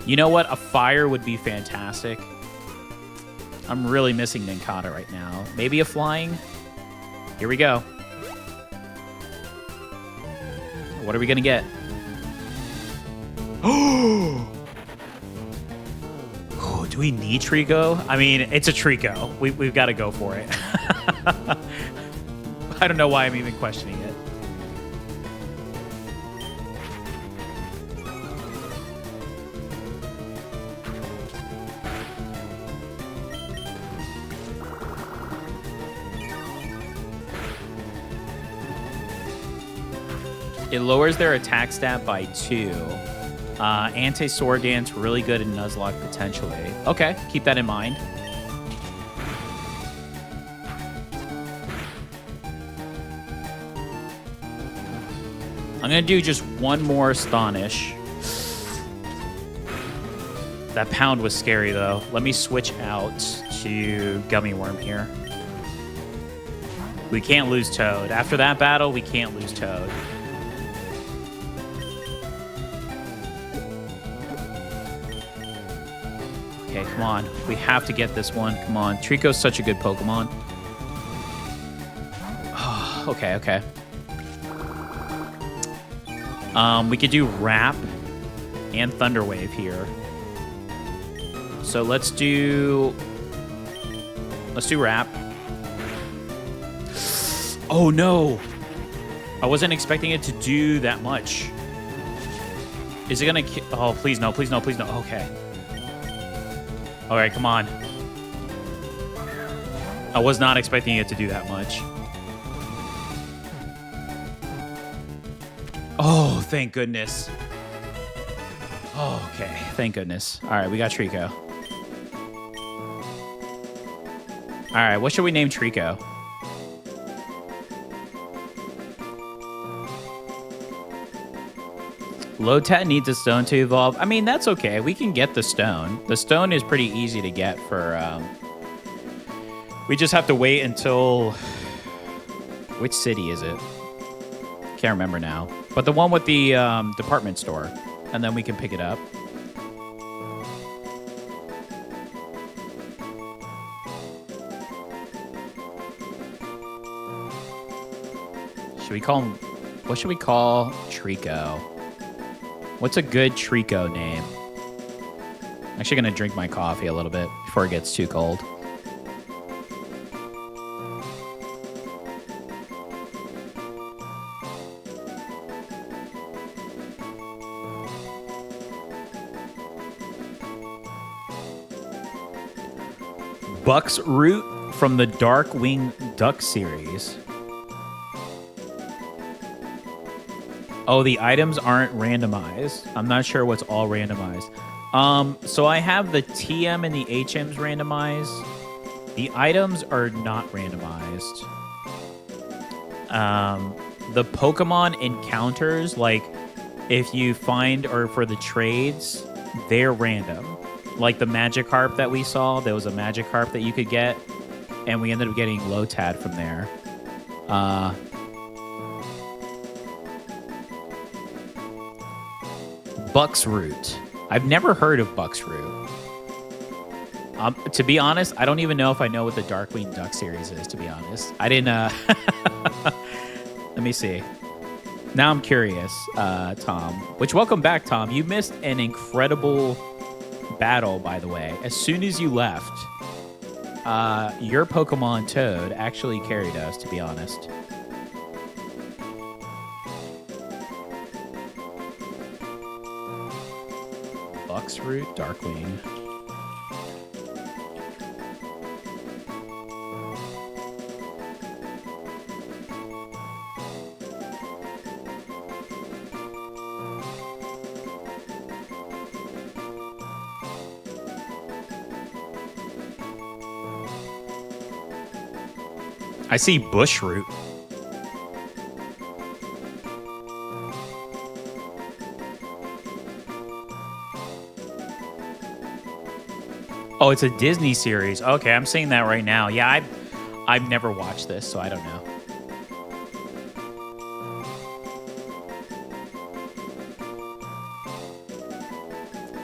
you know what? A fire would be fantastic. I'm really missing Nincada right now. Maybe a flying? Here we go. What are we going to get? Oh, do we need Trico? I mean, it's a Trico. We've got to go for it. I don't know why I'm even questioning it. It lowers their attack stat by 2. Anti-sword dance, really good in Nuzlocke potentially. Okay, keep that in mind. I'm gonna do just one more Astonish. That pound was scary though. Let me switch out to Gummy Worm here. We can't lose Toad. After that battle, we can't lose Toad. Okay, come on. We have to get this one. Come on. Trico's such a good Pokemon. Oh, okay. We could do Wrap and Thunder Wave here. So let's do Wrap. Oh no! I wasn't expecting it to do that much. Is it gonna? Oh, please no! Please no! Please no! Okay. All right, come on. I was not expecting it to do that much. Oh, thank goodness. Oh, okay, thank goodness. All right, we got Trico. All right, what should we name Trico? Lotad needs a stone to evolve. I mean, that's okay. We can get the stone. The stone is pretty easy to get for... we just have to wait until... Which city is it? Can't remember now. But the one with the department store. And then we can pick it up. Should we call him... What should we call Trico? What's a good Trico name? I'm actually going to drink my coffee a little bit before it gets too cold. Buck's Root from the Darkwing Duck series. Oh, the items aren't randomized. I'm not sure what's all randomized. So I have the TM and the HMs randomized. The items are not randomized. The Pokemon encounters, like if you find or for the trades, they're random. Like the Magikarp that we saw, there was a Magikarp that you could get, and we ended up getting Lotad from there. Buck's Root. I've never heard of Buck's Root. To be honest, I don't even know if I know what the Darkwing Duck series is, to be honest. I didn't... Let me see. Now I'm curious, Tom. Which, welcome back, Tom. You missed an incredible battle, by the way. As soon as you left, your Pokemon Toad actually carried us, to be honest. Buck's Root, Darkwing. I see Bush Root. Oh, it's a Disney series. Okay, I'm seeing that right now. Yeah, I've never watched this, so I don't know.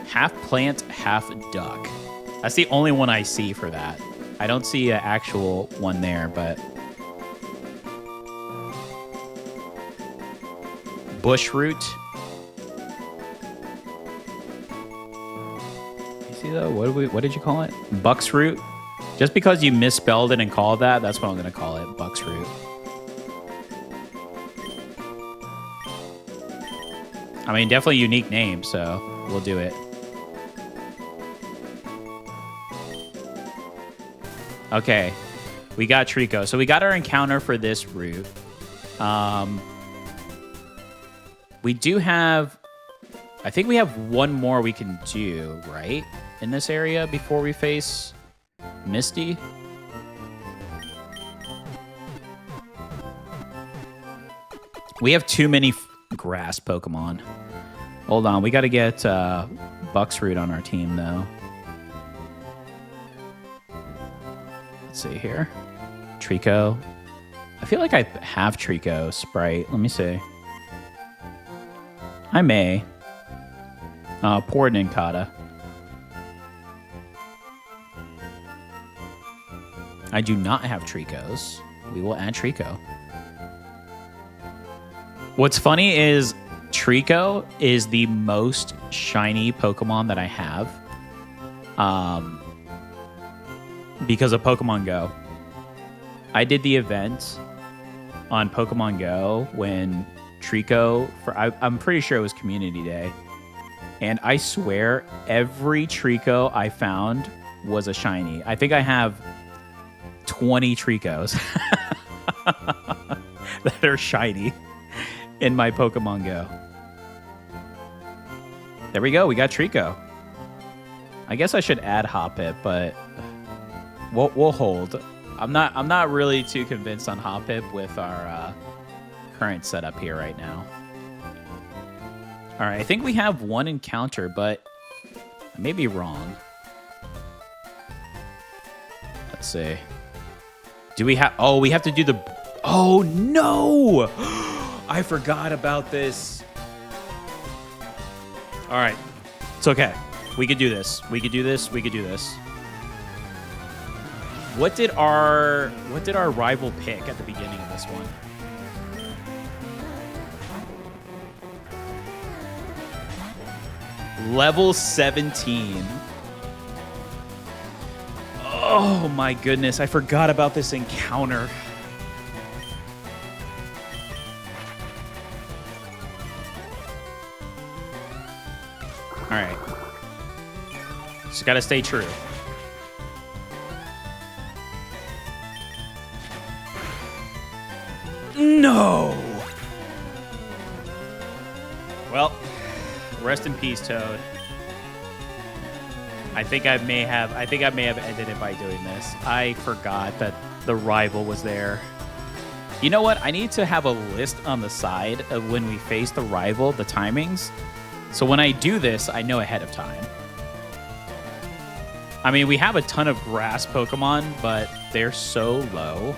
Half plant, half duck. That's the only one I see for that. I don't see an actual one there, but... Bushroot. You see though? What did you call it? Bucksroot. Just because you misspelled it and called that, that's what I'm gonna call it. Bucksroot. I mean, definitely a unique name, so we'll do it. Okay, we got Trico. So we got our encounter for this route. We do have... I think we have one more we can do, right? In this area before we face Misty. We have too many grass Pokemon. Hold on, we got to get Bucksroot on our team, though. Let's see here. Trico. I feel like I have Trico Sprite. Let me see. I may. Poor Ninkata. I do not have Tricos. We will add Trico. What's funny is Trico is the most shiny Pokemon that I have. Because of Pokemon Go. I did the event on Pokemon Go when Trico, I'm pretty sure it was Community Day. And I swear every Trico I found was a shiny. I think I have 20 Tricos that are shiny in my Pokemon Go. There we go. We got Trico. I guess I should add Hoppip, but we'll hold. I'm not really too convinced on Hoppip with our current setup here right now. All right, I think we have one encounter, but I may be wrong. Let's see. Do we have... Oh, we have to do the... Oh, no! I forgot about this. All right. It's okay. We could do this. We could do this. We could do this. What did our rival pick at the beginning of this one? Level 17. Oh my goodness, I forgot about this encounter. All right. Just gotta stay true. No! Well, rest in peace, Toad. I think I may have ended it by doing this. I forgot that the rival was there. You know what? I need to have a list on the side of when we face the rival, the timings. So when I do this, I know ahead of time. I mean, we have a ton of grass Pokemon, but they're so low.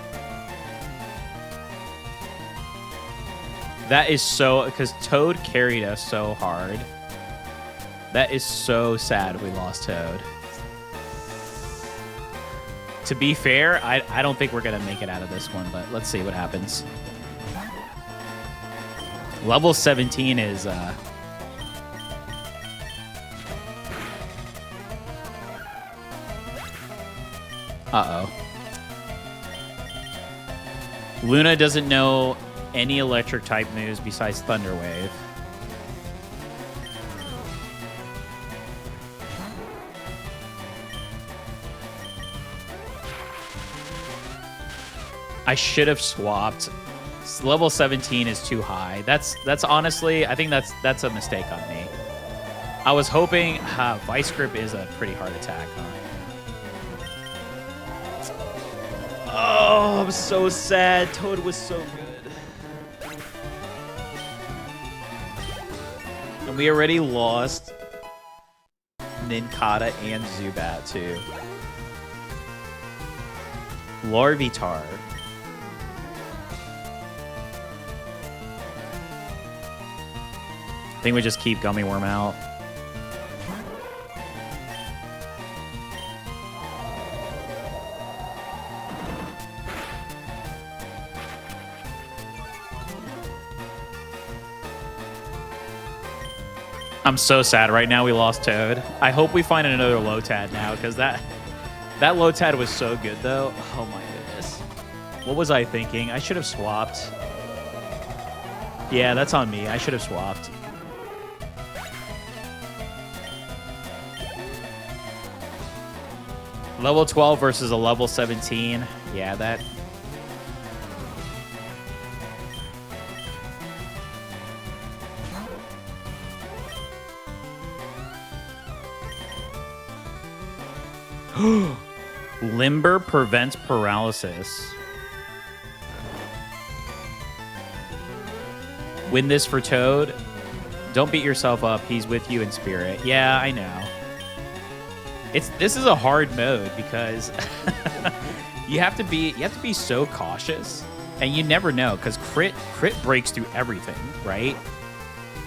That is so... Because Toad carried us so hard. That is so sad we lost Toad. To be fair, I don't think we're going to make it out of this one, but let's see what happens. Level 17 is... Uh-oh. Luna doesn't know any electric type moves besides Thunder Wave. I should have swapped. Level 17 is too high. That's honestly, I think that's a mistake on me. I was hoping Vice Grip is a pretty hard attack, huh? Oh, I'm so sad. Toad was so good. And we already lost Ninkata and Zubat, too. Larvitar. I think we just keep Gummy Worm out. I'm so sad right now we lost Toad. I hope we find another Lotad now, because that Lotad was so good, though. Oh, my goodness. What was I thinking? I should have swapped. Yeah, that's on me. I should have swapped. Level 12 versus a level 17. Yeah, that... Limber prevents paralysis. Win this for Toad. Don't beat yourself up. He's with you in spirit. Yeah, I know. This is a hard mode because you have to be so cautious, and you never know because crit breaks through everything, right?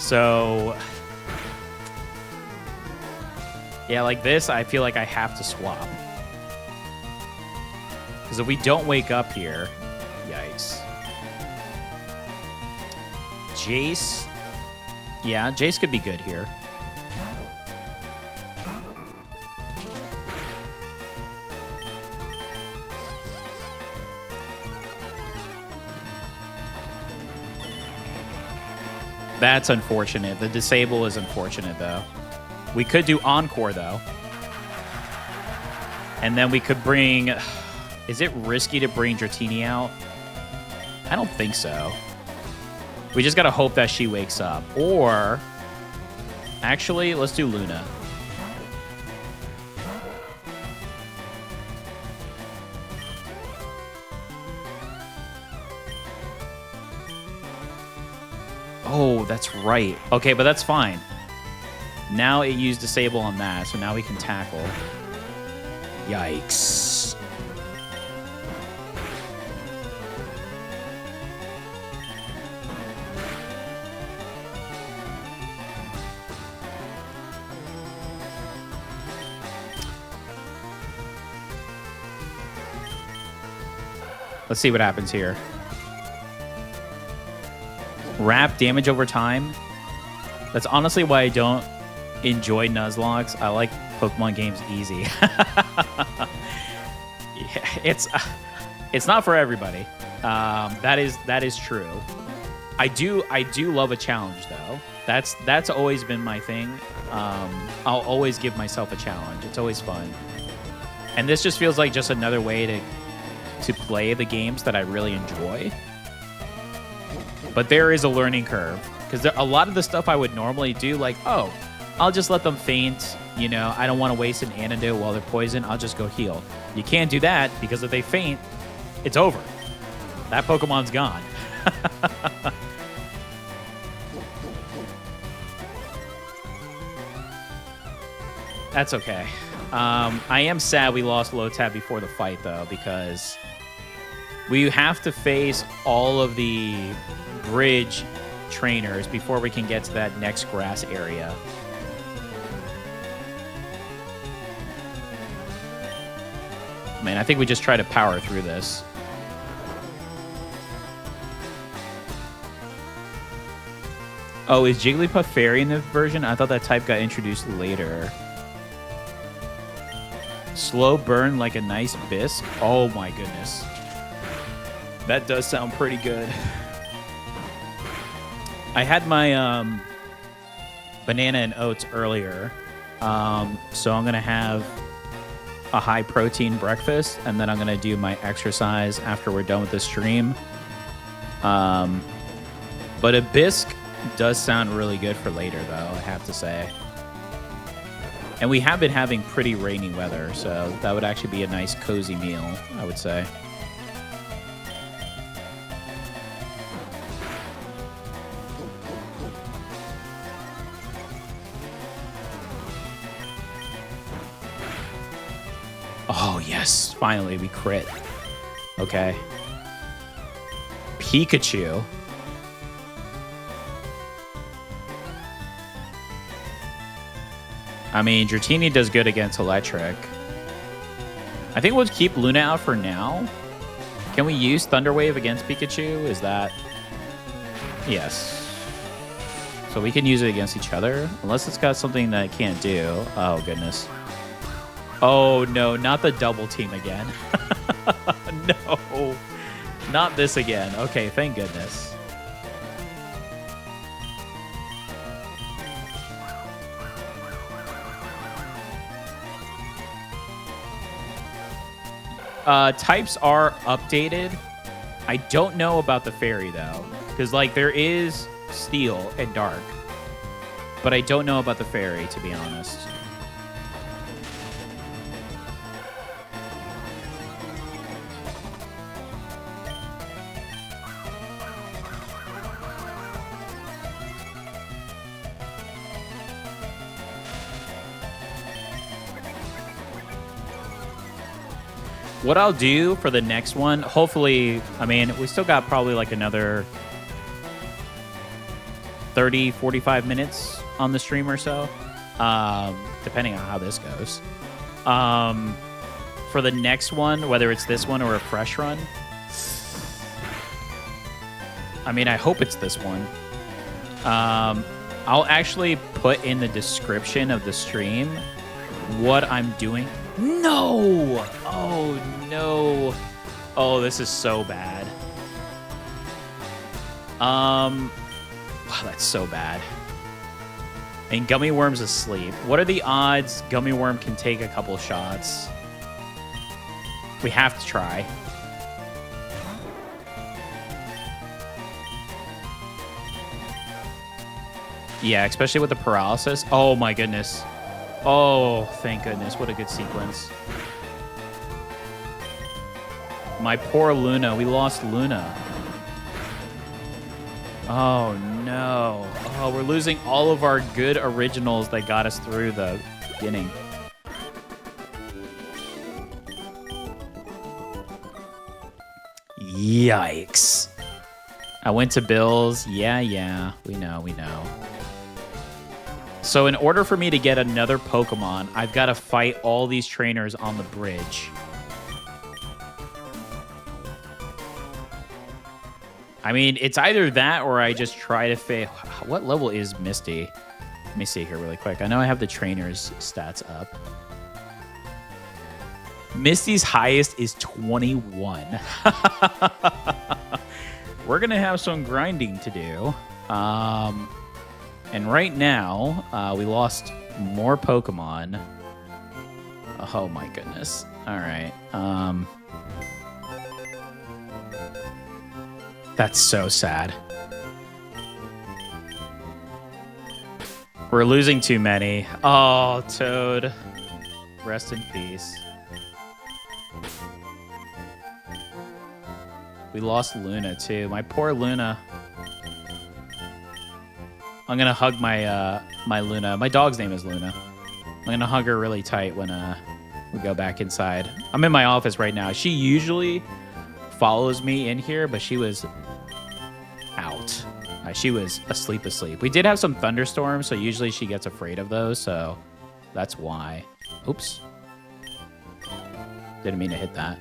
So yeah, like this, I feel like I have to swap. Because if we don't wake up here, yikes. Jace. Yeah, Jace could be good here. That's unfortunate. The disable is unfortunate, though. We could do Encore, though. And then we could bring... Is it risky to bring Dratini out? I don't think so. We just gotta hope that she wakes up. Or... Actually, let's do Luna. Oh, that's right. Okay, but that's fine. Now it used disable on that, so now we can tackle. Yikes. Let's see what happens here. Wrap damage over time. That's honestly why I don't enjoy Nuzlocke. I like Pokemon games easy. Yeah, it's not for everybody. That is true. I do love a challenge though. That's always been my thing. I'll always give myself a challenge. It's always fun. And this just feels like just another way to play the games that I really enjoy. But there is a learning curve, because a lot of the stuff I would normally do, like, oh, I'll just let them faint. You know, I don't want to waste an antidote while they're poisoned. I'll just go heal. You can't do that, because if they faint, it's over. That Pokemon's gone. That's okay. I am sad we lost Lotad before the fight, though, because we have to face all of the bridge trainers before we can get to that next grass area. Man, I think we just try to power through this. Oh, is Jigglypuff Fairy in this version? I thought that type got introduced later. Slow burn like a nice bisque. Oh my goodness. That does sound pretty good. I had my banana and oats earlier. So I'm going to have a high protein breakfast, and then I'm going to do my exercise after we're done with the stream. But a bisque does sound really good for later, though, I have to say. And we have been having pretty rainy weather, so that would actually be a nice cozy meal, I would say. Oh, yes. Finally, we crit. Okay. Pikachu. I mean, Dratini does good against electric. I think we'll keep Luna out for now. Can we use Thunder Wave against Pikachu? Is that... Yes. So we can use it against each other, unless it's got something that it can't do. Oh, goodness. Oh, no, not the double team again. No, not this again. Okay, thank goodness. Types are updated. I don't know about the fairy, though, because, like, there is steel and dark, but I don't know about the fairy, to be honest. What I'll do for the next one, hopefully, I mean, we still got probably like another 30, 45 minutes on the stream or so, depending on how this goes. For the next one, whether it's this one or a fresh run, I mean, I hope it's this one. I'll actually put in the description of the stream what I'm doing. No! Oh, no. Oh, this is so bad. Wow, that's so bad. And Gummy Worm's asleep. What are the odds Gummy Worm can take a couple shots? We have to try. Yeah, especially with the paralysis. Oh, my goodness. Oh, thank goodness. What a good sequence. My poor Luna. We lost Luna. Oh, no. Oh, we're losing all of our good originals that got us through the beginning. Yikes. I went to Bill's. Yeah. We know. So in order for me to get another Pokemon, I've got to fight all these trainers on the bridge. I mean, it's either that or I just try to fit. What level is Misty? Let me see here really quick. I know I have the trainers stats up. Misty's highest is 21. We're going to have some grinding to do. And right now, we lost more Pokemon. Oh my goodness. All right. That's so sad. We're losing too many. Oh, Toad. Rest in peace. We lost Luna too. My poor Luna. I'm gonna hug my my Luna. My dog's name is Luna. I'm gonna hug her really tight when we go back inside. I'm in my office right now. She usually follows me in here, but she was out. She was asleep. We did have some thunderstorms, so usually she gets afraid of those, so that's why. Oops. Didn't mean to hit that.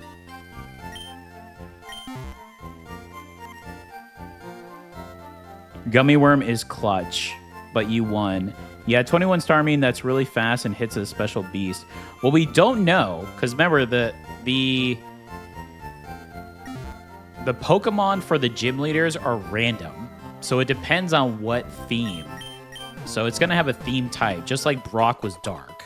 Gummy Worm is clutch, but you won. Yeah, 21 Starmie, that's really fast and hits a special beast. Well, we don't know, because remember, the Pokemon for the gym leaders are random, so it depends on what theme. So it's going to have a theme type, just like Brock was dark.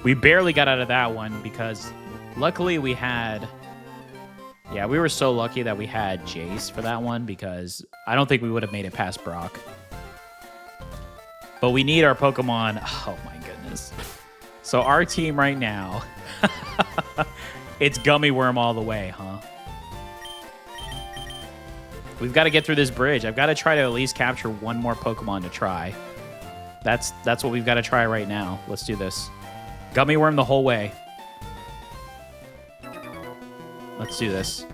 We barely got out of that one because luckily we had... Yeah, we were so lucky that we had Jace for that one because I don't think we would have made it past Brock. But we need our Pokemon. Oh, my goodness. So our team right now, it's Gummy Worm all the way, huh? We've got to get through this bridge. I've got to try to at least capture one more Pokemon to try. That's what we've got to try right now. Let's do this. Gummy Worm the whole way. Let's do this.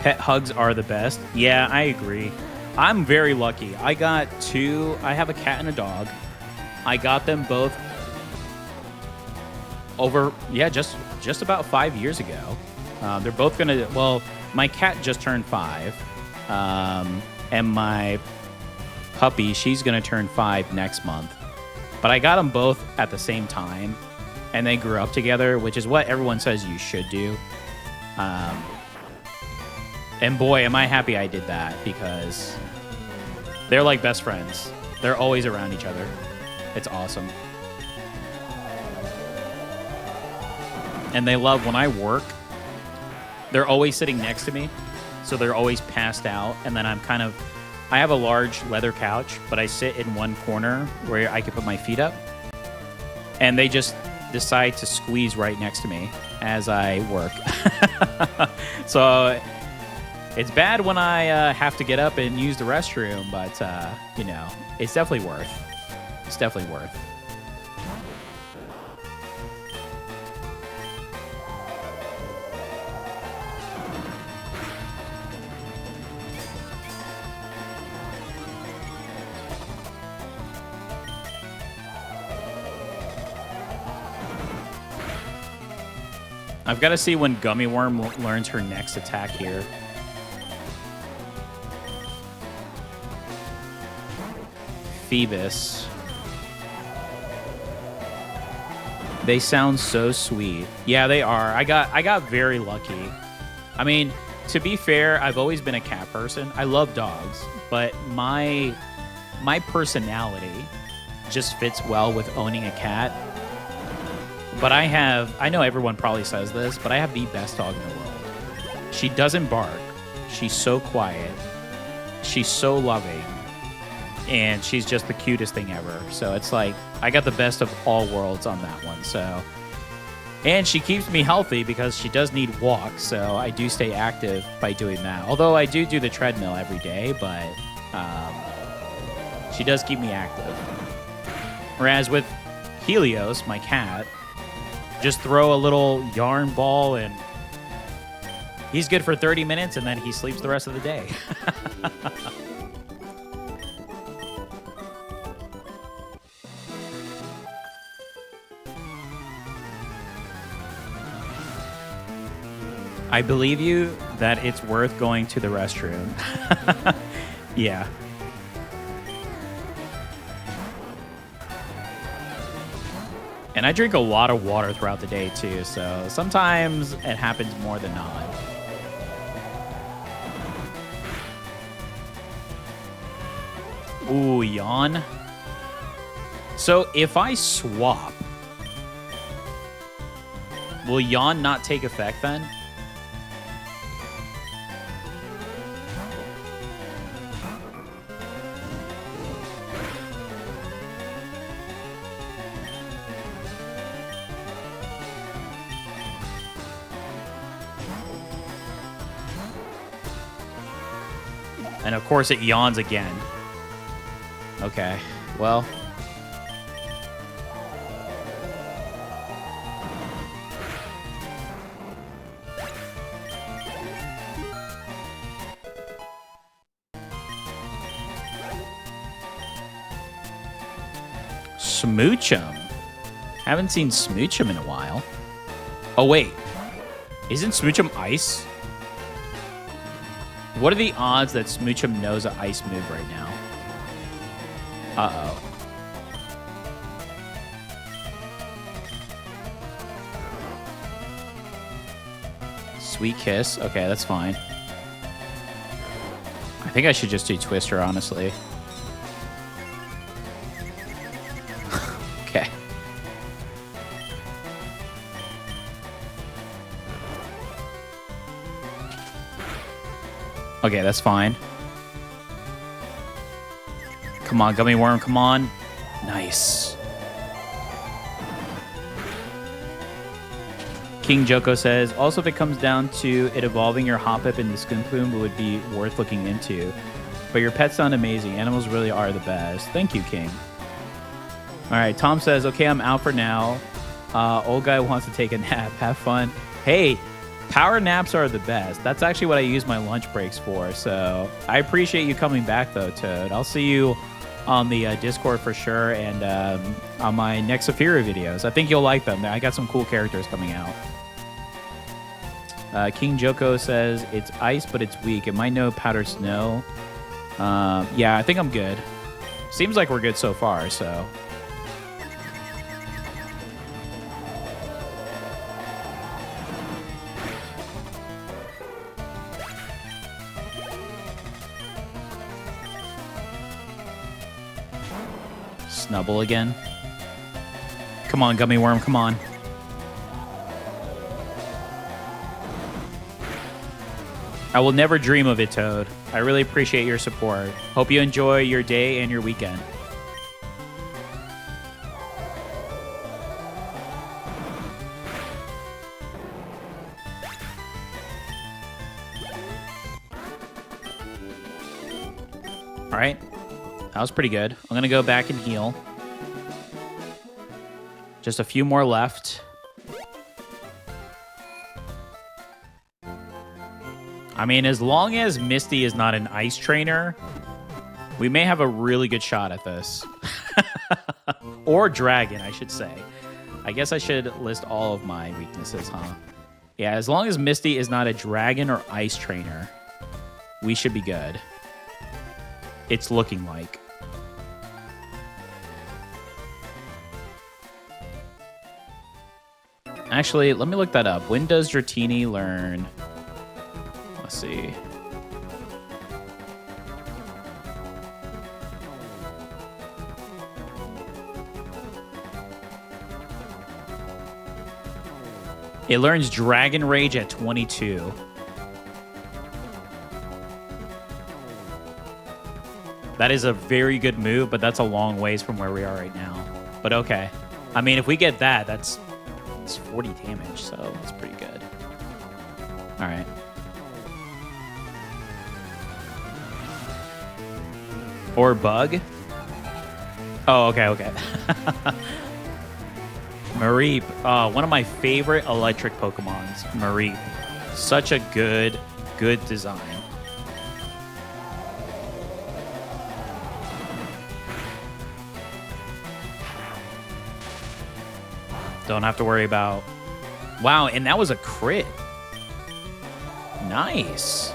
Pet hugs are the best. Yeah, I agree. I'm very lucky. I got two. I have a cat and a dog. I got them both over, yeah, just about 5 years ago. They're both gonna. Well, my cat just turned 5, and my puppy, she's gonna turn 5 next month. But I got them both at the same time, and they grew up together, which is what everyone says you should do. And boy, am I happy I did that, because they're like best friends. They're always around each other. It's awesome. And they love when I work. They're always sitting next to me, so they're always passed out. And then I have a large leather couch, but I sit in one corner where I can put my feet up. And they just decide to squeeze right next to me as I work. So it's bad when I have to get up and use the restroom, but, you know, it's definitely worth. It's definitely worth. I've got to see when Gummy Worm learns her next attack here. Phoebus. They sound so sweet. Yeah, they are. I got very lucky. I mean, to be fair, I've always been a cat person. I love dogs, but my personality just fits well with owning a cat. But I know everyone probably says this, but I have the best dog in the world. She doesn't bark. She's so quiet. She's so loving. And she's just the cutest thing ever. So it's like, I got the best of all worlds on that one. So, and she keeps me healthy because she does need walks. So I do stay active by doing that. Although I do the treadmill every day, but she does keep me active. Whereas with Helios, my cat, just throw a little yarn ball and he's good for 30 minutes and then he sleeps the rest of the day. I believe you that it's worth going to the restroom. Yeah. And I drink a lot of water throughout the day, too, so sometimes it happens more than not. Ooh, yawn. So if I swap, will yawn not take effect then? And of course it yawns again. Okay, well. Smoochum. Haven't seen Smoochum in a while. Oh, wait. Isn't Smoochum ice? What are the odds that Smoochum knows an ice move right now? Uh-oh. Sweet Kiss. Okay, that's fine. I think I should just do Twister, honestly. Okay. Okay, that's fine. Come on, Gummy Worm, come on. Nice. King Joko says, also if it comes down to it evolving your Hoppip into Scoompoom, it would be worth looking into. But your pets sound amazing. Animals really are the best. Thank you, King. All right, Tom says, okay, I'm out for now. Old guy wants to take a nap. Have fun. Hey, power naps are the best. That's actually what I use my lunch breaks for. So I appreciate you coming back, though, Toad. I'll see you on the Discord for sure and on my next Saphira videos. I think you'll like them. I got some cool characters coming out. King Joko says it's ice, but it's weak. It might know powder snow. Yeah, I think I'm good. Seems like we're good so far, so. Snubble again. Come on, Gummy Worm, come on. I will never dream of it, Toad. I really appreciate your support. Hope you enjoy your day and your weekend. All right. That was pretty good. I'm going to go back and heal. Just a few more left. I mean, as long as Misty is not an ice trainer, we may have a really good shot at this. Or dragon, I should say. I guess I should list all of my weaknesses, huh? Yeah, as long as Misty is not a dragon or ice trainer, we should be good. It's looking like. Actually, let me look that up. When does Dratini learn? Let's see. It learns Dragon Rage at 22. That is a very good move, but that's a long ways from where we are right now. But okay. I mean, if we get that, that's 40 damage, so that's pretty good. All right. Or bug. Oh, okay. Mareep. One of my favorite electric Pokemons. Mareep. Such a good design. Don't have to worry about... Wow, and that was a crit. Nice.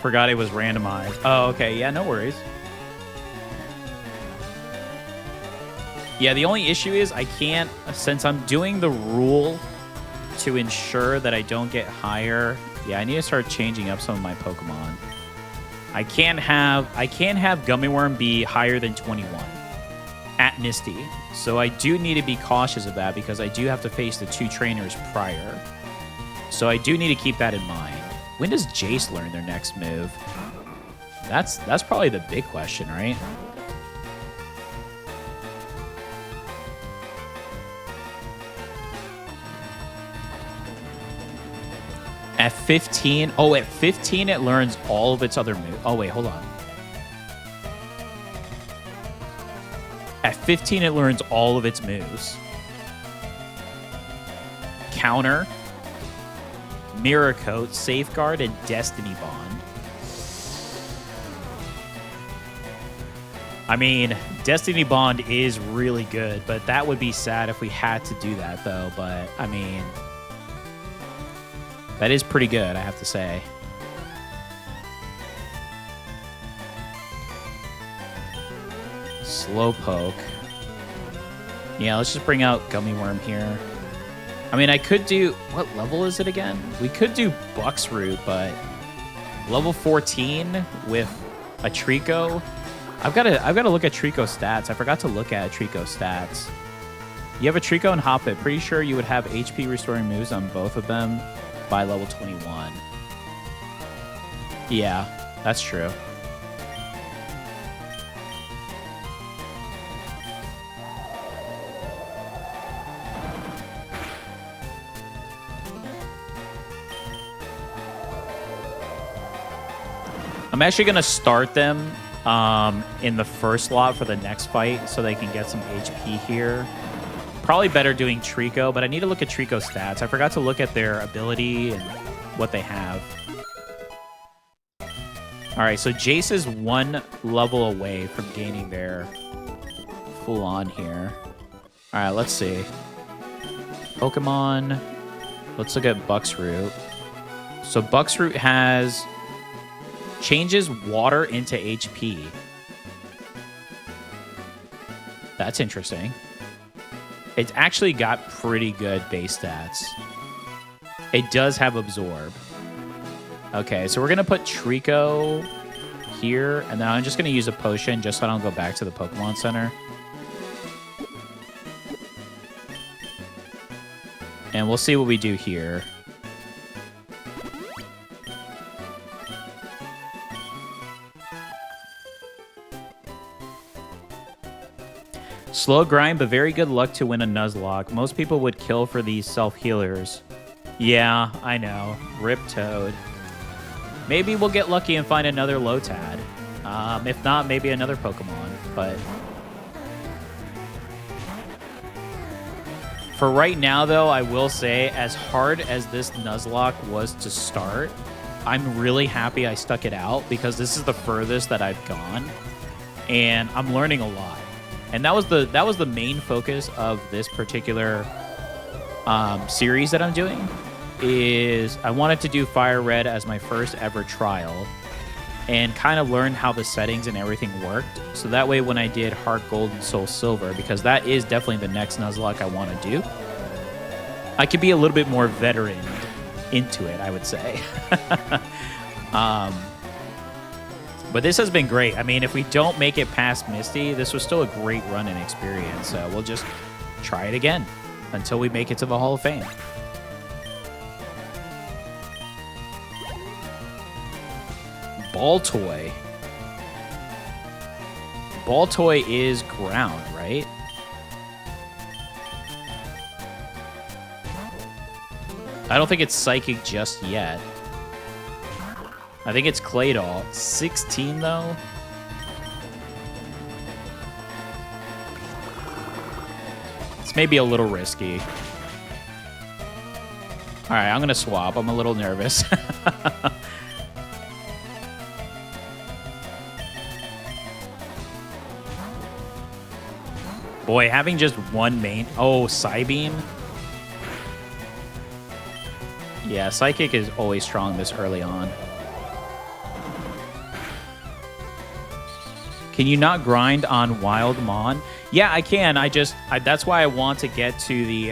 Forgot it was randomized. Oh, okay. Yeah, no worries. Yeah, the only issue is I can't... Since I'm doing the rule to ensure that I don't get higher... Yeah, I need to start changing up some of my Pokemon. I can't have Gummy Worm be higher than 21 at Misty. So I do need to be cautious of that because I do have to face the 2 trainers prior. So I do need to keep that in mind. When does Jace learn their next move? That's probably the big question, right? At 15, oh, at 15 it learns all of its other moves. Oh, wait, hold on. At 15 it learns all of its moves. Counter, Mirror Coat, Safeguard, and Destiny Bond. I mean, Destiny Bond is really good, but that would be sad if we had to do that, though. But, I mean... That is pretty good, I have to say. Slowpoke. Yeah, let's just bring out Gummy Worm here. I mean, I could do... What level is it again? We could do Buck's Root, but... Level 14 with a Trico. I've got to look at Trico stats. I forgot to look at Trico stats. You have a Trico and Hoppip. Pretty sure you would have HP restoring moves on both of them by level 21. Yeah, that's true. I'm actually going to start them in the first slot for the next fight so they can get some HP here. Probably better doing Trico, but I need to look at Trico stats. I forgot to look at their ability and what they have. All right, so Jace is one level away from gaining their full on here. All right, let's see. Pokemon. Let's look at Bucksroot. So Bucksroot has changes water into HP. That's interesting. It's actually got pretty good base stats. It does have Absorb. Okay, so we're going to put Trico here, and then I'm just going to use a potion just so I don't go back to the Pokemon Center. And we'll see what we do here. Slow grind, but very good luck to win a Nuzlocke. Most people would kill for these self-healers. Yeah, I know. Rip Toad. Maybe we'll get lucky and find another Lotad. If not, maybe another Pokemon. But for right now, though, I will say, as hard as this Nuzlocke was to start, I'm really happy I stuck it out because this is the furthest that I've gone, and I'm learning a lot. And that was the main focus of this particular series that I'm doing. Is I wanted to do Fire Red as my first ever trial and kind of learn how the settings and everything worked. So that way when I did Heart Gold and Soul Silver, because that is definitely the next Nuzlocke I want to do, I could be a little bit more veteran into it, I would say. But this has been great. I mean, if we don't make it past Misty, this was still a great run and experience. So we'll just try it again until we make it to the Hall of Fame. Baltoy. Baltoy is ground, right? I don't think it's Psychic just yet. I think it's Claydol. 16, though? It's maybe a little risky. All right, I'm going to swap. I'm a little nervous. Boy, having just one main... Oh, Psybeam? Yeah, Psychic is always strong this early on. Can you not grind on Wild Mon? Yeah, I can. That's why I want to get to the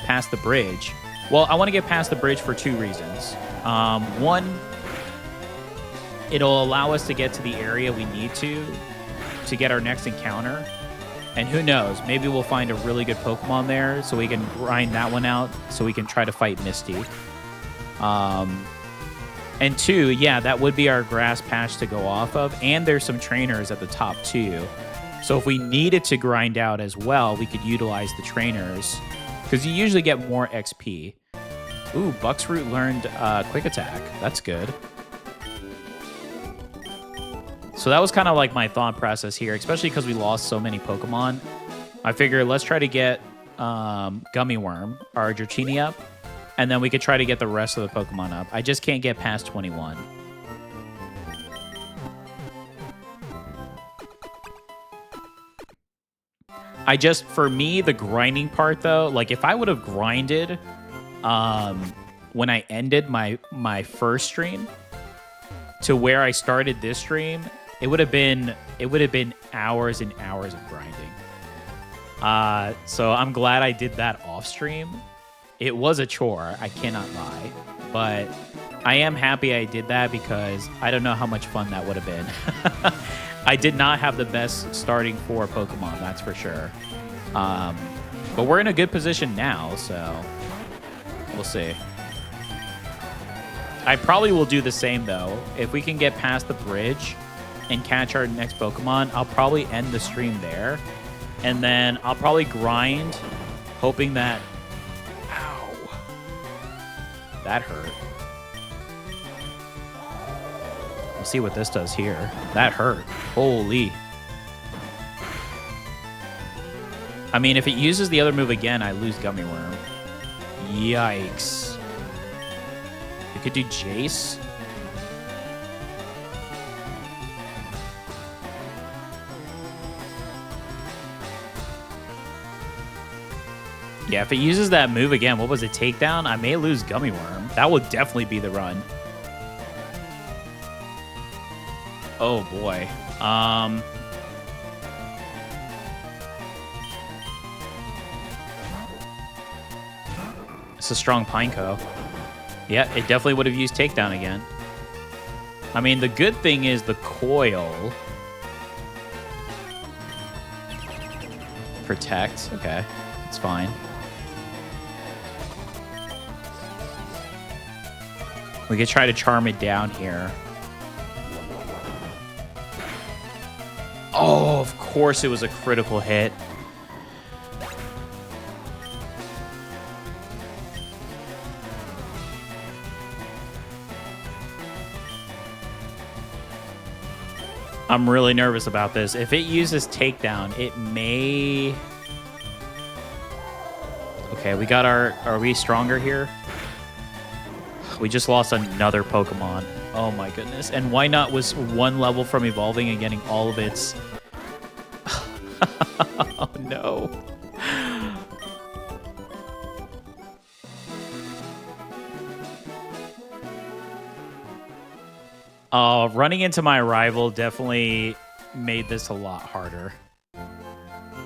past the bridge. Well, I want to get past the bridge for two reasons. One, it'll allow us to get to the area we need to get our next encounter. And who knows, maybe we'll find a really good Pokemon there so we can grind that one out so we can try to fight Misty. And two, yeah, that would be our grass patch to go off of. And there's some trainers at the top too. So if we needed to grind out as well, we could utilize the trainers because you usually get more XP. Ooh, Bucksroot learned Quick Attack. That's good. So that was kind of like my thought process here, especially because we lost so many Pokemon. I figured let's try to get Gummy Worm, our Dratini up. And then we could try to get the rest of the Pokemon up. I just can't get past 21. For me, the grinding part, though, like if I would have grinded when I ended my first stream to where I started this stream, it would have been hours and hours of grinding. So I'm glad I did that off stream. It was a chore, I cannot lie, but I am happy I did that because I don't know how much fun that would have been. I did not have the best starting 4 Pokemon, that's for sure. But we're in a good position now, so we'll see. I probably will do the same, though. If we can get past the bridge and catch our next Pokemon, I'll probably end the stream there. And then I'll probably grind, hoping that... That hurt. We'll see what this does here. That hurt. Holy. I mean, if it uses the other move again, I lose Gummy Worm. Yikes. We could do Jace. Yeah, if it uses that move again, what was it, takedown? I may lose Gummy Worm. That would definitely be the run. Oh boy. It's a strong Pineco. Yeah, it definitely would have used takedown again. I mean, the good thing is the coil. Protect. Okay, it's fine. We could try to charm it down here. Oh, of course it was a critical hit. I'm really nervous about this. If it uses takedown, it may... Okay, we got our... Are we stronger here? We just lost another Pokemon. Oh my goodness. And Why Not was one level from evolving and getting all of its... Oh no. Running into my rival definitely made this a lot harder.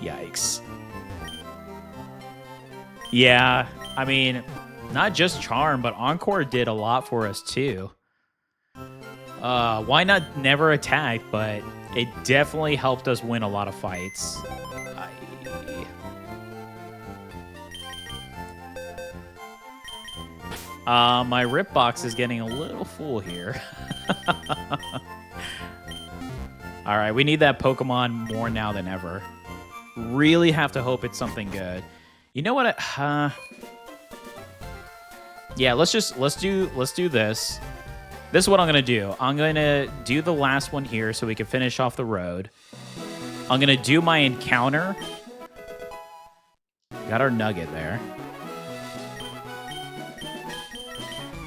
Yikes. Yeah, I mean, not just Charm, but Encore did a lot for us too. Why Not never attacked, but it definitely helped us win a lot of fights. My rip box is getting a little full here. All right, we need that Pokemon more now than ever. Really have to hope it's something good. You know what? Yeah, let's do this. This is what I'm gonna do. I'm gonna do the last one here so we can finish off the road. I'm gonna do my encounter. Got our Nugget there.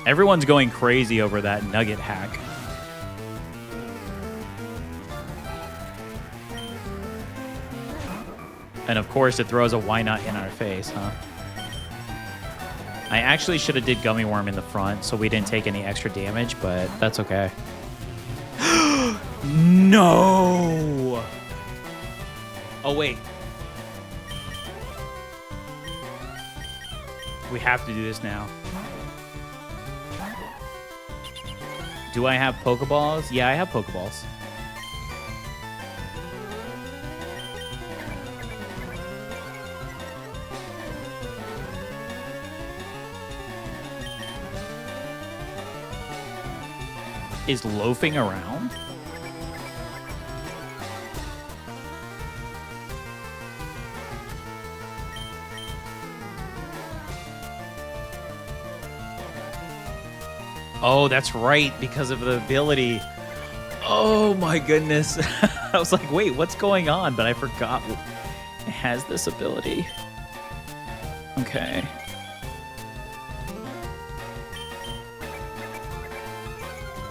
Everyone's going crazy over that Nugget hack. And of course, it throws a Why Not in our face, huh? I actually should have did Gummy Worm in the front so we didn't take any extra damage, but that's okay. No! Oh, wait. We have to do this now. Do I have Pokeballs? Yeah, I have Pokeballs. Is loafing around? Oh, that's right, because of the ability. Oh my goodness. I was like, wait, what's going on? But I forgot it has this ability. Okay.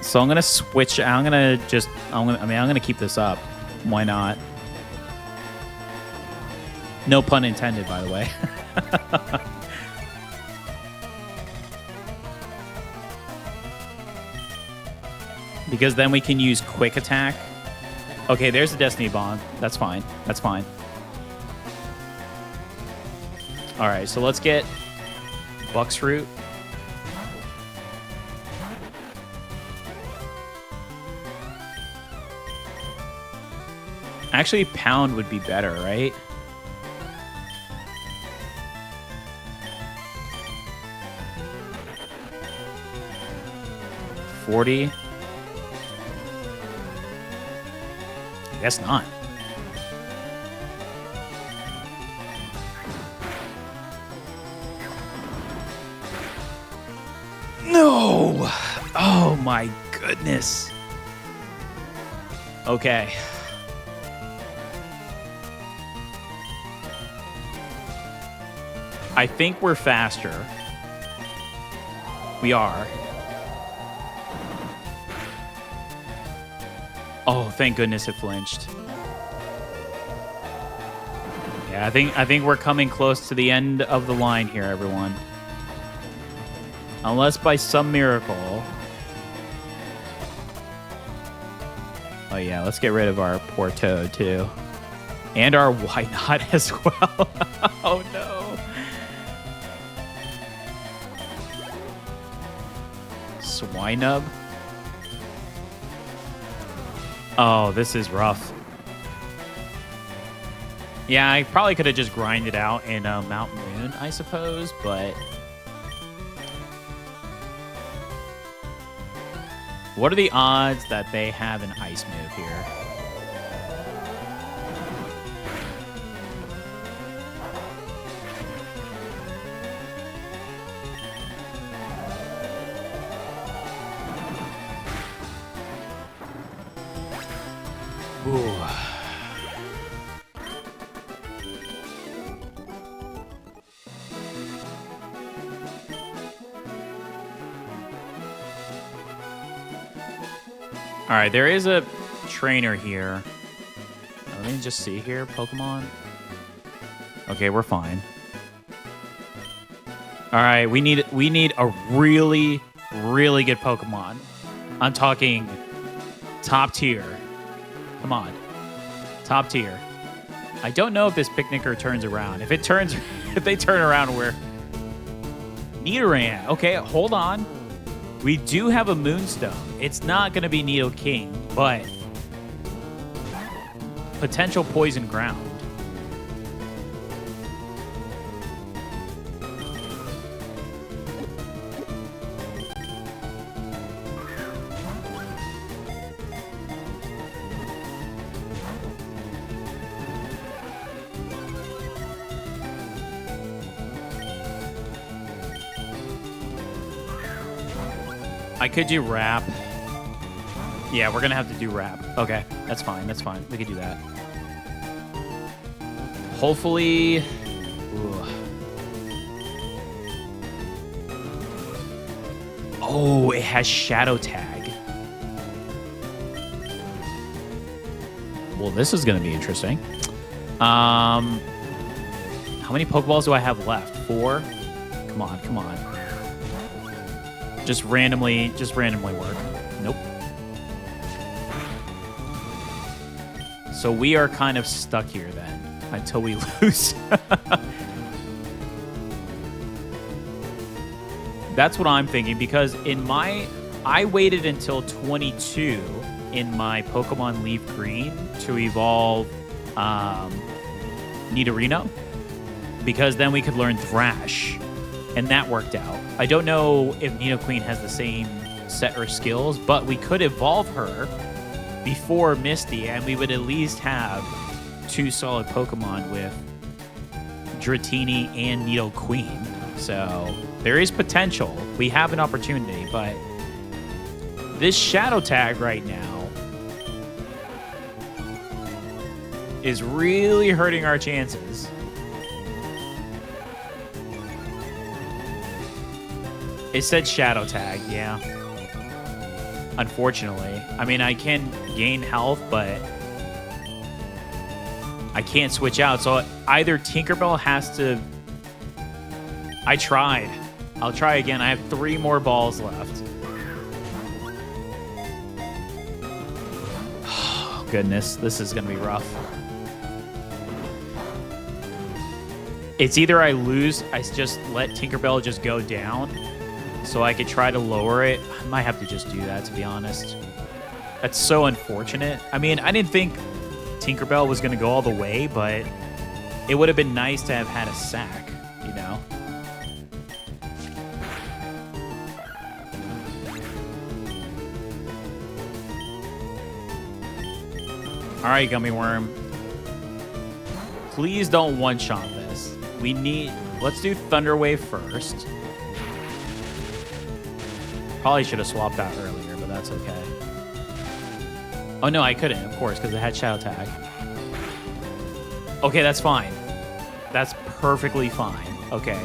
So I'm gonna switch. I'm gonna keep this up. Why not? No pun intended, by the way. Because then we can use quick attack. Okay, there's the Destiny Bond. That's fine. That's fine. All right, so let's get Buck's Root. Actually, Pound would be better, right? $40. I guess not. No! Oh my goodness. Okay. I think we're faster. We are. Oh, thank goodness it flinched. Okay, I think we're coming close to the end of the line here, everyone. Unless by some miracle. Oh yeah, let's get rid of our poor Toad too. And our why not as well. Oh no. Swinub. Oh, this is rough. Yeah, I probably could have just grinded out in Mount Moon, I suppose, but... What are the odds that they have an ice move here? Ooh. All right, there is a trainer here. Let me just see here, Pokemon. Okay, we're fine. All right, we need a really, really good Pokemon. I'm talking top tier. Come on, top tier. I don't know if this Picnicker turns around. If they turn around, we're Nidoran. Okay, hold on. We do have a Moonstone. It's not going to be Nidoking, but potential Poison Ground. I could do Wrap. Yeah, we're going to have to do Wrap. Okay, that's fine. That's fine. We could do that. Hopefully... Ooh. Oh, it has Shadow Tag. Well, this is going to be interesting. How many Pokeballs do I have left? 4? Come on, come on. Just randomly work. Nope. So we are kind of stuck here then until we lose. That's what I'm thinking, because I waited until 22 in my Pokemon Leaf Green to evolve Nidorino, because then we could learn Thrash. And that worked out. I don't know if Nidoqueen has the same set or skills, but we could evolve her before Misty, and we would at least have 2 solid Pokemon with Dratini and Nidoqueen. So there is potential. We have an opportunity, but this Shadow Tag right now is really hurting our chances. It said Shadow Tag, yeah. Unfortunately. I mean, I can gain health, but I can't switch out. So either Tinkerbell has to... I tried. I'll try again. I have 3 more balls left. Oh, goodness. This is going to be rough. It's either I lose, I just let Tinkerbell just go down, so I could try to lower it. I might have to just do that, to be honest. That's so unfortunate. I mean, I didn't think Tinkerbell was going to go all the way, but it would have been nice to have had a sack, you know? All right, Gummy Worm. Please don't one-shot this. We need... Let's do Thunder Wave first. Probably should have swapped out earlier, but that's okay. Oh, no, I couldn't, of course, because it had Shadow Tag. Okay, that's fine. That's perfectly fine. Okay.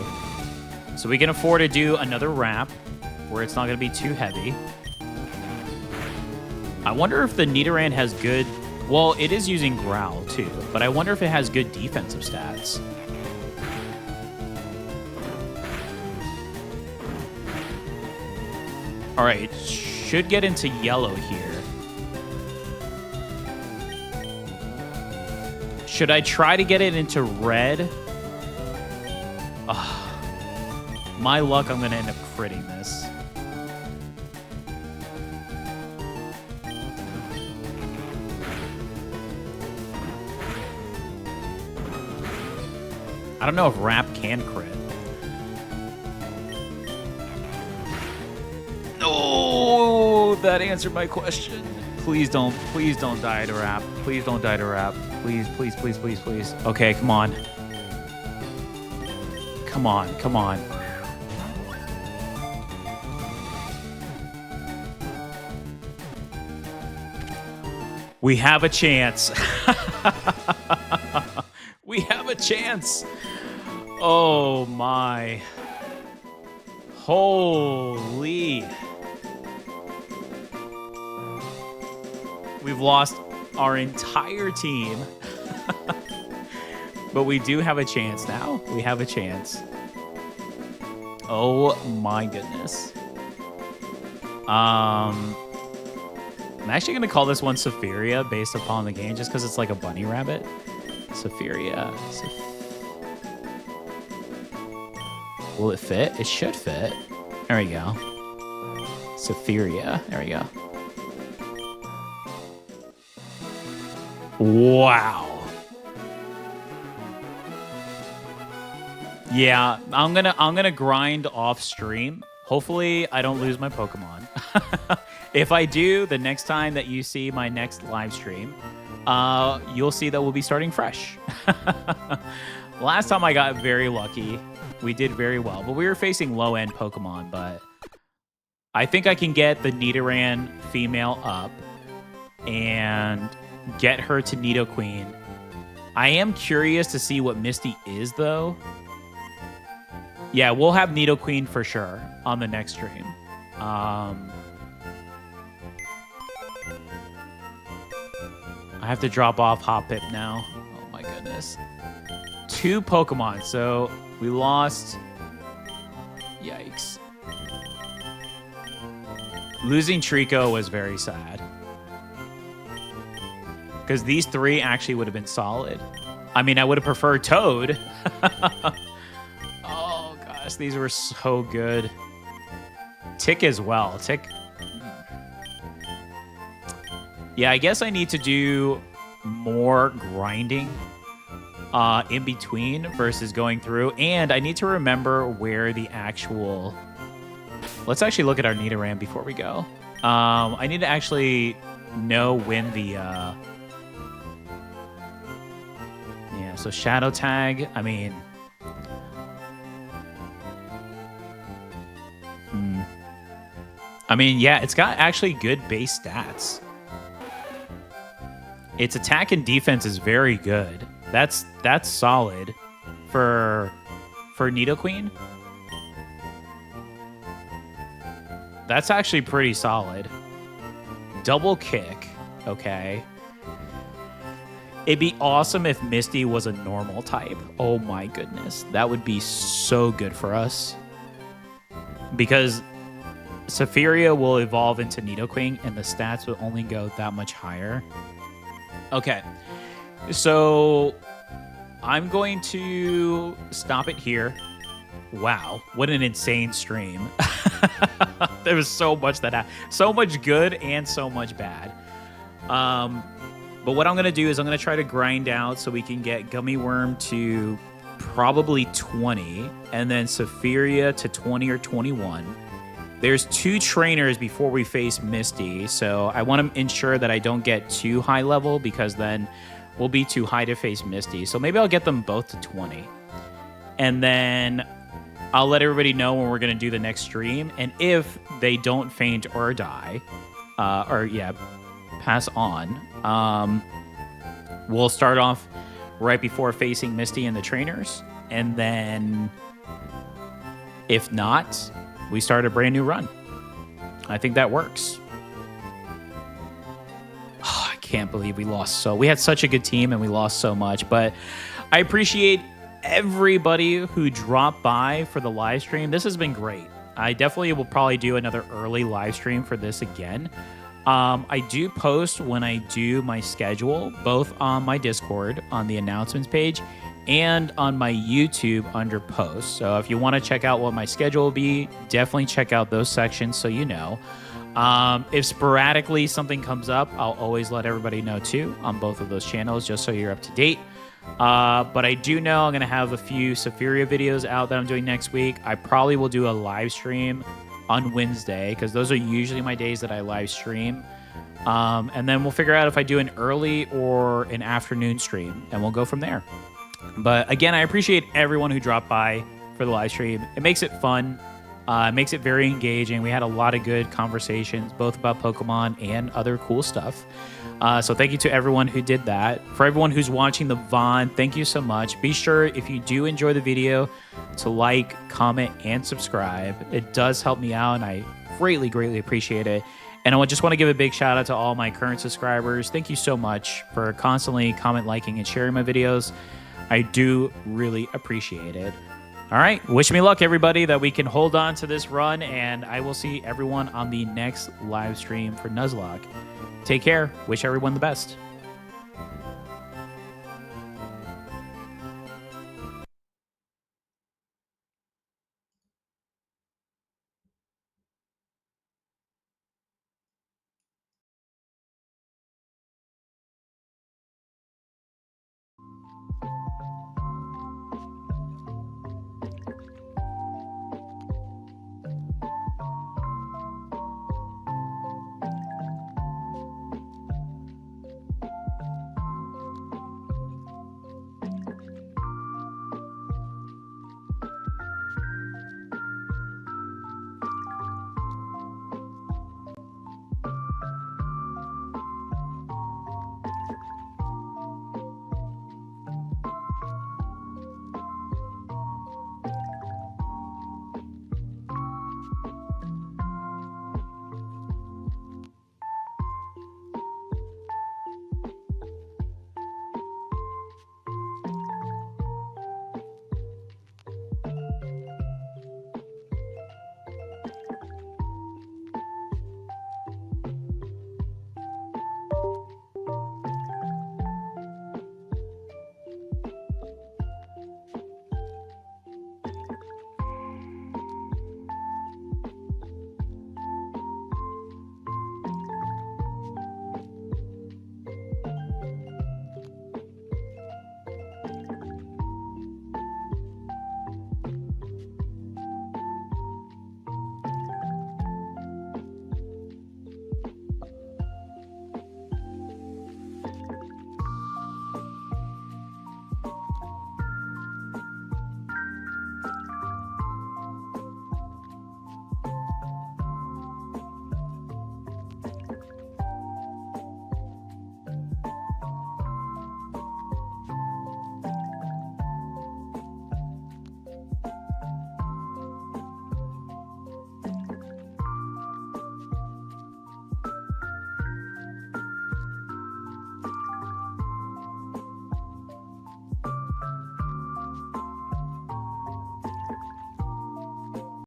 So we can afford to do another Wrap where it's not going to be too heavy. I wonder if the Nidoran has good... Well, it is using Growl, too, but I wonder if it has good defensive stats. All right, it should get into yellow here. Should I try to get it into red? My luck, I'm going to end up critting this. I don't know if Wrap can crit. No, that answered my question. Please don't die to Wrap. Please don't die to Wrap. Please, please, please, please, please. Okay, come on. Come on, come on. We have a chance. We have a chance. Oh my. Holy. We've lost our entire team. But we do have a chance now. We have a chance. Oh my goodness. I'm actually going to call this one Safiria based upon the game just because it's like a bunny rabbit. Safiria. Will it fit? It should fit. There we go. Safiria. There we go. Wow. Yeah, I'm gonna grind off stream. Hopefully, I don't lose my Pokemon. If I do, the next time that you see my next live stream, you'll see that we'll be starting fresh. Last time I got very lucky. We did very well, but we were facing low-end Pokemon, but I think I can get the Nidoran female up and get her to Nidoqueen. I am curious to see what Misty is, though. Yeah, we'll have Nidoqueen for sure on the next stream. I have to drop off Hoppip now. Oh my goodness. 2 Pokemon, so we lost. Yikes. Losing Trico was very sad. Because these 3 actually would have been solid. I mean, I would have preferred Toad. Oh, gosh, these were so good. Tick as well. Tick. Yeah, I guess I need to do more grinding in between versus going through. And I need to remember where the actual... Let's actually look at our Nidoran before we go. I need to actually know when the... Yeah, so Shadow Tag, I mean... I mean, yeah, it's got actually good base stats. Its attack and defense is very good. That's solid for Nidoqueen. That's actually pretty solid. Double kick, okay. It'd be awesome if Misty was a normal type. Oh my goodness. That would be so good for us. Because Safiria will evolve into Nidoqueen and the stats will only go that much higher. Okay. So I'm going to stop it here. Wow, what an insane stream. There was so much so much good and so much bad. But what I'm going to do is I'm going to try to grind out so we can get Gummy Worm to probably 20 and then Safiria to 20 or 21. There's 2 trainers before we face Misty, so I want to ensure that I don't get too high level because then we'll be too high to face Misty. So maybe I'll get them both to 20. And then I'll let everybody know when we're going to do the next stream. And if they don't faint or die, pass on, we'll start off right before facing Misty and the trainers. And then if not, we start a brand new run. I think that works. Oh, I can't can't believe we lost. So we had such a good team and we lost so much. But I appreciate everybody who dropped by for the live stream. This has been great. I definitely will probably do another early live stream for this again. I do post when I do my schedule, both on my Discord on the announcements page and on my YouTube under posts. So if you want to check out what my schedule will be, definitely check out those sections so you know. If sporadically something comes up, I'll always let everybody know too on both of those channels, just so you're up to date. But I do know I'm going to have a few Safiria videos out that I'm doing next week. I probably will do a live stream on Wednesday because those are usually my days that I live stream. And then we'll figure out if I do an early or an afternoon stream, and we'll go from there. But again, I appreciate everyone who dropped by for the live stream. It makes it fun. It makes it very engaging. We had a lot of good conversations, both about Pokemon and other cool stuff. So thank you to everyone who did that. For everyone who's watching the VOD, thank you so much. Be sure, if you do enjoy the video, to like, comment, and subscribe. It does help me out, and I greatly, greatly appreciate it. And I just want to give a big shout out to all my current subscribers. Thank you so much for constantly comment, liking, and sharing my videos. I do really appreciate it. All right. Wish me luck, everybody, that we can hold on to this run, and I will see everyone on the next live stream for Nuzlocke. Take care. Wish everyone the best.